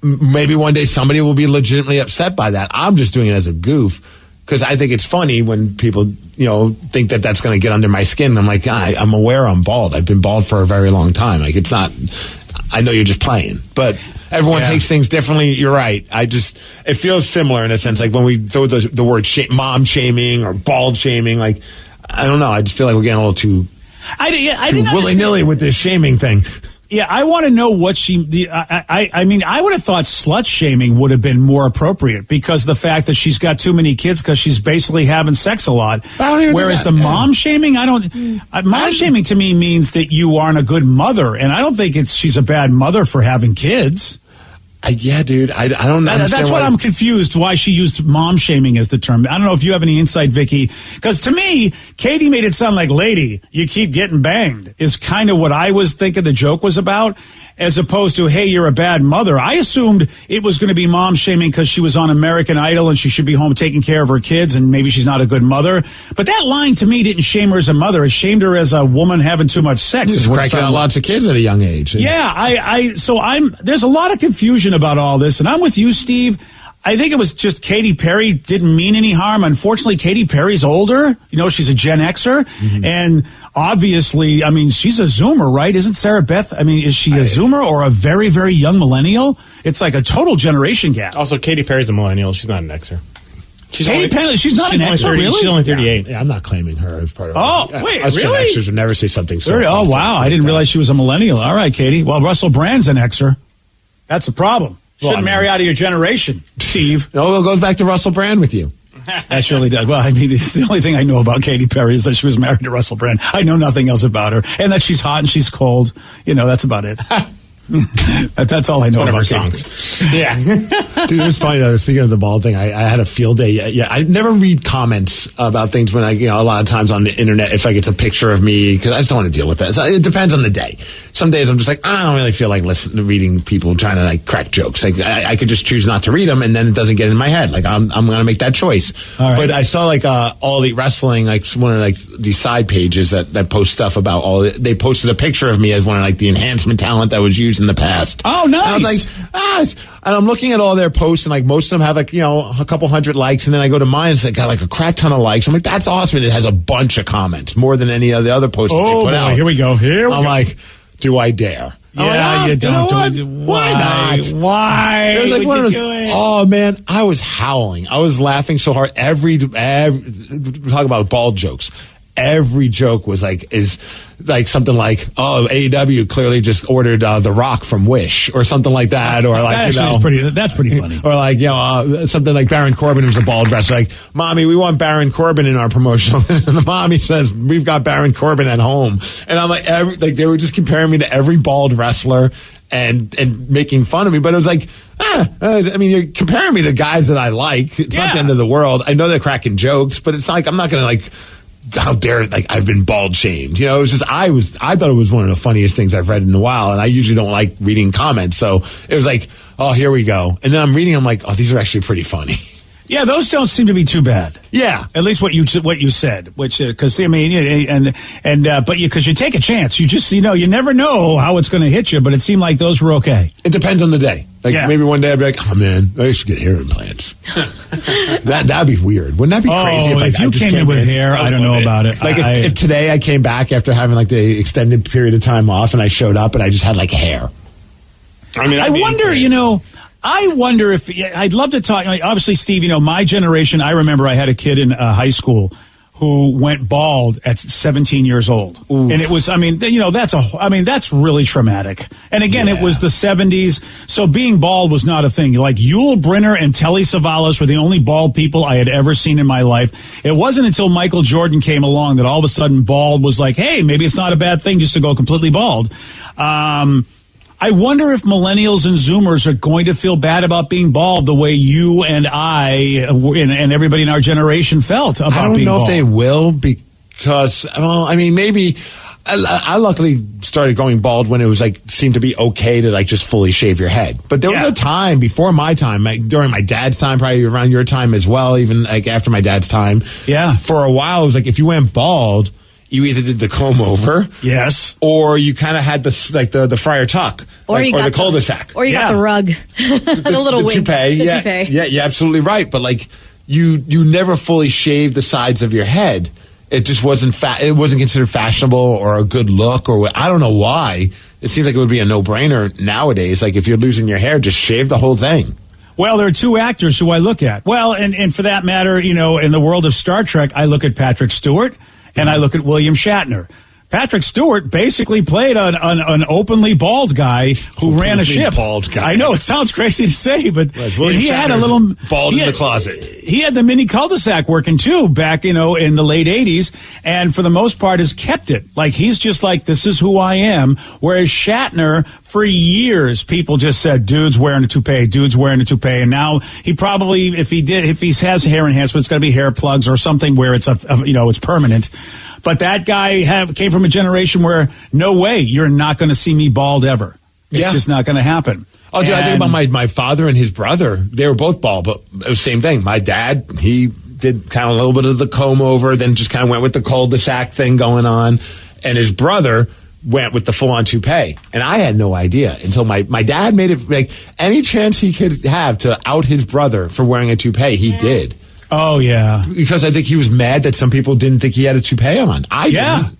maybe one day somebody will be legitimately upset by that. I'm just doing it as a goof because I think it's funny when people, think that that's going to get under my skin. I'm like, I'm aware I'm bald. I've been bald for a very long time. Like, it's not, I know you're just playing, but everyone takes things differently. You're right. It feels similar in a sense. Like when we throw the word mom shaming or bald shaming, like, I don't know. I just feel like we're getting a little too willy-nilly with this shaming thing. Yeah, I want to know what I mean, I would have thought slut shaming would have been more appropriate because the fact that she's got too many kids because she's basically having sex a lot. Whereas the mom shaming, mom shaming to me means that you aren't a good mother, and I don't think she's a bad mother for having kids. Yeah, dude. I don't know. That's what I'm confused why she used mom shaming as the term. I don't know if you have any insight, Vicky. Because to me, Katie made it sound like, lady, you keep getting banged is kind of what I was thinking the joke was about, as opposed to, hey, you're a bad mother. I assumed it was going to be mom shaming because she was on American Idol and she should be home taking care of her kids and maybe she's not a good mother. But that line to me didn't shame her as a mother. It shamed her as a woman having too much sex. She's cracking out lots of kids at a young age. Yeah, there's a lot of confusion about all this, and I'm with you, Steve. I think it was just Katy Perry didn't mean any harm. Unfortunately, Katy Perry's older. You know, she's a Gen Xer. Mm-hmm. And obviously, I mean, she's a Zoomer, right? Isn't Sarah Beth? I mean, is she a Zoomer or a very, very young millennial? It's like a total generation gap. Also, Katy Perry's a millennial. She's not an Xer. She's not an Xer, really? She's only 38. Yeah, I'm not claiming her as part of wait, us really? Gen Xers would never say something so Oh, wow. I didn't realize she was a millennial. All right, Katie. Well, Russell Brand's an Xer. That's a problem. Shouldn't marry out of your generation, Steve. No, it goes back to Russell Brand with you. That surely does. Well, I mean, it's the only thing I know about Katy Perry is that she was married to Russell Brand. I know nothing else about her. And that she's hot and she's cold. You know, that's about it. That's all I know about songs. Yeah. Dude, it was funny though. Speaking of the bald thing, I had a field day. Yeah, I never read comments about things when a lot of times on the internet, if like it's a picture of me, because I just don't want to deal with that. So it depends on the day. Some days I'm just like, I don't really feel like reading people trying to like crack jokes. Like I could just choose not to read them and then it doesn't get in my head. Like I'm going to make that choice. All right. But I saw like All Elite Wrestling, like one of like these side pages that post stuff about they posted a picture of me as one of like the enhancement talent that was used in the past. Oh, nice. And I was like, and I'm looking at all their posts, and like most of them have like, a couple hundred likes, and then I go to mine, it's like got like a crap ton of likes. I'm like, that's awesome. And it has a bunch of comments, more than any of the other posts that they put out. Here we go. I'm like, do I dare? Yeah, you don't. Why not? Why? It was like one of those. Oh man, I was howling. I was laughing so hard. Every talk about bald jokes. Every joke was is something like, oh, AEW clearly just ordered The Rock from Wish or something like that, or like that's pretty funny. Or like something like Baron Corbin, who's a bald wrestler, like, mommy, we want Baron Corbin in our promotion, and the mommy says we've got Baron Corbin at home, and I'm like they were just comparing me to every bald wrestler and making fun of me, but it was like, I mean, you're comparing me to guys that I like. It's not the end of the world. I know they're cracking jokes, but it's not like I'm not gonna like. How dare I've been bald shamed. It was just I thought it was one of the funniest things I've read in a while, and I usually don't like reading comments, so it was like, oh, here we go. And then I'm reading, I'm like, oh, these are actually pretty funny. Yeah, those don't seem to be too bad. Yeah, at least what you said, which because I mean, but because you take a chance, you just you never know how it's going to hit you. But it seemed like those were okay. It depends on the day. Maybe one day I'd be like, oh man, I should get hair implants. That'd be weird. Wouldn't that be crazy? If you came in with hair, I don't know about it. Like if today I came back after having like the extended period of time off, and I showed up and I just had like hair. I mean, I wonder, I wonder if I'd love to talk. Obviously, Steve, my generation. I remember I had a kid in high school who went bald at 17 years old, and it was. I mean, that's really traumatic. And again, it was the 70s, so being bald was not a thing. Like Yul Brynner and Telly Savalas were the only bald people I had ever seen in my life. It wasn't until Michael Jordan came along that all of a sudden bald was like, hey, maybe it's not a bad thing just to go completely bald. I wonder if millennials and Zoomers are going to feel bad about being bald the way you and I and everybody in our generation felt about being bald. I don't know if they will because, I mean, maybe I luckily started going bald when it was seemed to be okay to just fully shave your head. But there was a time before my time, during my dad's time, probably around your time as well, even after my dad's time. Yeah. For a while, it was if you went bald, you either did the comb over, yes, or you kind of had the friar tuck, or the cul-de-sac, or you got the rug, the little wig, toupee. Toupee. Yeah, you're absolutely right. But you never fully shaved the sides of your head. It just wasn't it wasn't considered fashionable or a good look, or I don't know why. It seems like it would be a no-brainer nowadays. If you're losing your hair, just shave the whole thing. Well, there are two actors who I look at. Well, and for that matter, in the world of Star Trek, I look at Patrick Stewart. And I look at William Shatner. Patrick Stewart basically played an openly bald guy who ran a ship. Bald guy. I know it sounds crazy to say, but he had a little bald in the closet. He had the mini cul-de-sac working too back, in the late 80s, and for the most part has kept it. Like he's just like, this is who I am. Whereas Shatner, for years, people just said, dude's wearing a toupee, and now he probably, if he has hair enhancement, it's got to be hair plugs or something where it's it's permanent. But that guy came from a generation where no way, you're not going to see me bald ever. It's just not going to happen. Oh, dude, I think about my father and his brother. They were both bald, but it was the same thing. My dad, he did kind of a little bit of the comb over, then just kind of went with the cul-de-sac thing going on. And his brother went with the full-on toupee. And I had no idea until my dad made it, like, any chance he could have to out his brother for wearing a toupee, he did. Oh, yeah. Because I think he was mad that some people didn't think he had a toupee on. I didn't.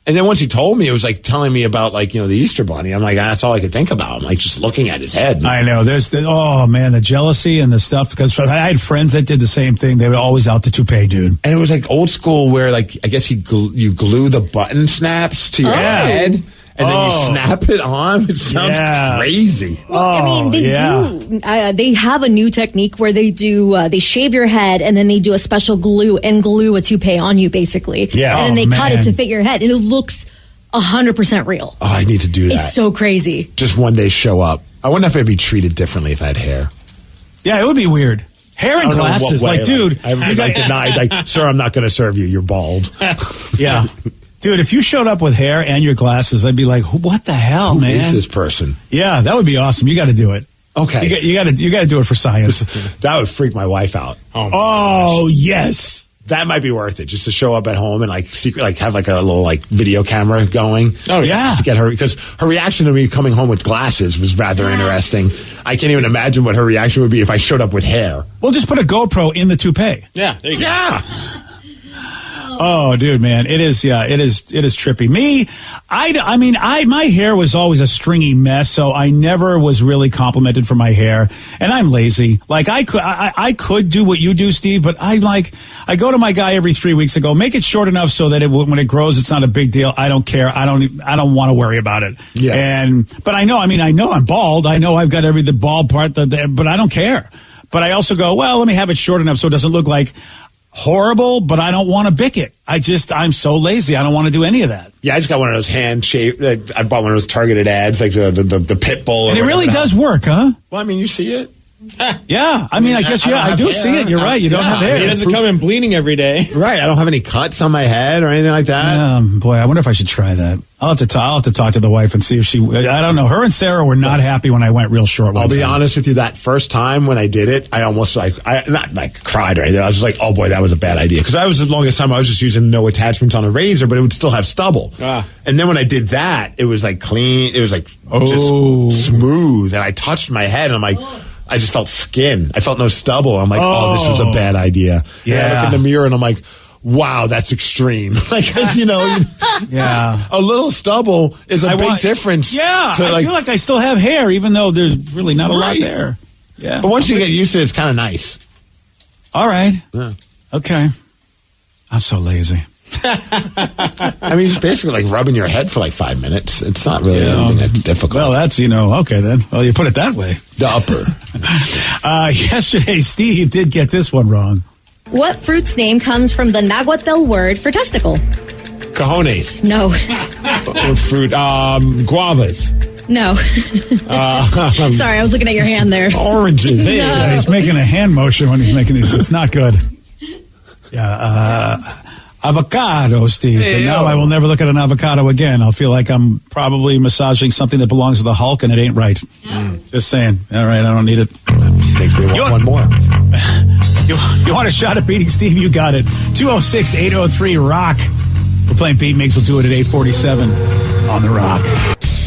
And then once he told me, it was like telling me about, like, the Easter Bunny. I'm like, that's all I could think about. I'm like, just looking at his head. I know. There's the jealousy and the stuff. Because I had friends that did the same thing. They were always out the toupee, dude. And it was like old school where, like, I guess you glue the button snaps to your head. And then you snap it on. It sounds crazy. Well, they have a new technique where they shave your head and then they do a special glue and glue a toupee on you, basically. Yeah. And then they cut it to fit your head. And it looks 100% real. Oh, I need to do that. It's so crazy. Just one day show up. I wonder if I'd be treated differently if I had hair. Yeah, it would be weird. Hair and glasses. Like, dude. I denied, like, sir, I'm not going to serve you. You're bald. Yeah. Dude, if you showed up with hair and your glasses, I'd be like, "What the hell, man? Who is this person?" Yeah, that would be awesome. You got to do it. Okay, you got to do it for science. That would freak my wife out. Oh yes, that might be worth it. Just to show up at home and have like a little like video camera going. Oh yeah, just to get her, because her reaction to me coming home with glasses was rather interesting. I can't even imagine what her reaction would be if I showed up with hair. Well, just put a GoPro in the toupee. Yeah, there you go. Yeah. Oh, dude, man, it is trippy. My hair was always a stringy mess, so I never was really complimented for my hair, and I'm lazy. Like, I could do what you do, Steve, but I go to my guy every 3 weeks and go, make it short enough so that when it grows, it's not a big deal. I don't care. I don't want to worry about it. Yeah. But I know I'm bald. I know I've got the bald part, but I don't care. But I also go, well, let me have it short enough so it doesn't look like horrible, but I don't want to bick it. I'm so lazy. I don't want to do any of that. Yeah, I just got one of those hand shaped. I bought one of those targeted ads, like the pit bull. And it really does work, huh? Well, I mean, you see it. Yeah, I guess I do see it. You're right. You don't have hair. He doesn't come in bleeding every day. Right. I don't have any cuts on my head or anything like that. Boy, I wonder if I should try that. I'll have to talk to the wife and see if I don't know. Her and Sarah were not happy when I went real short. I'll be honest with you. That first time when I did it, I almost not cried or anything. I was just like, oh boy, that was a bad idea. Because I was the longest time I was just using no attachments on a razor, but it would still have stubble. And then when I did that, it was like clean. It was like just smooth. And I touched my head and I'm like, I just felt skin. I felt no stubble. I'm like, this was a bad idea. Yeah. And I look in the mirror and I'm like, wow, that's extreme. Like, as you know, a little stubble is a big difference. Yeah, I feel like I still have hair, even though there's really not a lot there. Yeah, but once you get used to it, it's kind of nice. All right. Yeah. Okay. I'm so lazy. I mean, just basically like rubbing your head for like 5 minutes. It's not really anything that's difficult. Well, that's, okay then. Well, you put it that way. The upper. Yesterday, Steve did get this one wrong. What fruit's name comes from the Nahuatl word for testicle? Cojones. No. Fruit. Guavas. No. Sorry, I was looking at your hand there. Oranges. Hey, no. He's making a hand motion when he's making these. It's not good. Yeah. Avocado, Steve. And now I will never look at an avocado again. I'll feel like I'm probably massaging something that belongs to the Hulk, and it ain't right. Just saying. All right, I don't need it. Makes me want one more. You want a shot at beating Steve? You got it. 206-803-ROCK. We're playing Beat Migs. We'll do it at 847 on The Rock.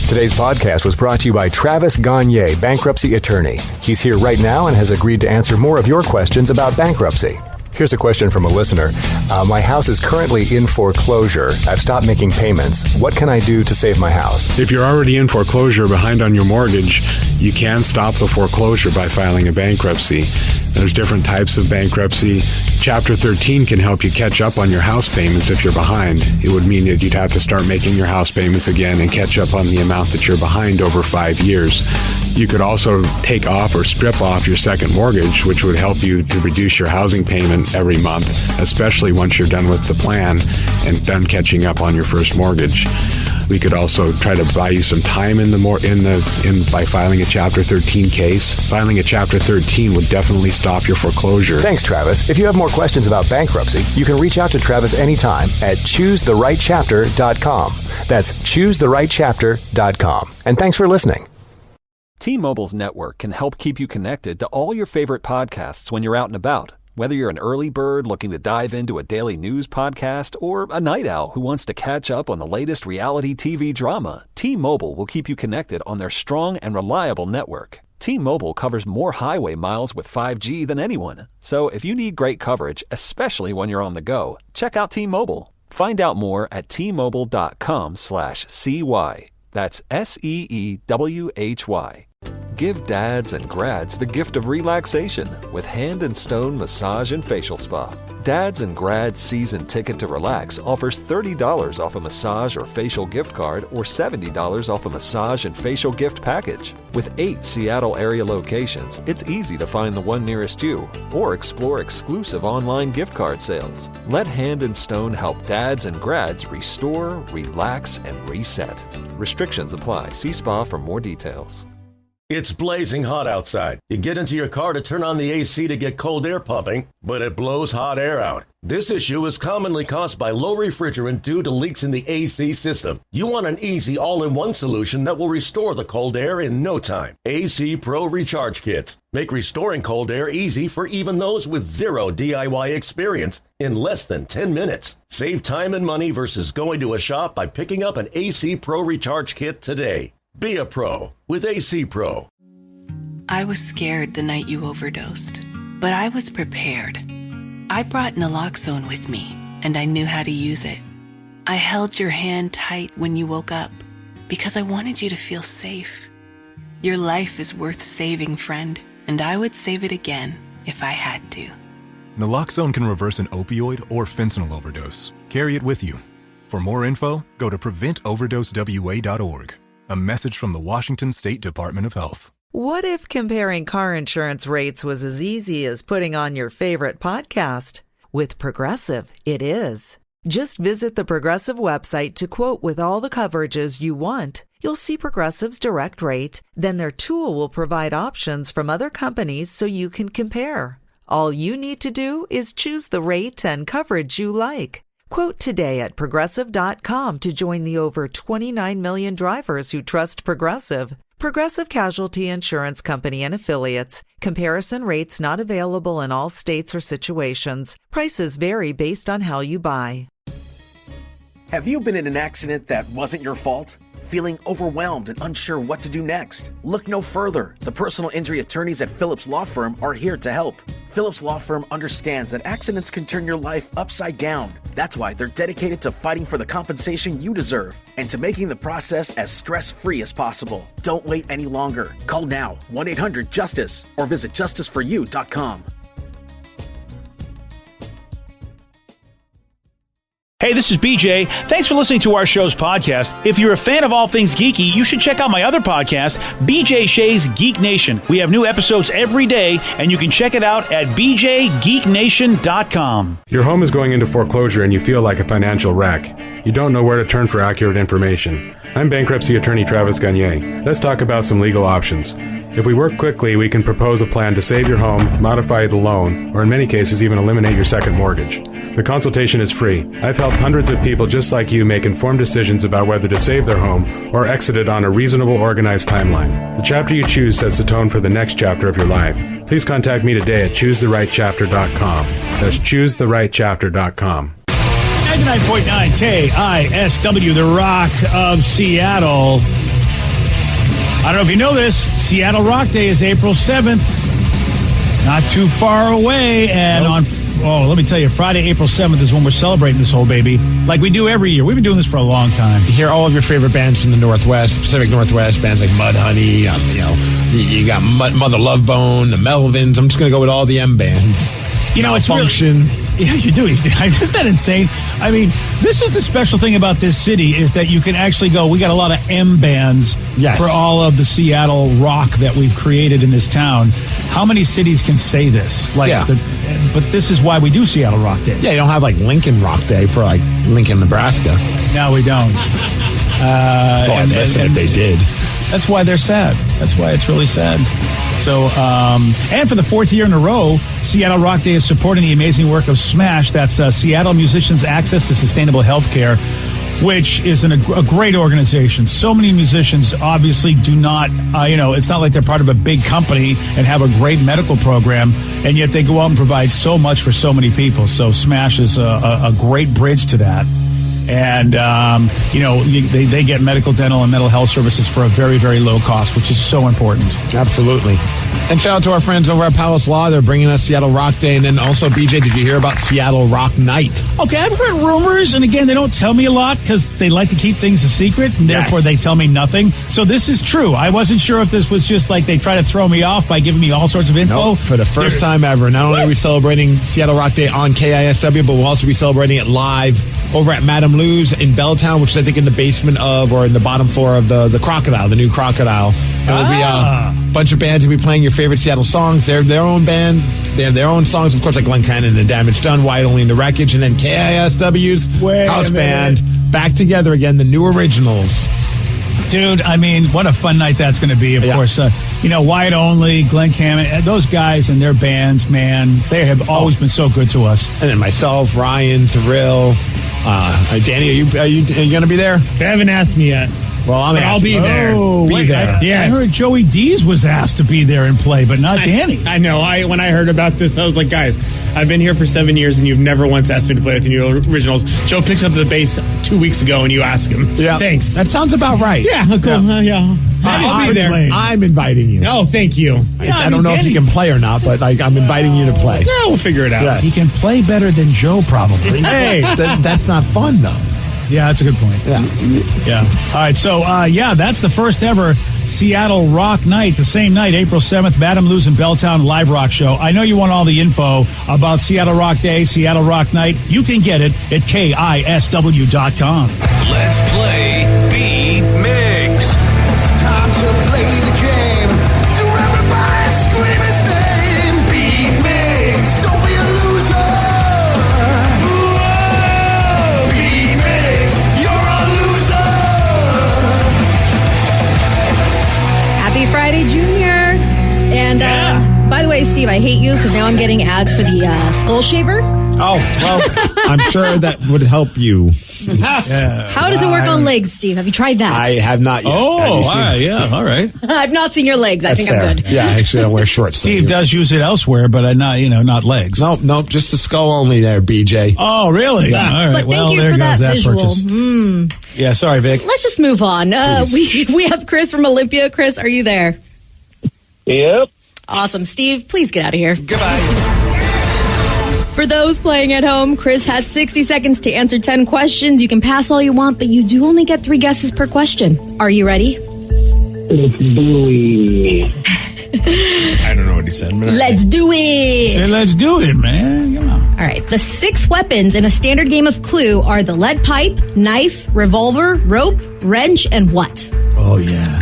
Today's podcast was brought to you by Travis Gagne, bankruptcy attorney. He's here right now and has agreed to answer more of your questions about bankruptcy. Here's a question from a listener. My house is currently in foreclosure. I've stopped making payments. What can I do to save my house? If you're already in foreclosure behind on your mortgage, you can stop the foreclosure by filing a bankruptcy. There's different types of bankruptcy. Chapter 13 can help you catch up on your house payments if you're behind. It would mean that you'd have to start making your house payments again and catch up on the amount that you're behind over 5 years. You could also take off or strip off your second mortgage, which would help you to reduce your housing payment every month, especially once you're done with the plan and done catching up on your first mortgage. We could also try to buy you some time by filing a Chapter 13 case. Filing a Chapter 13 would definitely stop your foreclosure. Thanks, Travis. If you have more questions about bankruptcy, you can reach out to Travis anytime at choosetherightchapter.com. That's choosetherightchapter.com. And thanks for listening. T-Mobile's network can help keep you connected to all your favorite podcasts when you're out and about. Whether you're an early bird looking to dive into a daily news podcast or a night owl who wants to catch up on the latest reality TV drama, T-Mobile will keep you connected on their strong and reliable network. T-Mobile covers more highway miles with 5G than anyone. So if you need great coverage, especially when you're on the go, check out T-Mobile. Find out more at T-Mobile.com/CY. That's SEEWHY. Give dads and grads the gift of relaxation with Hand and Stone Massage and Facial Spa. Dads and Grads Season Ticket to Relax offers $30 off a massage or facial gift card or $70 off a massage and facial gift package. With 8 Seattle area locations, it's easy to find the one nearest you or explore exclusive online gift card sales. Let Hand and Stone help dads and grads restore, relax, and reset. Restrictions apply. See spa for more details. It's blazing hot outside. You get into your car to turn on the AC to get cold air pumping, but it blows hot air out. This issue is commonly caused by low refrigerant due to leaks in the AC system. You want an easy all-in-one solution that will restore the cold air in no time. AC Pro Recharge Kits make restoring cold air easy for even those with zero DIY experience in less than 10 minutes. Save time and money versus going to a shop by picking up an AC Pro Recharge Kit today. Be a pro with AC Pro. I was scared the night you overdosed, but I was prepared. I brought naloxone with me, and I knew how to use it. I held your hand tight when you woke up because I wanted you to feel safe. Your life is worth saving, friend, and I would save it again if I had to. Naloxone can reverse an opioid or fentanyl overdose. Carry it with you. For more info, go to PreventOverdoseWA.org. A message from the Washington State Department of Health. What if comparing car insurance rates was as easy as putting on your favorite podcast? With Progressive, it is. Just visit the Progressive website to quote with all the coverages you want. You'll see Progressive's direct rate, then their tool will provide options from other companies so you can compare. All you need to do is choose the rate and coverage you like. Quote today at Progressive.com to join the over 29 million drivers who trust Progressive. Progressive Casualty Insurance Company and Affiliates. Comparison rates not available in all states or situations. Prices vary based on how you buy. Have you been in an accident that wasn't your fault? Feeling overwhelmed and unsure what to do next? Look no further. The personal injury attorneys at Phillips Law Firm are here to help. Phillips Law Firm understands that accidents can turn your life upside down. That's why they're dedicated to fighting for the compensation you deserve and to making the process as stress-free as possible. Don't wait any longer. Call now, 1-800-JUSTICE, or visit justiceforyou.com. Hey, this is BJ. Thanks for listening to our show's podcast. If you're a fan of all things geeky, you should check out my other podcast, BJ Shea's Geek Nation. We have new episodes every day, and you can check it out at bjgeeknation.com. Your home is going into foreclosure and you feel like a financial wreck. You don't know where to turn for accurate information. I'm bankruptcy attorney Travis Gagne. Let's talk about some legal options. If we work quickly, we can propose a plan to save your home, modify the loan, or in many cases even eliminate your second mortgage. The consultation is free. I've helped hundreds of people just like you make informed decisions about whether to save their home or exit it on a reasonable, organized timeline. The chapter you choose sets the tone for the next chapter of your life. Please contact me today at choosetherightchapter.com. That's choosetherightchapter.com. 99.9 KISW, the Rock of Seattle. I don't know if you know this, Seattle Rock Day is April 7th. Not too far away, and on let me tell you, Friday, April 7th is when we're celebrating this whole baby, like we do every year. We've been doing this for a long time. You hear all of your favorite bands from the Northwest, Pacific Northwest, bands like Mudhoney, you got Mother Love Bone, the Melvins. I'm just going to go with all the M bands. It's Function. Yeah, you do. Isn't that insane? I mean, this is the special thing about this city is that you can actually go, we got a lot of M bands for all of the Seattle rock that we've created in this town. How many cities can say this? But this is why we do Seattle Rock Day. Yeah, you don't have like Lincoln Rock Day for like Lincoln, Nebraska. No, we don't. I'd listen if they did. That's why they're sad. That's why it's really sad. So, and for the fourth year in a row, Seattle Rock Day is supporting the amazing work of SMASH. That's Seattle Musicians Access to Sustainable Healthcare, which is a great organization. So many musicians obviously do not, it's not like they're part of a big company and have a great medical program, and yet they go out and provide so much for so many people. So SMASH is a great bridge to that. And, they get medical, dental, and mental health services for a very, very low cost, which is so important. Absolutely. And shout out to our friends over at Palace Law. They're bringing us Seattle Rock Day. And then also, BJ, did you hear about Seattle Rock Night? Okay, I've heard rumors. And again, they don't tell me a lot because they like to keep things a secret. And therefore, they tell me nothing. So this is true. I wasn't sure if this was just like they try to throw me off by giving me all sorts of info. Nope. For the first time ever. Not only are we celebrating Seattle Rock Day on KISW, but we'll also be celebrating it live over at Madame Lou's in Belltown, which is, I think, in the basement of or in the bottom floor of the Crocodile, the new Crocodile. And it'll be a bunch of bands will be playing your favorite Seattle songs. They're their own band. They have their own songs, of course, like Glenn Cannon and Damage Done, Wide Only in the Wreckage, and then KISW's house band back together again, the New Originals. Dude, I mean, what a fun night that's going to be. Of course, Wide Only, Glenn Cannon, those guys and their bands, man, they have always been so good to us. And then myself, Ryan, Terrell, Danny, are you going to be there? They haven't asked me yet. Well, I'll be there. I heard Joey Dees was asked to be there and play, but not Danny. I know. When I heard about this, I was like, guys, I've been here for 7 years and you've never once asked me to play with the New Originals. Joe picks up the bass 2 weeks ago and you ask him. Yeah. Thanks. That sounds about right. Yeah, cool. Yeah. I'll be there. I'm inviting you. Oh, thank you. I don't know if you can play or not, but I'm inviting you to play. Yeah, we'll figure it out. Yeah. He can play better than Joe, probably. Hey, that's not fun, though. Yeah, that's a good point. Yeah. All right, so, that's the first ever Seattle Rock Night, the same night, April 7th, Madame Lou's in Belltown live rock show. I know you want all the info about Seattle Rock Day, Seattle Rock Night. You can get it at KISW.com. Let's play Beat Migs. It's time to play the game. So everybody scream his name. Beat Migs. Don't be a loser. Whoa. Beat Migs. You're a loser. Happy Friday, Junior. And by the way, Steve, I hate you because now I'm getting ads for the skull shaver. Oh, well, I'm sure that would help you. How does it work on legs, Steve? Have you tried that? I have not yet. Oh, all right. I've not seen your legs. I think fair. I'm good. Yeah, actually, I wear shorts. Steve does use it elsewhere, but not legs. Nope, just the skull only there, BJ. Oh, really? Yeah. All right. But thank you there for goes that visual. purchase. Yeah, sorry, Vic. Let's just move on. We have Chris from Olympia. Chris, are you there? Yep. Awesome. Steve, please get out of here. Goodbye. For those playing at home, Chris has 60 seconds to answer 10 questions. You can pass all you want, but you do only get 3 guesses per question. Are you ready? Let's do it. I don't know what he said. But Let's do it. Say let's do it, man. Come on. All right. The 6 weapons in a standard game of Clue are the lead pipe, knife, revolver, rope, wrench, and what? Oh, yeah.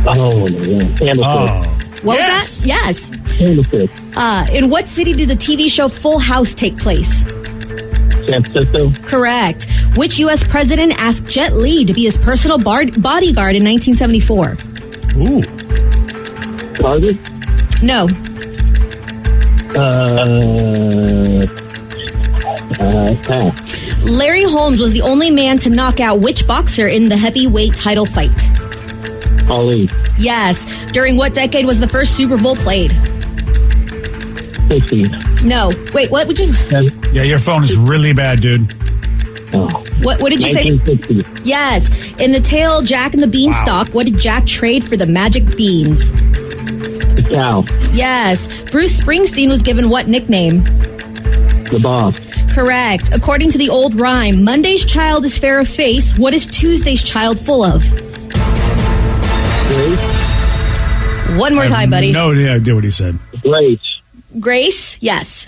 Oh, yeah. What was that? Yes. Candlestick. In what city did the TV show Full House take place? San Francisco. Correct. Which U.S. president asked Jet Li to be his personal bodyguard in 1974? Ooh. Carter? No. Pass. Larry Holmes was the only man to knock out which boxer in the heavyweight title fight? Ali. Yes. During what decade was the first Super Bowl played? 60. No. Wait, what would you... Yeah, your phone is really bad, dude. Oh. What did you 1960. say? Yes. In the tale Jack and the Beanstalk, what did Jack trade for the magic beans? Cow. Yes. Bruce Springsteen was given what nickname? The boss. Correct. According to the old rhyme, Monday's child is fair of face. What is Tuesday's child full of? Grace. One more time, buddy. No idea what he said. Grace. Grace? Yes.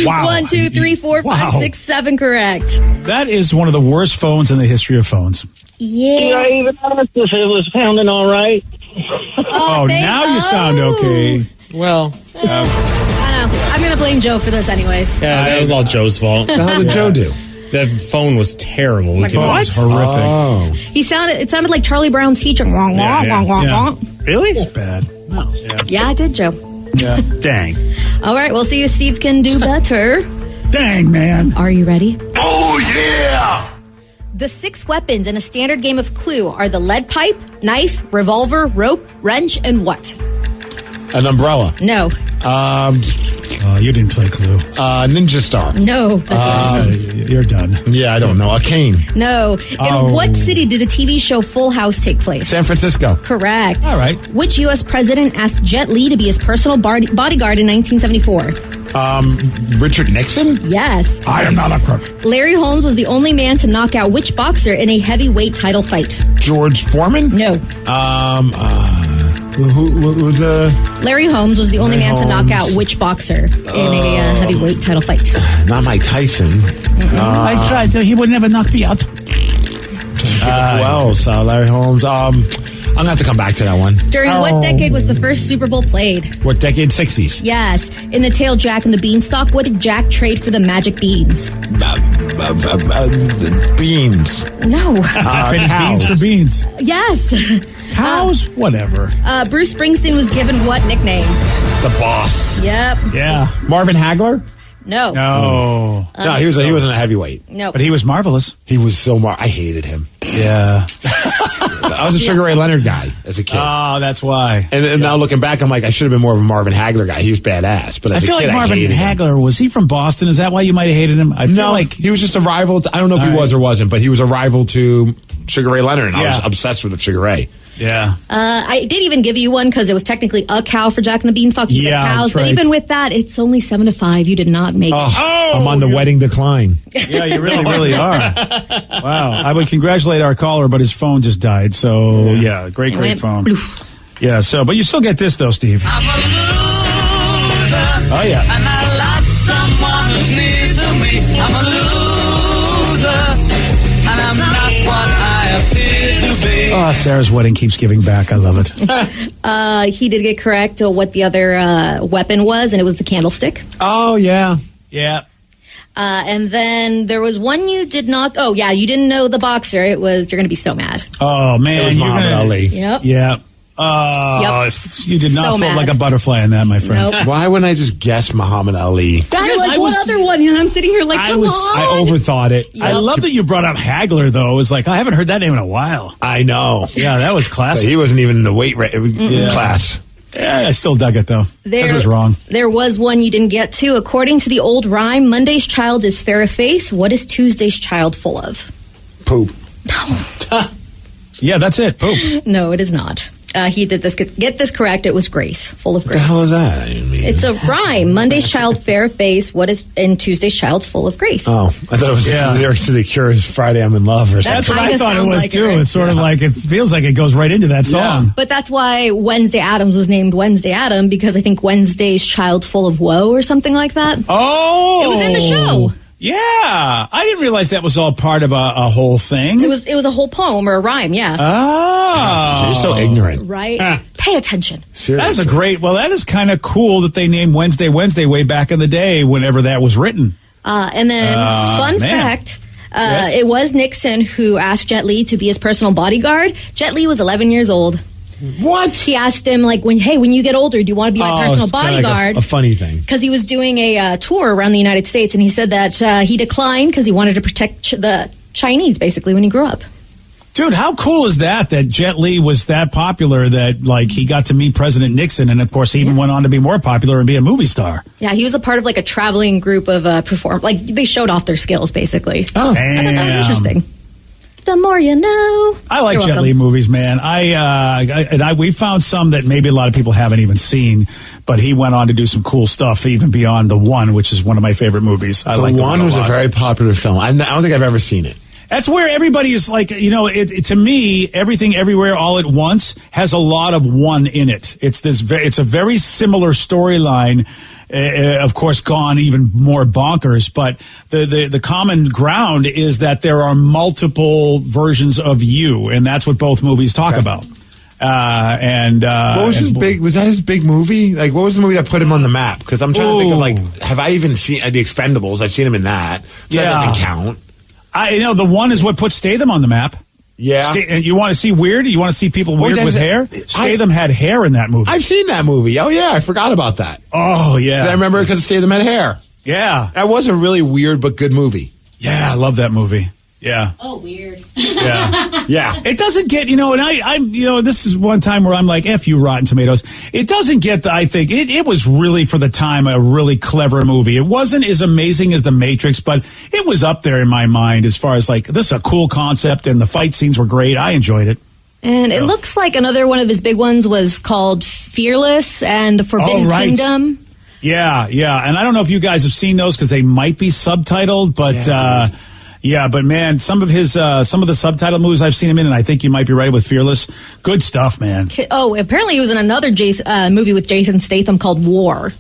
Wow. 1, 2, 3, 4, 5, 6, 7. Correct. That is one of the worst phones in the history of phones. Yeah. I even asked if it was sounding all right. Oh, now you sound okay. Well, I know. I'm going to blame Joe for this anyways. yeah, that was all Joe's fault. How did Joe do? The phone was terrible. Like, We couldn't- what? It's horrific. Oh. It sounded like Charlie Brown's teacher. Wong, wong, wong, wong, wong. Really? It's bad. Yeah, I did, Joe. Yeah. Dang. All right, we'll see if Steve can do better. Dang, man. Are you ready? Oh, yeah! The 6 weapons in a standard game of Clue are the lead pipe, knife, revolver, rope, wrench, and what? An umbrella. No. Oh, you didn't play Clue. Ninja Star. No. You're done. Yeah, I don't know. A cane. No. In what city did the TV show Full House take place? San Francisco. Correct. All right. Which U.S. president asked Jet Li to be his personal bodyguard in 1974? Richard Nixon? Yes. I am not a crook. Larry Holmes was the only man to knock out which boxer in a heavyweight title fight? George Foreman? No. Who was Larry Holmes was the only Larry man to knock Holmes. out which boxer in a heavyweight title fight? not Mike Tyson. I tried to. He would never knock me out. Who else? Larry Holmes. I'm gonna have to come back to that one. During what decade was the first Super Bowl played? What decade? 60s. Yes. In the tale Jack and the Beanstalk, what did Jack trade for the magic beans? Beans. No. Traded cows. beans for beans. Yes. Cows? Whatever. Bruce Springsteen was given what nickname? The boss. Yep. Yeah. Marvin Hagler? No. No. No, he wasn't a heavyweight. No. But he was marvelous. He was so I hated him. Yeah. I was a Sugar Ray Leonard guy as a kid. Oh, that's why. And now looking back, I'm like, I should have been more of a Marvin Hagler guy. He was badass. But I as feel a kid, like Marvin I hated him. Hagler, was he from Boston? Is that why you might have hated him? I feel like he was just a rival. I don't know if he was or wasn't, but he was a rival to Sugar Ray Leonard, and I was obsessed with Sugar Ray. Yeah. I did even give you one because it was technically a cow for Jack and the Beanstalk. You said cows, that's but right. even with that, it's only 7-5. You did not make it. I'm on the wedding decline. Yeah, you really are. Wow. I would congratulate our caller, but his phone just died. So, yeah, great went phone. bloof. Yeah, so, but you still get this, though, Steve. I'm a loser. Oh, yeah. And I love someone who's near to me. I'm a loser. And I'm not what I appear to be. Oh, Sarah's wedding keeps giving back. I love it. He did get correct what the other weapon was, and it was the candlestick. Oh, yeah. Yeah. And then there was one you did not. Oh, yeah, you didn't know the boxer. It was, you're going to be so mad. Oh, man. It was you're Muhammad gonna- Ali. Yep. Yeah. Oh, you did not So float mad. like a butterfly on that, my friend. Nope. Why wouldn't I just guess Muhammad Ali? You're like, what other one? And I'm sitting here like, come on. I overthought it. I love that you brought up Hagler, though. It was like, I haven't heard that name in a while. I know. Yeah, that was But classic. he wasn't even in the weight class. Yeah, I still dug it, though. This was wrong. There was one you didn't get to. According to the old rhyme, Monday's child is fair of face. What is Tuesday's child full of? Poop. Yeah, that's it. Poop. No, it is not. He did this. Get this correct. It was grace, full of What the grace. hell is that? I mean, It's a rhyme. Monday's child fair of face. What is and Tuesday's child's full of grace. I thought it was the lyrics to the Cure's Friday I'm in Love or something. That's what I kinda thought it sounds was, like too. it. It's sort of like, it feels like it goes right into that song. But that's why Wednesday Addams was named Wednesday Adam, because I think Wednesday's child full of woe or something like that. Oh! It was in the show. Yeah. I didn't realize that was all part of a whole thing. It was a whole poem or a rhyme, yeah. Oh. You're so ignorant. Right? Pay attention. That is that is kind of cool that they named Wednesday way back in the day whenever that was written. And then, fun man. fact, Yes? it was Nixon who asked Jet Li to be his personal bodyguard. Jet Li was 11 years old. What? He asked him, like, when you get older, do you want to be my personal it's kinda bodyguard? like a funny thing. Because he was doing a tour around the United States, and he said that he declined because he wanted to protect the Chinese, basically, when he grew up. Dude, how cool is that Jet Li was that popular that, like, he got to meet President Nixon, and, of course, he even went on to be more popular and be a movie star. Yeah, he was a part of, like, a traveling group of like, they showed off their skills, basically. Oh. I thought that was interesting. The more you know. I like You're Jet Li welcome. movies, man. We found some that maybe a lot of people haven't even seen, but he went on to do some cool stuff, even beyond The One, which is one of my favorite movies. I like The One was a lot. very popular film. I don't think I've ever seen it. That's where everybody is like, to me, Everything Everywhere All at Once has a lot of one in it. It's a very similar storyline, of course, gone even more bonkers, but the common ground is that there are multiple versions of you, and that's what both movies talk about. What was was that his big movie? Like, what was the movie that put him on the map? Because I'm trying to think of, like, have I even seen The Expendables? I've seen him in that. So that doesn't count. The One is what put Statham on the map. Yeah. And you want to see weird? You want to see people weird with hair? Statham had hair in that movie. I've seen that movie. Oh, yeah. I forgot about that. Oh, yeah. I remember it because Statham had hair. Yeah. That was a really weird but good movie. Yeah, I love that movie. Yeah. Oh, weird. Yeah. Yeah. It doesn't get, this is one time where I'm like, F you, Rotten Tomatoes. It doesn't get, I think, it was really, for the time, a really clever movie. It wasn't as amazing as The Matrix, but it was up there in my mind as far as, like, this is a cool concept, and the fight scenes were great. I enjoyed it. And it looks like another one of his big ones was called Fearless and the Forbidden Kingdom. Yeah, yeah. And I don't know if you guys have seen those because they might be subtitled, but but man, some of the subtitle movies I've seen him in, and I think you might be right with Fearless. Good stuff, man. Oh, apparently he was in another movie with Jason Statham called War.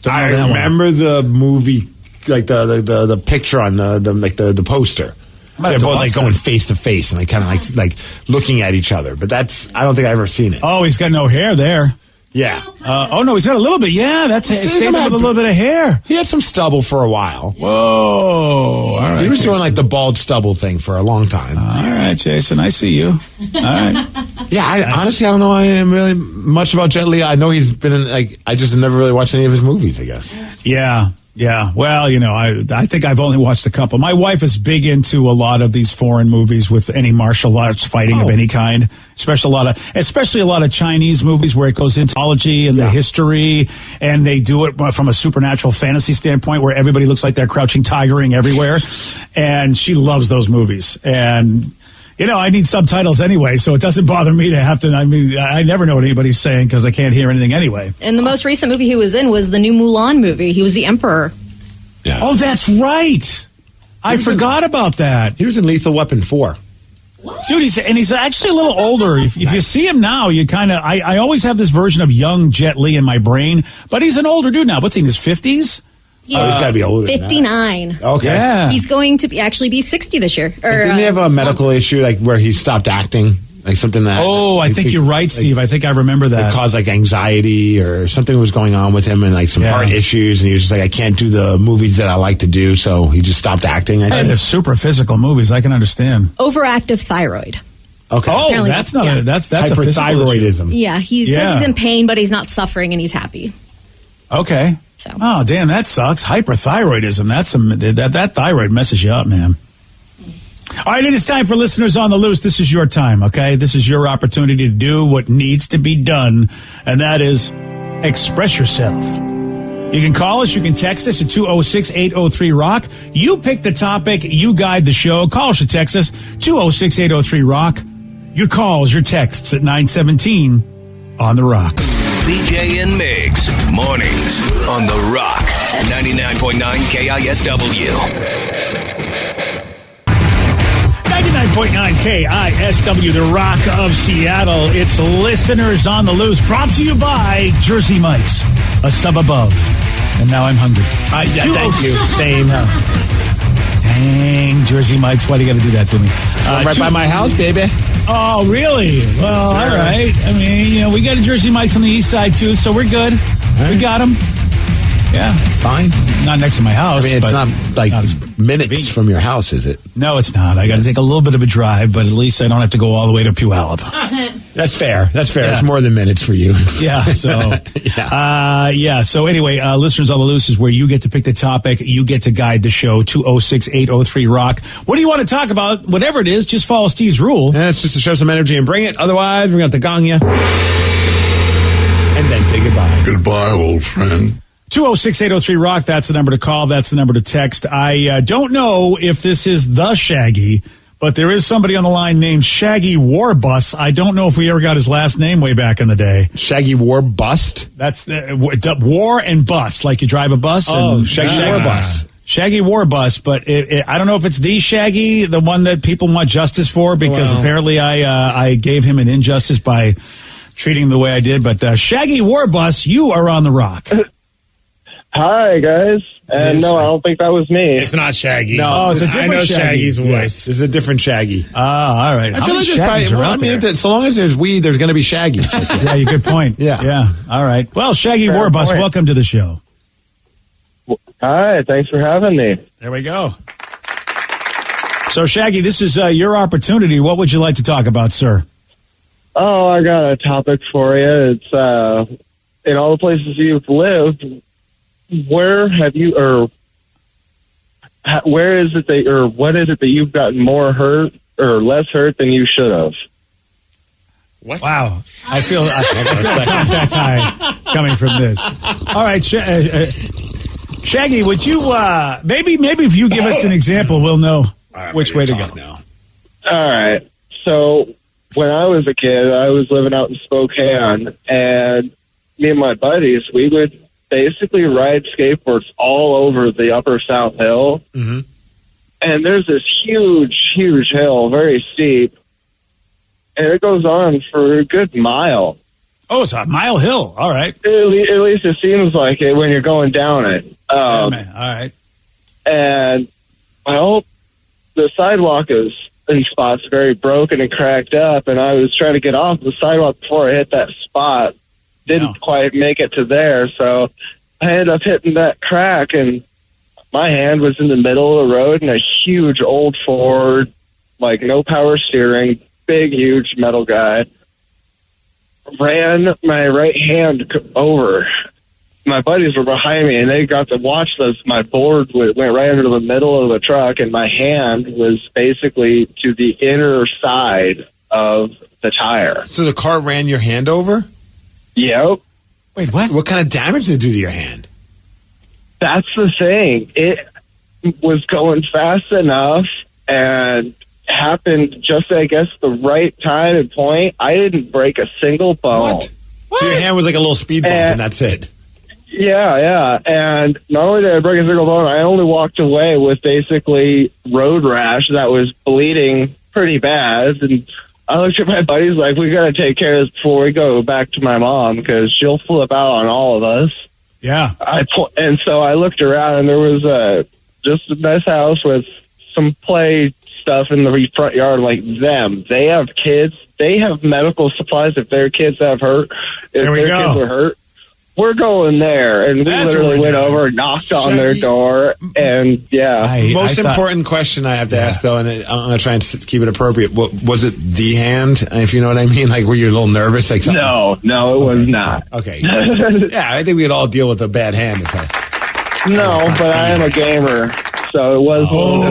I remember the movie, like the picture on the poster. They're both like going face to face and like kind of like looking at each other. But I don't think I've ever seen it. Oh, he's got no hair there. Yeah. No, he's got a little bit. Yeah, that's Statham with a little bit of hair. He had some stubble for a while. Whoa. All right, he was doing like the bald stubble thing for a long time. All right, Jason, I see you. All right. Yeah, honestly, I don't know really much about Jet Li. I know he's been in, I just never really watched any of his movies, I guess. Yeah. Yeah, well, I think I've only watched a couple. My wife is big into a lot of these foreign movies with any martial arts fighting of any kind, especially a lot of Chinese movies where it goes into mythology and the history, and they do it from a supernatural fantasy standpoint where everybody looks like they're crouching tigering everywhere, and she loves those movies. And I need subtitles anyway, so it doesn't bother me to have to. I mean, I never know what anybody's saying because I can't hear anything anyway. And the most recent movie he was in was the new Mulan movie. He was the Emperor. Yeah. Oh, that's right. I forgot about that. He was in Lethal Weapon 4. Dude, he's actually a little older. If you see him now, you kind of. I always have this version of young Jet Li in my brain, but he's an older dude now. What's he in his 50s? He's got to be older. 59. Okay. Yeah. He's going to actually be 60 this year. Didn't he have a medical issue, like where he stopped acting, like something that? Oh, I think you're right, Steve. I think I remember that. It caused like anxiety or something was going on with him, and like some heart issues, and he was just like, I can't do the movies that I like to do, so he just stopped acting. I think. They're super physical movies. I can understand. Overactive thyroid. Okay. Oh, Apparently, that's not that's a hyperthyroidism. Yeah, he says he's in pain, but he's not suffering, and he's happy. Okay. So. Oh, damn, that sucks. Hyperthyroidism. That thyroid messes you up, man. All right, it is time for Listeners on the Loose. This is your time, okay? This is your opportunity to do what needs to be done, and that is express yourself. You can call us. You can text us at 206-803-ROCK. You pick the topic. You guide the show. Call us or text us, 206-803-ROCK. Your calls, your texts at 917 on The Rock. BJ and Migs, mornings on The Rock, 99.9 KISW. 99.9 KISW, The Rock of Seattle. It's Listeners on the Loose, brought to you by Jersey Mike's, a sub above. And now I'm hungry. Thank you. Same. Dang, Jersey Mike's, why do you got to do that to me? Right by my house, baby. Oh, really? Well, all right. I mean, we got a Jersey Mike's on the east side, too, so we're good. Right. We got them. Yeah. Fine. Not next to my house. I mean, it's not like minutes from your house, is it? No, it's not. I got to take a little bit of a drive, but at least I don't have to go all the way to Puyallup. That's fair. That's fair. Yeah. It's more than minutes for you. Yeah. So, So anyway, Listeners on the Loose is where you get to pick the topic. You get to guide the show, 206-803-ROCK. What do you want to talk about? Whatever it is, just follow Steve's rule. Yeah, it's just to show some energy and bring it. Otherwise, we're going to gong you. And then say goodbye. Goodbye, old friend. 206-803-ROCK, that's the number to call. That's the number to text. I don't know if this is the Shaggy, But there is somebody on the line named Shaggy Warbus. I don't know if we ever got his last name way back in the day. Shaggy Warbust? That's the war and bus, like you drive a bus. Oh, Shaggy Warbus. Shaggy Warbus, but I don't know if it's the Shaggy, the one that people want justice for, because apparently I gave him an injustice by treating him the way I did. But Shaggy Warbus, you are on the rock. Hi, guys. And no, I don't think that was me. It's not Shaggy. No, it's a different I know Shaggy. Shaggy's voice. It's a different Shaggy. All right. I feel like there's probably, so long as there's weed, there's going to be Shaggies. Yeah, good point. Yeah. All right. Well, Shaggy Fair Warbus, point. welcome to the show. Hi, thanks for having me. There we go. So, Shaggy, this is your opportunity. What would you like to talk about, sir? Oh, I got a topic for you. It's in all the places you've lived, where have you, or where is it that, or what is it that you've gotten more hurt or less hurt than you should have? What? Wow. I feel contact high coming from this. All right, Shaggy, would you maybe if you give us an example, we'll know which way to go. Now. All right. So when I was a kid, I was living out in Spokane, and me and my buddies, we would basically ride skateboards all over the upper South Hill. Mm-hmm. And there's this huge hill, very steep, and it goes on for a good mile. Oh, it's a mile hill. All right. At least it seems like it when you're going down it. Yeah, man. All right. And well, the sidewalk is in spots very broken and cracked up, and I was trying to get off the sidewalk before I hit that spot. Didn't quite make it to there, so I ended up hitting that crack, and my hand was in the middle of the road, and a huge old Ford, like no power steering, big, huge metal guy, ran my right hand over. My buddies were behind me, and they got to watch this. My board went right into the middle of the truck, and my hand was basically to the inner side of the tire. So the car ran your hand over? Yep. Wait, what? What kind of damage did it do to your hand? That's the thing. It was going fast enough and happened just, I guess, the right time and point. I didn't break a single bone. What? So your hand was like a little speed bump, and that's it? Yeah. And not only did I break a single bone, I only walked away with basically road rash that was bleeding pretty bad. And I looked at my buddies like, we got to take care of this before we go back to my mom, because she'll flip out on all of us. Yeah. And so I looked around, and there was just a nice house with some play stuff in the front yard. Like them, they have kids. They have medical supplies if their kids have hurt. If their kids are hurt, we're going there. And we literally went over, knocked on their door, and Most important question I have to ask, though, and I'm going to try and keep it appropriate. Was it the hand, if you know what I mean? Like, were you a little nervous? Like something? No, it was not. Okay. Yeah, I think we could all deal with a bad hand. But I am a gamer, so it was a little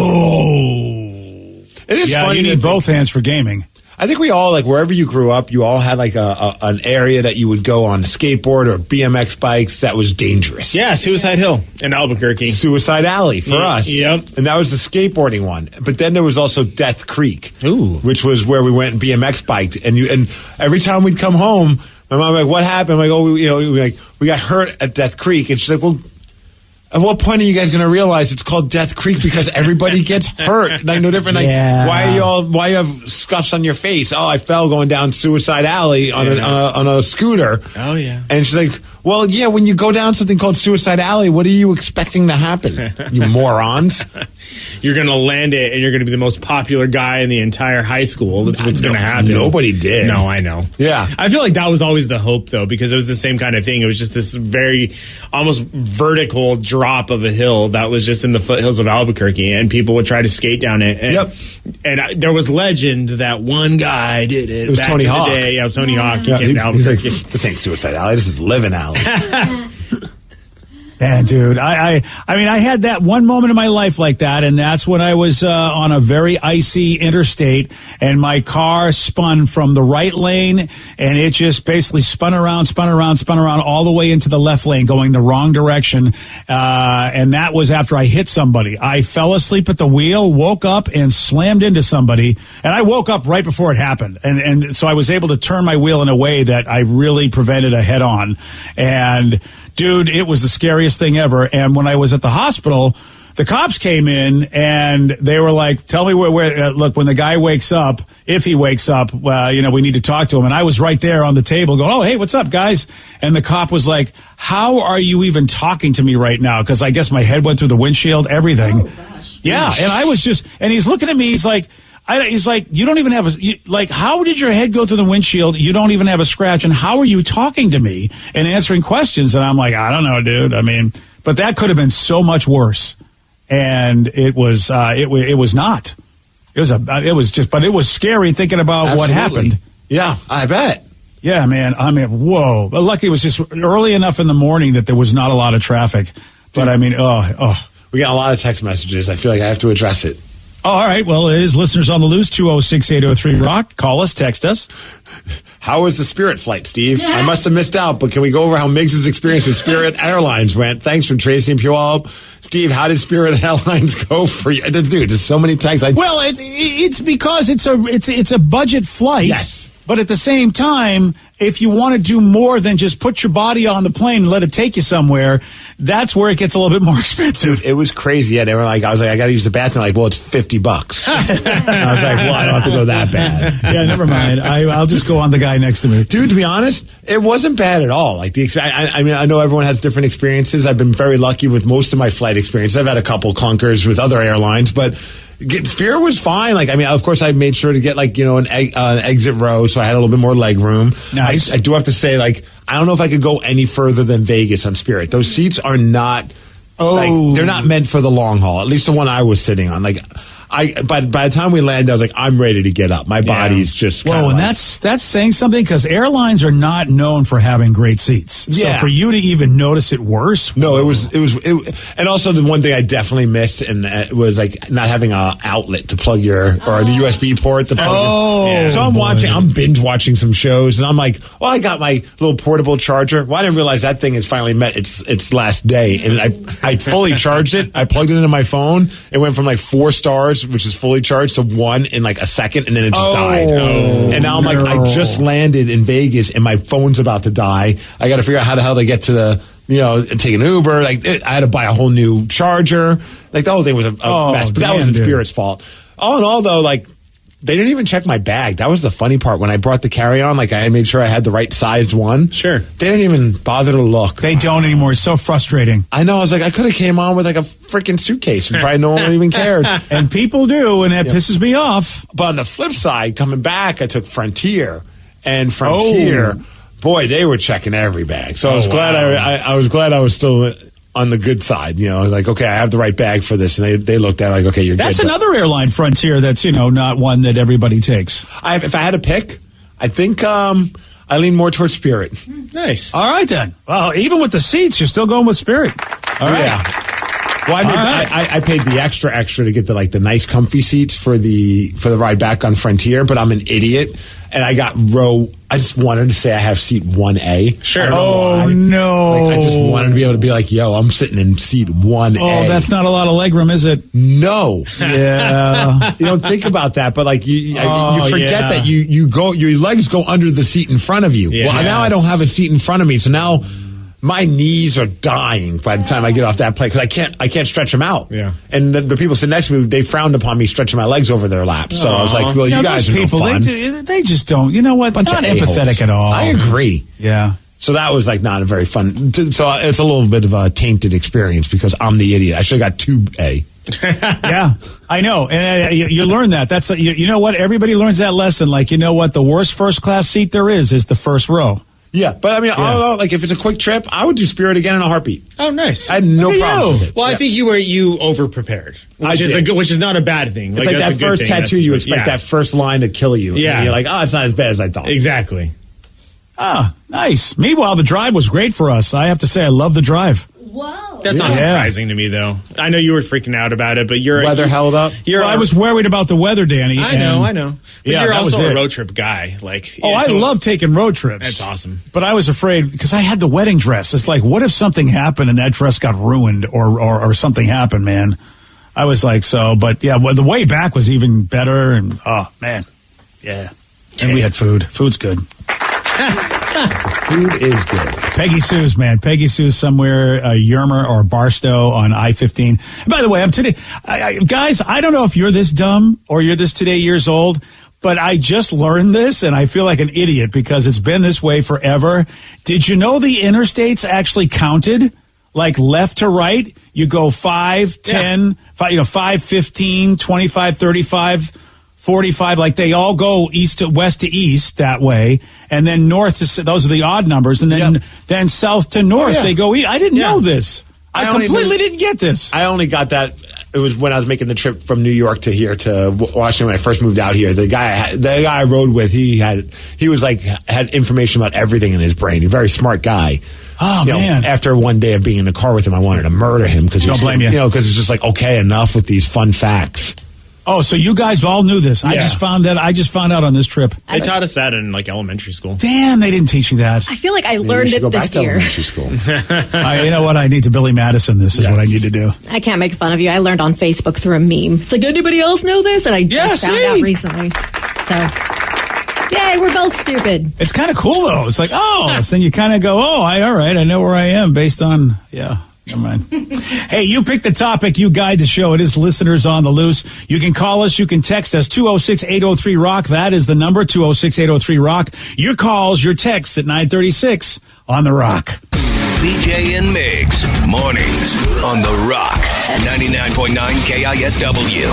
difficult. It is funny. You need both hands for gaming. I think we all, like, wherever you grew up, you all had like an area that you would go on skateboard or BMX bikes that was dangerous. Yeah, Suicide Hill in Albuquerque. Suicide Alley for us. Yep. And that was the skateboarding one. But then there was also Death Creek, which was where we went and BMX biked. And every time we'd come home, my mom was like, "What happened?" I'm like, we got hurt at Death Creek. And she's like, "Well, at what point are you guys going to realize it's called Death Creek? Because everybody gets hurt. Like, no different. Like, why you have scuffs on your face? Oh, I fell going down Suicide Alley on a scooter. Oh, yeah. And she's like, well, yeah, when you go down something called Suicide Alley, what are you expecting to happen? You morons. You're going to land it, and you're going to be the most popular guy in the entire high school. That's what's going to happen. Nobody did. No, I know. Yeah. I feel like that was always the hope, though, because it was the same kind of thing. It was just this very almost vertical drop of a hill that was just in the foothills of Albuquerque, and people would try to skate down it. And, and there was legend that one guy did it. It was back Tony in the Hawk. day. Yeah, Tony Hawk. He Yeah, came to he's like, Albuquerque. this ain't Suicide Alley. This is Living Alley. Man, dude, I mean, I had that one moment in my life like that, and that's when I was on a very icy interstate, and my car spun from the right lane, and it just basically spun around all the way into the left lane, going the wrong direction, and that was after I hit somebody. I fell asleep at the wheel, woke up, and slammed into somebody, and I woke up right before it happened, and so I was able to turn my wheel in a way that I really prevented a head-on, and dude, it was the scariest thing ever. And when I was at the hospital, the cops came in and they were like, tell me where look, when the guy wakes up, if he wakes up, we need to talk to him. And I was right there on the table going, oh, hey, what's up, guys? And the cop was like, how are you even talking to me right now? Because I guess my head went through the windshield, everything. Oh, gosh. Yeah. And I was just, and he's looking at me, he's like, you don't even have how did your head go through the windshield? You don't even have a scratch. And how are you talking to me and answering questions? And I'm like, I don't know, dude. I mean, but that could have been so much worse. And it was not. But it was scary thinking about what happened. Yeah, I bet. Yeah, man. I mean, whoa. But lucky it was just early enough in the morning that there was not a lot of traffic. But I mean, we got a lot of text messages. I feel like I have to address it. Oh, all right. Well, it is listeners on the loose, 206-803-ROCK. Call us, text us. How was the Spirit flight, Steve? Yeah. I must have missed out, but can we go over how Migs' experience with Spirit Airlines went? Thanks from Tracy and Puyallup. Steve, how did Spirit Airlines go for you? Dude, there's so many texts. Well, it's because it's a budget flight. Yes. But at the same time, if you want to do more than just put your body on the plane and let it take you somewhere, that's where it gets a little bit more expensive. Dude, it was crazy. Yeah, I was like, I got to use the bathroom. Well, it's $50. I was like, well, I don't have to go that bad. Yeah, never mind. I'll just go on the guy next to me. Dude, to be honest, it wasn't bad at all. Like I mean, I know everyone has different experiences. I've been very lucky with most of my flight experiences. I've had a couple clunkers with other airlines, but Spirit was fine. Like, I mean, of course, I made sure to get an exit row, so I had a little bit more leg room. Nice. I do have to say, I don't know if I could go any further than Vegas on Spirit. Those seats are not, they're not meant for the long haul. At least the one I was sitting on. By the time we landed, I was like, I'm ready to get up. My body's just kind of. Whoa, and that's saying something because airlines are not known for having great seats. Yeah. So for you to even notice it worse. No, it was, and also the one thing I definitely missed and was not having an outlet to plug or a USB port to plug. So I'm binge watching some shows, and I'm like, well, I got my little portable charger. Well, I didn't realize that thing has finally met its last day, and I fully charged it. I plugged it into my phone. It went from 4 stars, which is fully charged, to 1 in a second, and then it just died. And now I'm like, I just landed in Vegas, and my phone's about to die. I got to figure out how the hell to get to take an Uber. I had to buy a whole new charger. The whole thing was a mess, but that wasn't Spirit's fault. All in all, though, they didn't even check my bag. That was the funny part. When I brought the carry-on, I made sure I had the right sized one. Sure. They didn't even bother to look. They don't anymore. It's so frustrating. I know. I was like, I could have came on with a freaking suitcase and probably no one even cared. And people do, and that pisses me off. But on the flip side, coming back, I took Frontier. And Frontier, boy, they were checking every bag. So I was glad I was glad I was still on the good side, okay, I have the right bag for this, and they looked at it okay, you're that's good. That's another airline, Frontier, that's not one that everybody takes. If I had to pick, I think I lean more towards Spirit. Nice. All right then. Well, even with the seats, you're still going with Spirit. All right. Yeah. Well, I paid the extra to get the nice comfy seats for the ride back on Frontier, but I'm an idiot. And I got I just wanted to say I have seat 1A. Sure. Oh, no. I just wanted to be able to be yo, I'm sitting in seat 1A. Oh, that's not a lot of legroom, is it? No. Yeah. You don't think about that, but you forget that your legs go under the seat in front of you. Yeah. Well, now I don't have a seat in front of me, so now my knees are dying by the time I get off that plane because I can't stretch them out. Yeah. And the people sitting next to me, they frowned upon me stretching my legs over their laps. So I was like, well, you guys are people, no fun. They just don't. You know what? Not empathetic at all. I agree. Yeah. So that was not a very fun. So it's a little bit of a tainted experience because I'm the idiot. I should have got 2A. Yeah, I know. And you learn that. That's you know what? Everybody learns that lesson. You know what? The worst first class seat there is the first row. Yeah, but I mean, I don't know. If it's a quick trip, I would do Spirit again in a heartbeat. Oh, nice. I had no problem with it. Well, I think you over prepared, which is not a bad thing. It's that first tattoo. You expect that first line to kill you. Yeah, and you're like, oh, it's not as bad as I thought. Exactly. Ah, nice. Meanwhile, the drive was great for us. I have to say, I love the drive. Whoa. That's not surprising to me, though. I know you were freaking out about it, but weather held up. I was worried about the weather, Danny. I know. But you're also a road trip guy. I love taking road trips. That's awesome. But I was afraid because I had the wedding dress. It's like, what if something happened and that dress got ruined or something happened, man? I was like, but yeah, the way back was even better. And oh man, yeah. And we had food. Food's good. Food is good. Peggy Sue's, man. Peggy Sue's somewhere, Yermer or Barstow on I-15. And by the way, guys, I don't know if you're this dumb or you're this today years old, but I just learned this and I feel like an idiot because it's been this way forever. Did you know the interstates actually counted? Like left to right, you go 5, 10, 5, 15, 25, 35, 45, like they all go west to east that way, and then north to, those are the odd numbers, and then south to north they go east. I didn't know this. I completely didn't get this. I only got that. It was when I was making the trip from New York to here to Washington when I first moved out here. The guy I rode with, he had information about everything in his brain. He's a very smart guy. Oh, man. After one day of being in the car with him, I wanted to murder him because don't blame you. Because it's just like, okay, enough with these fun facts. Oh, so you guys all knew this. I just found out on this trip. They taught us that in elementary school. Damn, they didn't teach me that. I feel like I learned it this year. Elementary school. You know what? I need to Billy Madison. This is what I need to do. I can't make fun of you. I learned on Facebook through a meme. It's like, anybody else know this? And I just found out recently. So, yay, we're both stupid. It's kind of cool, though. It's like, so then you kind of go, all right, I know where I am based on, never mind. Hey, you pick the topic. You guide the show. It is Listeners on the Loose. You can call us. You can text us. 206-803-ROCK. That is the number, 206-803-ROCK. Your calls, your texts at 936 on The Rock. BJ and Migs, mornings on The Rock, 99.9 KISW.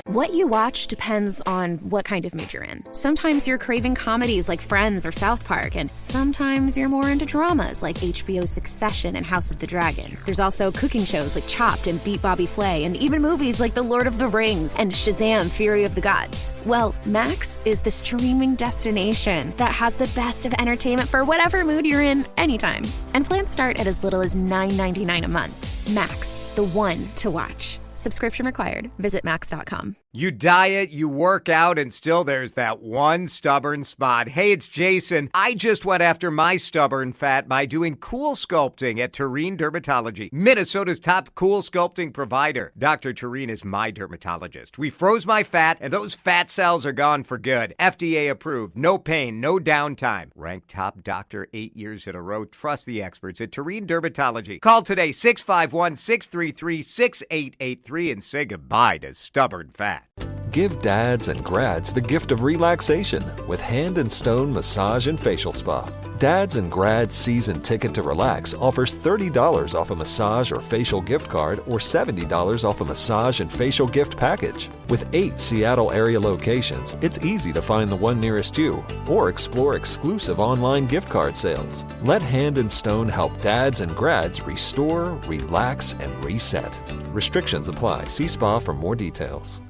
What you watch depends on what kind of mood you're in. Sometimes you're craving comedies like Friends or South Park, and sometimes you're more into dramas like HBO's Succession and House of the Dragon. There's also cooking shows like Chopped and Beat Bobby Flay, and even movies like The Lord of the Rings and Shazam! Fury of the Gods. Well, Max is the streaming destination that has the best of entertainment for whatever mood you're in anytime. And plans start at as little as $9.99 a month. Max, the one to watch. Subscription required. Visit Max.com. You diet, you work out, and still there's that one stubborn spot. Hey, it's Jason. I just went after my stubborn fat by doing cool sculpting at Tureen Dermatology, Minnesota's top cool sculpting provider. Dr. Tureen is my dermatologist. We froze my fat, and those fat cells are gone for good. FDA approved. No pain, no downtime. Ranked top doctor 8 years in a row. Trust the experts at Tureen Dermatology. Call today, 651-633-6883, and say goodbye to stubborn fat. Give dads and grads the gift of relaxation with Hand and Stone Massage and Facial Spa. Dads and Grads Season Ticket to Relax offers $30 off a massage or facial gift card or $70 off a massage and facial gift package. With 8 Seattle area locations, it's easy to find the one nearest you or explore exclusive online gift card sales. Let Hand and Stone help dads and grads restore, relax, and reset. Restrictions apply. See spa for more details.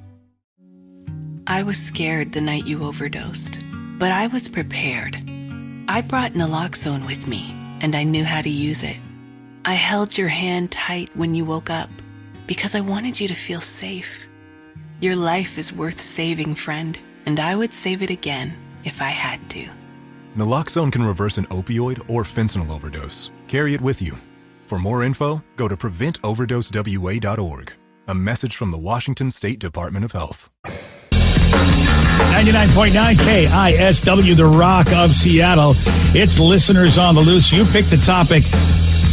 I was scared the night you overdosed, but I was prepared. I brought naloxone with me, and I knew how to use it. I held your hand tight when you woke up because I wanted you to feel safe. Your life is worth saving, friend, and I would save it again if I had to. Naloxone can reverse an opioid or fentanyl overdose. Carry it with you. For more info, go to PreventOverdoseWA.org. A message from the Washington State Department of Health. 99.9 KISW, The Rock of Seattle. It's Listeners on the Loose. You pick the topic.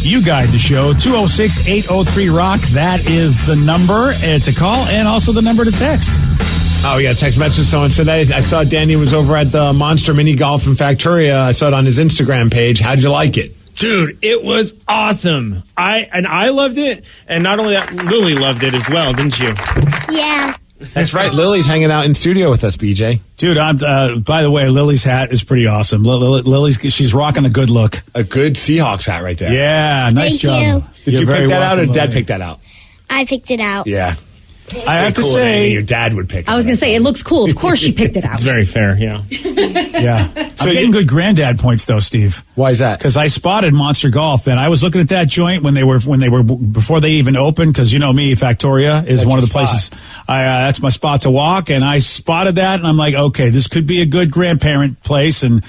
You guide the show. 206-803-ROCK. That is the number to call and also the number to text. Oh, yeah, text message. Someone said that. I saw Danny was over at the Monster Mini Golf in Factoria. I saw it on his Instagram page. How'd you like it? Dude, it was awesome. I loved it. And not only that, Lily loved it as well, didn't you? Yeah. That's right. Lily's hanging out in studio with us, BJ. Dude, by the way, Lily's hat is pretty awesome. Lily's, she's rocking a good look. A good Seahawks hat right there. Yeah, nice Thank job. you. Did you pick that out or did Dad pick that out? I picked it out. Yeah. I have to Cooler than say, your dad would pick. I was going to say, it looks cool. Of course she picked it out. It's very fair, yeah. yeah. I'm getting good granddad points though, Steve. Why is that? Because I spotted Monster Golf, and I was looking at that joint when they were before they even opened. Because you know me, Factoria is one of the places. That's my spot to walk, and I spotted that, and I'm like, okay, this could be a good grandparent place, and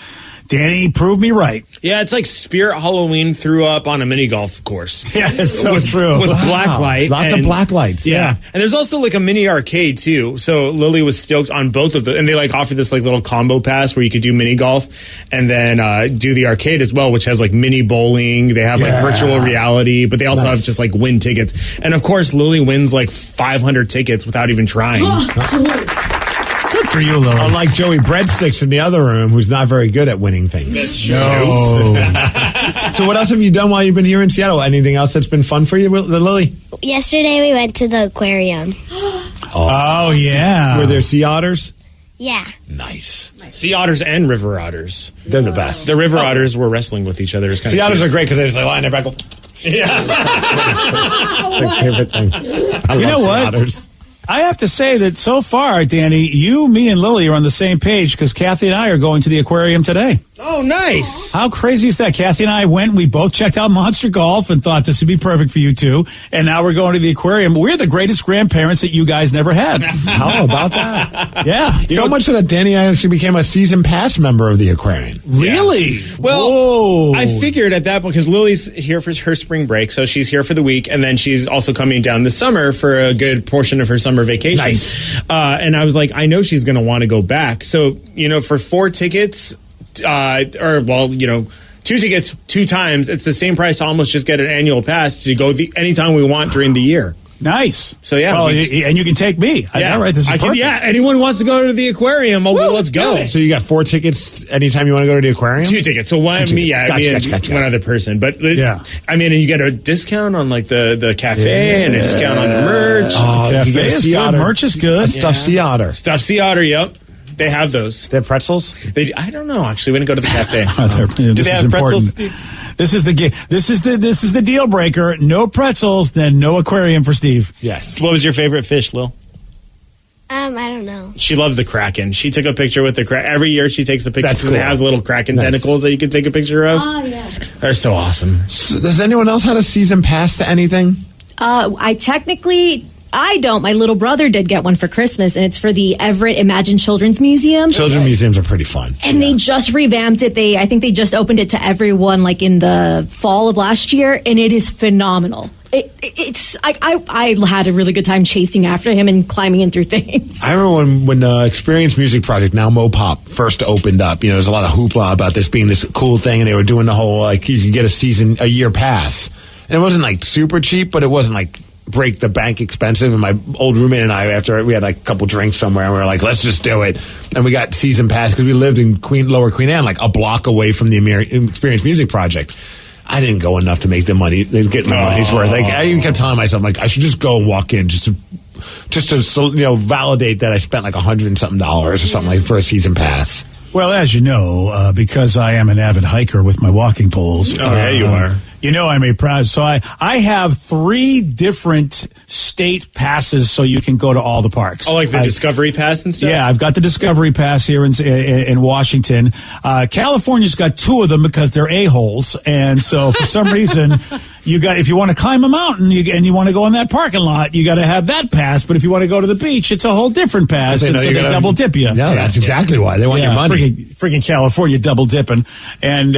Danny proved me right. Yeah, it's like Spirit Halloween threw up on a mini golf course. Yeah, it's so true. With black light. Lots of black lights. Yeah. And there's also like a mini arcade too. So Lily was stoked on both of them. And they like offered this like little combo pass where you could do mini golf and then do the arcade as well, which has like mini bowling. They have like virtual reality, but they also have just like win tickets. And of course, Lily wins like 500 tickets without even trying. Good for you, Lily. Unlike Joey Breadsticks in the other room, who's not very good at winning things. No. So what else have you done while you've been here in Seattle? Anything else that's been fun for you, Lily? Yesterday we went to the aquarium. Oh, yeah. Were there sea otters? Yeah. Nice. Sea otters and river otters. They're the best. The river otters were wrestling with each other. Sea otters are great because they just like lie in their back. Yeah. My favorite thing. I You love know sea what? otters. I have to say that so far, Danny, you, me, and Lily are on the same page because Kathy and I are going to the aquarium today. Oh, nice. How crazy is that? Kathy and I went, we both checked out Monster Golf and thought this would be perfect for you two. And now we're going to the aquarium. We're the greatest grandparents that you guys never had. How about that? Yeah. So much so that Danny actually became a season pass member of the aquarium. Really? Well, Whoa. I figured at that point, because Lily's here for her spring break, so she's here for the week, and then she's also coming down this summer for a good portion of her summer vacation. Nice. And I was like, I know she's going to want to go back. So, for 4 tickets, 2 tickets 2 times, it's the same price to almost just get an annual pass to go anytime we want during the year. Nice. So, yeah. Well, and you can take me. Yeah, Right. This is perfect. anyone wants to go to the aquarium, let's go. So you got 4 tickets anytime you want to go to the aquarium? 2 tickets. So one, Two tickets. me, Gotcha. one other person. But yeah, and you get a discount on like the cafe and a discount on the merch. Oh, Cafe you get a is sea good. otter. Merch is good. A stuffed sea otter. Stuffed sea otter. Yep, they have those. They have pretzels? I don't know. Actually, we didn't go to the cafe. Do they have pretzels? This is the deal breaker. No pretzels, then no aquarium for Steve. Yes. What was your favorite fish, Lil? I don't know. She loved the Kraken. She took a picture with the Kraken. Every year she takes a picture. That's because They cool. have little Kraken tentacles that you can take a picture of. Oh, yeah. They're so awesome. So does anyone else have a season pass to anything? I don't. My little brother did get one for Christmas, and it's for the Everett Imagine Children's Museum. Children's museums are pretty fun. And they just revamped it. I think they just opened it to everyone like in the fall of last year, and it is phenomenal. I had a really good time chasing after him and climbing in through things. I remember when the Experience Music Project, now Mopop, first opened up. There's a lot of hoopla about this being this cool thing, and they were doing the whole you could get a year pass, and it wasn't like super cheap, but it wasn't like break the bank expensive. And my old roommate and I, after we had like a couple drinks somewhere, and we were like, let's just do it. And we got season pass because we lived in Lower Queen Anne, like a block away from the Experience Music Project. I didn't go enough to make the money, get my money's worth. I even kept telling myself, I should just go and walk in just to validate that I spent like $100 and something or something for a season pass. Well, as you know, because I am an avid hiker with my walking poles. Yeah, you are. I'm a proud. So I have 3 different state passes, so you can go to all the parks. Oh, like the Discovery Pass and stuff? Yeah, I've got the Discovery Pass here in Washington. California's got 2 of them because they're a-holes, and so for some reason, if you want to climb a mountain and you want to go in that parking lot, you got to have that pass. But if you want to go to the beach, it's a whole different pass. And so they double dip you. Yeah, that's exactly why they want your money. Freaking California double dipping, and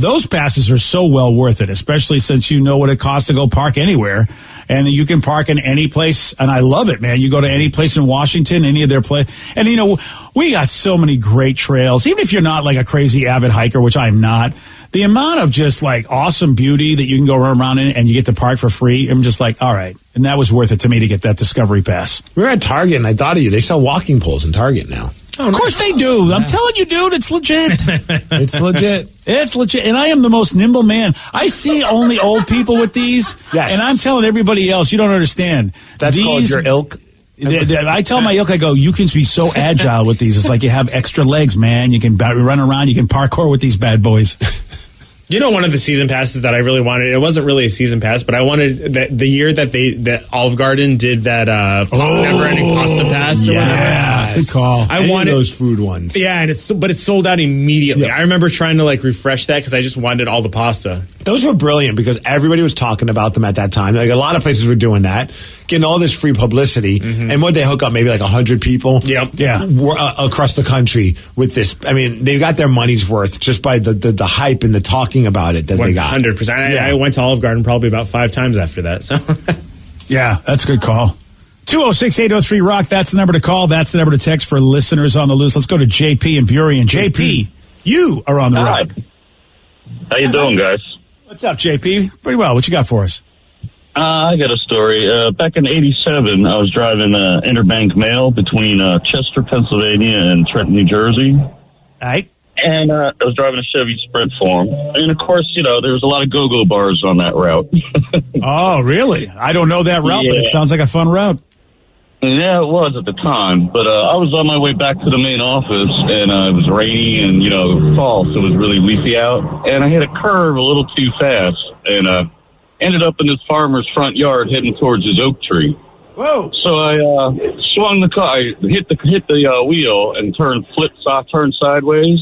those passes are so well worth it, especially since you know what it costs to go park anywhere, and you can park in any place. And I love it, man. You go to any place in Washington, any of their place, and we got so many great trails. Even if you're not like a crazy avid hiker, which I'm not, the amount of just like awesome beauty that you can go around in and you get to park for free, I'm just like, all right. And that was worth it to me to get that Discovery Pass. We were at Target, and I thought of you. They sell walking poles in Target now. Of course they do. I'm telling you, dude, it's legit. It's legit. It's legit. And I am the most nimble man. I see only old people with these. Yes. And I'm telling everybody else, you don't understand. That's called your ilk. I tell my ilk, I go, you can be so agile with these. It's like you have extra legs, man. You can run around. You can parkour with these bad boys. You know, one of the season passes that I really wanted, it wasn't really a season pass, but I wanted the year that Olive Garden did that never-ending pasta pass or whatever. Good call. I wanted those food ones. Yeah, and but it's sold out immediately. I remember trying to refresh that because I just wanted all the pasta. Those were brilliant because everybody was talking about them at that time. Like a lot of places were doing that, getting all this free publicity. And would they hook up maybe 100 people? Across the country with this. I mean, they got their money's worth just by the hype and the talking about it that they got. 100%. I went to Olive Garden probably about 5 times after that. So, yeah, that's a good call. 206-803-ROCK. That's the number to call. That's the number to text for listeners on the loose. Let's go to JP in Burien. JP, you are on the rock. How you doing, guys? What's up, JP? Pretty well. What you got for us? I got a story. Back in '87, I was driving interbank mail between Chester, Pennsylvania, and Trenton, New Jersey. All right. And I was driving a Chevy Sprint for him. And, of course, there was a lot of go-go bars on that route. Oh, really? I don't know that route, but it sounds like a fun route. Yeah, it was at the time. But I was on my way back to the main office, and it was rainy and, fall, so it was really leafy out. And I hit a curve a little too fast and ended up in this farmer's front yard heading towards his oak tree. Whoa! So I swung the car, I hit the wheel and turned sideways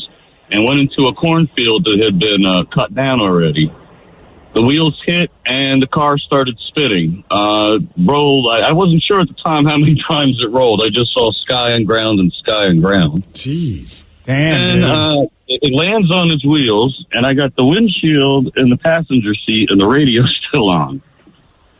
and went into a cornfield that had been cut down already. The wheels hit and the car started spinning. Rolled. I wasn't sure at the time how many times it rolled. I just saw sky and ground and sky and ground. Jeez. Damn. And it lands on its wheels, and I got the windshield in the passenger seat and the radio still on.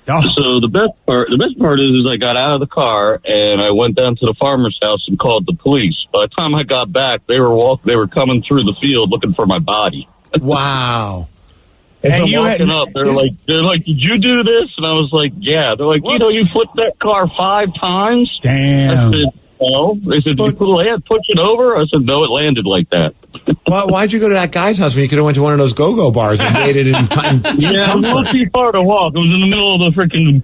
Oh. So the best part is I got out of the car and I went down to the farmer's house and called the police. By the time I got back, they were coming through the field looking for my body. Wow. And I'm walking up, they're like, did you do this? And I was like, yeah. They're like, you flipped that car 5 times? Damn. I said, no. They said, did you push it over? I said, no, it landed like that. Why'd you go to that guy's house when you could have went to one of those go-go bars and waited in Yeah, it was a little too far to walk. It was in the middle of the freaking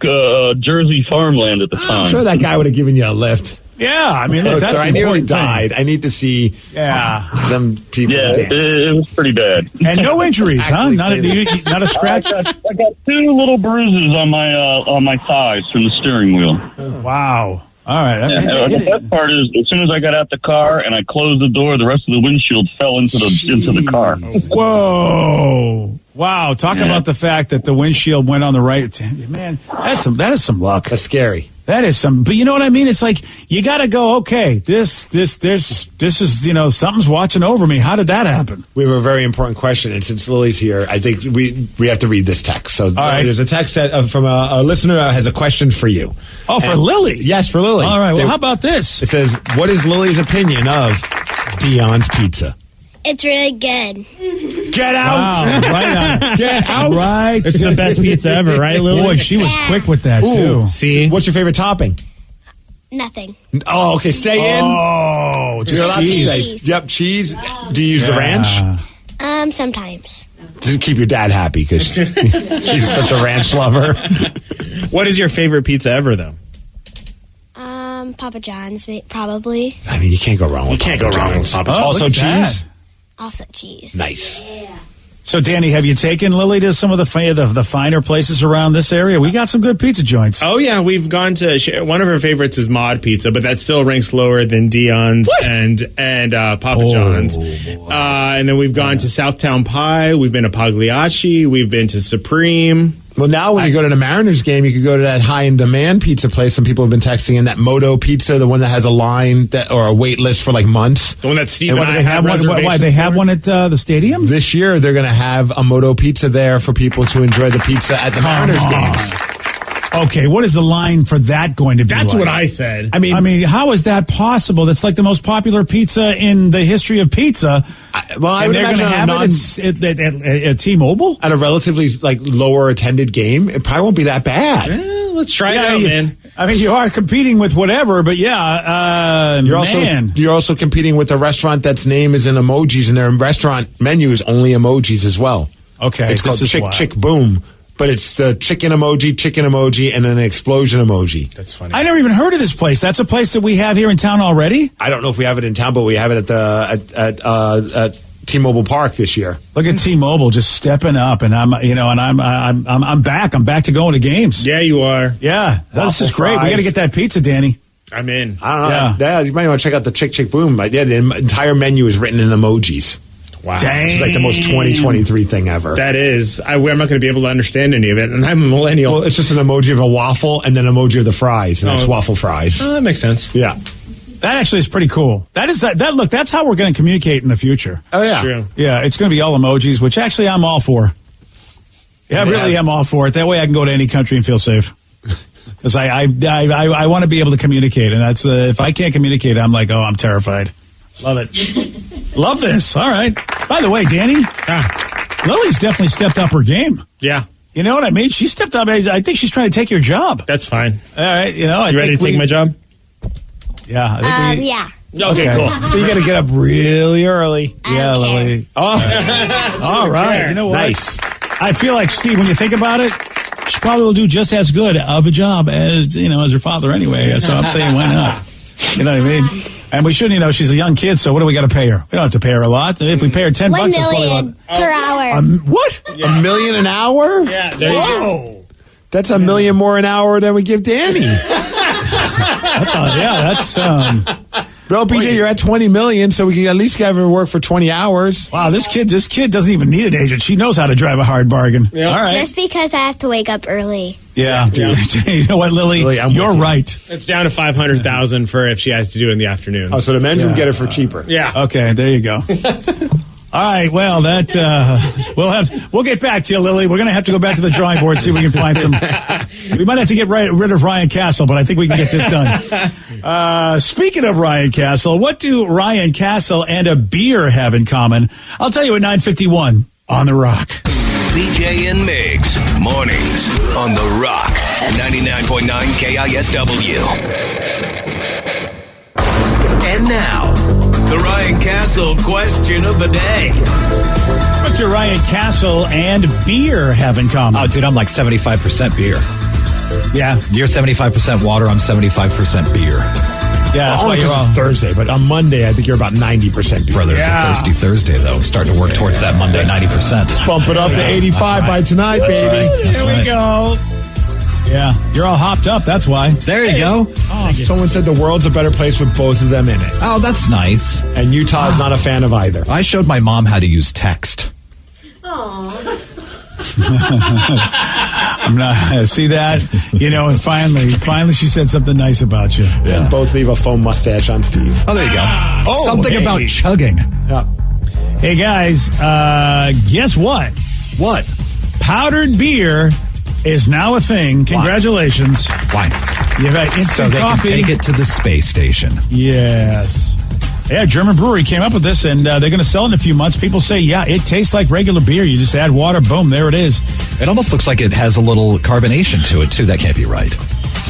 Jersey farmland at the time. I'm sure that guy would have given you a lift. Yeah, I mean, Look, that's sir, I nearly died. I need to see some people dance. It was pretty bad. And no injuries, huh? Not a scratch? I got 2 little bruises on my thighs from the steering wheel. Wow. All right. The best part is, as soon as I got out the car and I closed the door, the rest of the windshield fell into the car. Whoa! Wow! Talk about the fact that the windshield went on the right. Man, that is some luck. That's scary. That is some. But you know what I mean? It's like you got to go. Okay, this is something's watching over me. How did that happen? We have a very important question, and since Lily's here, I think we have to read this text. So there's a text from a listener who has a question for you. Oh, for Lily? Yes, for Lily. All right. Well, how about this? It says, "What is Lily's opinion of Dion's Pizza?" It's really good. Get out! Wow, right on. Get out! Right. It's the best pizza ever, right, Lily? Boy, she was quick with that too. See, what's your favorite topping? Nothing. Oh, okay. Stay in. Oh, just cheese. Yep, cheese. Do you use the ranch? Sometimes. To keep your dad happy because he's such a ranch lover. What is your favorite pizza ever, though? Papa John's, probably. I mean, you can't go wrong with Papa John's. Also cheese? Also cheese. Nice. Yeah. So, Danny, have you taken Lily to some of the finer places around this area? We got some good pizza joints. Oh, yeah. We've gone to... One of her favorites is Mod Pizza, but that still ranks lower than Dion's and Papa John's. And then we've gone to Southtown Pie. We've been to Pagliacci. We've been to Supreme. Well, now when you go to the Mariners game, you could go to that high-in-demand pizza place. Some people have been texting in that Moto Pizza, the one that has a line or a wait list for like months. The one that Steve and I have reservations Why, they have one at the stadium? This year, they're going to have a Moto Pizza there for people to enjoy the pizza at the Mariners games. Okay, what is the line for that going to be That's like? what I said. I mean, how is that possible? That's like the most popular pizza in the history of pizza. I would imagine at T-Mobile? At a relatively lower attended game, it probably won't be that bad. Let's try it out, man. I mean, you are competing with whatever, but you're also competing with a restaurant that's name is in emojis, and their restaurant menu is only emojis as well. Okay, it's called Chick Boom. But it's the chicken emoji, and an explosion emoji. That's funny. I never even heard of this place. That's a place that we have here in town already? I don't know if we have it in town, but we have it at T-Mobile Park this year. Look at T-Mobile just stepping up, and I'm back. I'm back to going to games. Yeah, you are. Yeah, this is great. fries. We got to get that pizza, Danny. I'm in. I don't know. Yeah. Yeah, you might want to check out the Chick Chick Boom. Yeah, the entire menu is written in emojis. Wow. Dang. It's like the most 2023 thing ever. That is. I'm not going to be able to understand any of it, and I'm a millennial. Well, it's just an emoji of a waffle and then an emoji of the fries, and that's waffle fries. Oh, that makes sense. Yeah. That actually is pretty cool. Look, that's how we're going to communicate in the future. Oh, yeah. True. Yeah, it's going to be all emojis, which actually I'm all for. Yeah, I really am all for it. That way I can go to any country and feel safe. Because I want to be able to communicate, and that's if I can't communicate, I'm like, I'm terrified. Love it. Love this. All right. By the way, Danny, Lily's definitely stepped up her game. Yeah. You know what I mean? She stepped up. I think she's trying to take your job. That's fine. All right. You ready to take my job? Yeah. Yeah. Okay, cool. You got to get up really early. Yeah, Lily. Oh. All right. You know what? Nice. I feel like, Steve, when you think about it, she probably will do just as good of a job as her father anyway. So I'm saying, why not? You know what I mean? And we shouldn't, she's a young kid, so what do we got to pay her? We don't have to pay her a lot. If we pay her $10, $1 that's probably a lot. million per hour. What? Yeah. $1 million an hour? Yeah, there you go. That's $1 million more an hour than we give Danny. That's Well, BJ, you're at $20 million, so we can at least have her work for 20 hours. Wow, this kid doesn't even need an agent. She knows how to drive a hard bargain. Yep. All right. Just because I have to wake up early. Yeah. You know what, Lily? You're right. It's down to $500,000 for if she has to do it in the afternoons. Oh, so the men's would get it for cheaper. Yeah. Okay, there you go. All right, well, we'll get back to you, Lily. We're going to have to go back to the drawing board, see if we can find some. We might have to get rid of Ryan Castle, but I think we can get this done. Speaking of Ryan Castle, what do Ryan Castle and a beer have in common? I'll tell you at 9:51 on The Rock. BJ and Migs, mornings on The Rock, 99.9 KISW. And now, the Ryan Castle question of the day. What do Ryan Castle and beer have in common? Oh, dude, I'm like 75% beer. Yeah. You're 75% water, I'm 75% beer. Yeah, that's why Only you're 'cause all... it's Thursday, but on Monday, I think you're about 90% beer. Brother, it's a thirsty Thursday, though. I'm starting to work towards that Monday 90%. Bump it up to 85 by tonight, baby. Here we go. Yeah, you're all hopped up, that's why. There you go. Oh, someone said the world's a better place with both of them in it. Oh, that's nice. And Utah's not a fan of either. I showed my mom how to use text. I'm not. See that? And finally she said something nice about you. Yeah. And both leave a foam mustache on Steve. Oh, there you go. Oh, something hey. about chugging. Yeah. Hey, guys, guess what? What? Powdered beer is now a thing. Congratulations. Why? You've had instant So they coffee. can take it to the space station. Yes. Yeah, German brewery came up with this, and they're going to sell it in a few months. People say, yeah, it tastes like regular beer. You just add water, boom, there it is. It almost looks like it has a little carbonation to it, too. That can't be right.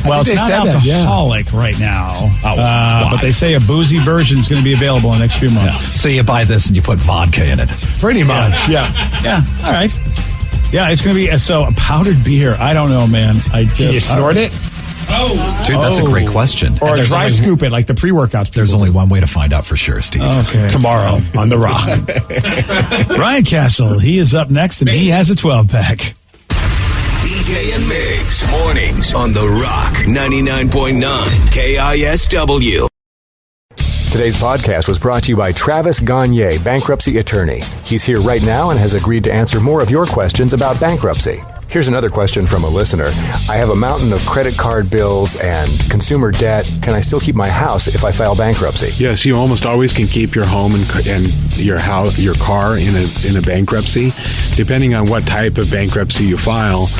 Well, it's not alcoholic right now. But they say a boozy version is going to be available in the next few months. Yeah. So you buy this and you put vodka in it. Pretty much, yeah. Yeah, all right. Yeah, it's going to be a powdered beer. I don't know, man. Can you snort it? Oh, dude, that's a great question. Or dry scoop it like the pre-workouts. There's only one way to find out for sure, Steve. Okay. Tomorrow on The Rock. Ryan Castle, he is up next, and he has a 12-pack. BJ and Migs, mornings on The Rock, 99.9 KISW. Today's podcast was brought to you by Travis Gagne, bankruptcy attorney. He's here right now and has agreed to answer more of your questions about bankruptcy. Here's another question from a listener. I have a mountain of credit card bills and consumer debt. Can I still keep my house if I file bankruptcy? Yes, you almost always can keep your home and your house, your car in a bankruptcy. Depending on what type of bankruptcy you file,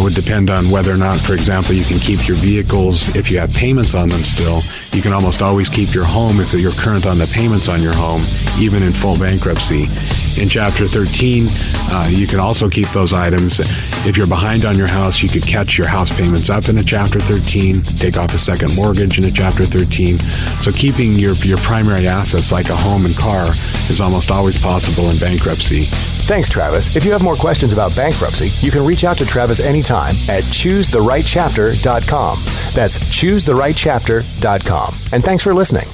would depend on whether or not, for example, you can keep your vehicles if you have payments on them still. You can almost always keep your home if you're current on the payments on your home, even in full bankruptcy. In Chapter 13, you can also keep those items. If you're behind on your house, you could catch your house payments up in a Chapter 13, take off a second mortgage in a Chapter 13. So keeping your primary assets like a home and car is almost always possible in bankruptcy. Thanks, Travis. If you have more questions about bankruptcy, you can reach out to Travis anytime at choosetherightchapter.com. That's choosetherightchapter.com. And thanks for listening.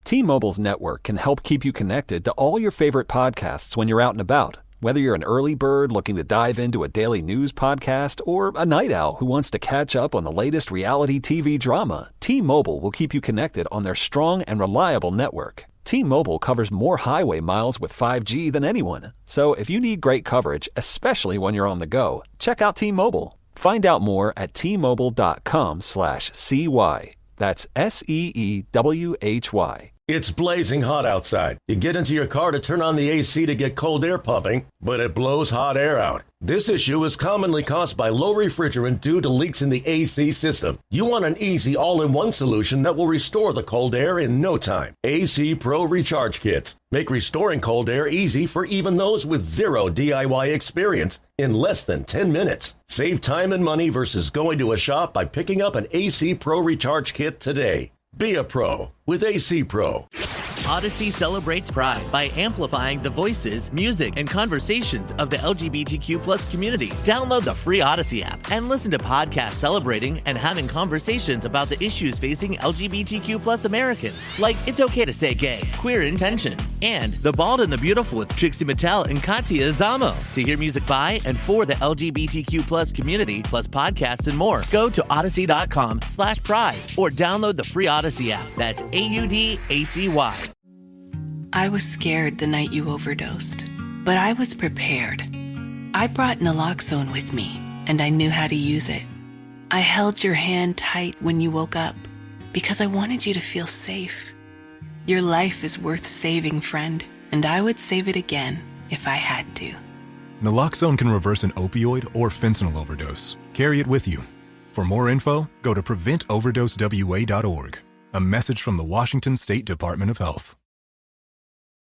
T-Mobile's network can help keep you connected to all your favorite podcasts when you're out and about. Whether you're an early bird looking to dive into a daily news podcast or a night owl who wants to catch up on the latest reality TV drama, T-Mobile will keep you connected on their strong and reliable network. T-Mobile covers more highway miles with 5G than anyone. So if you need great coverage, especially when you're on the go, check out T-Mobile. Find out more at T-Mobile.com/CY. That's SEEWHY. It's blazing hot outside. You get into your car to turn on the AC to get cold air pumping, but it blows hot air out. This issue is commonly caused by low refrigerant due to leaks in the AC system. You want an easy all-in-one solution that will restore the cold air in no time. AC Pro Recharge Kits make restoring cold air easy for even those with zero DIY experience in less than 10 minutes. Save time and money versus going to a shop by picking up an AC Pro Recharge Kit today. Be a pro with AC Pro. Odyssey celebrates Pride by amplifying the voices, music, and conversations of the LGBTQ plus community. Download the free Odyssey app and listen to podcasts celebrating and having conversations about the issues facing LGBTQ plus Americans, like It's Okay to Say Gay, Queer Intentions, and The Bald and the Beautiful with Trixie Mattel and Katia Zamo. To hear music by and for the LGBTQ plus community, plus podcasts and more, go to odyssey.com/pride or download the free Odyssey app. That's AUDACY. I was scared the night you overdosed, but I was prepared. I brought naloxone with me, and I knew how to use it. I held your hand tight when you woke up because I wanted you to feel safe. Your life is worth saving, friend, and I would save it again if I had to. Naloxone can reverse an opioid or fentanyl overdose. Carry it with you. For more info, go to PreventOverdoseWA.org. A message from the Washington State Department of Health.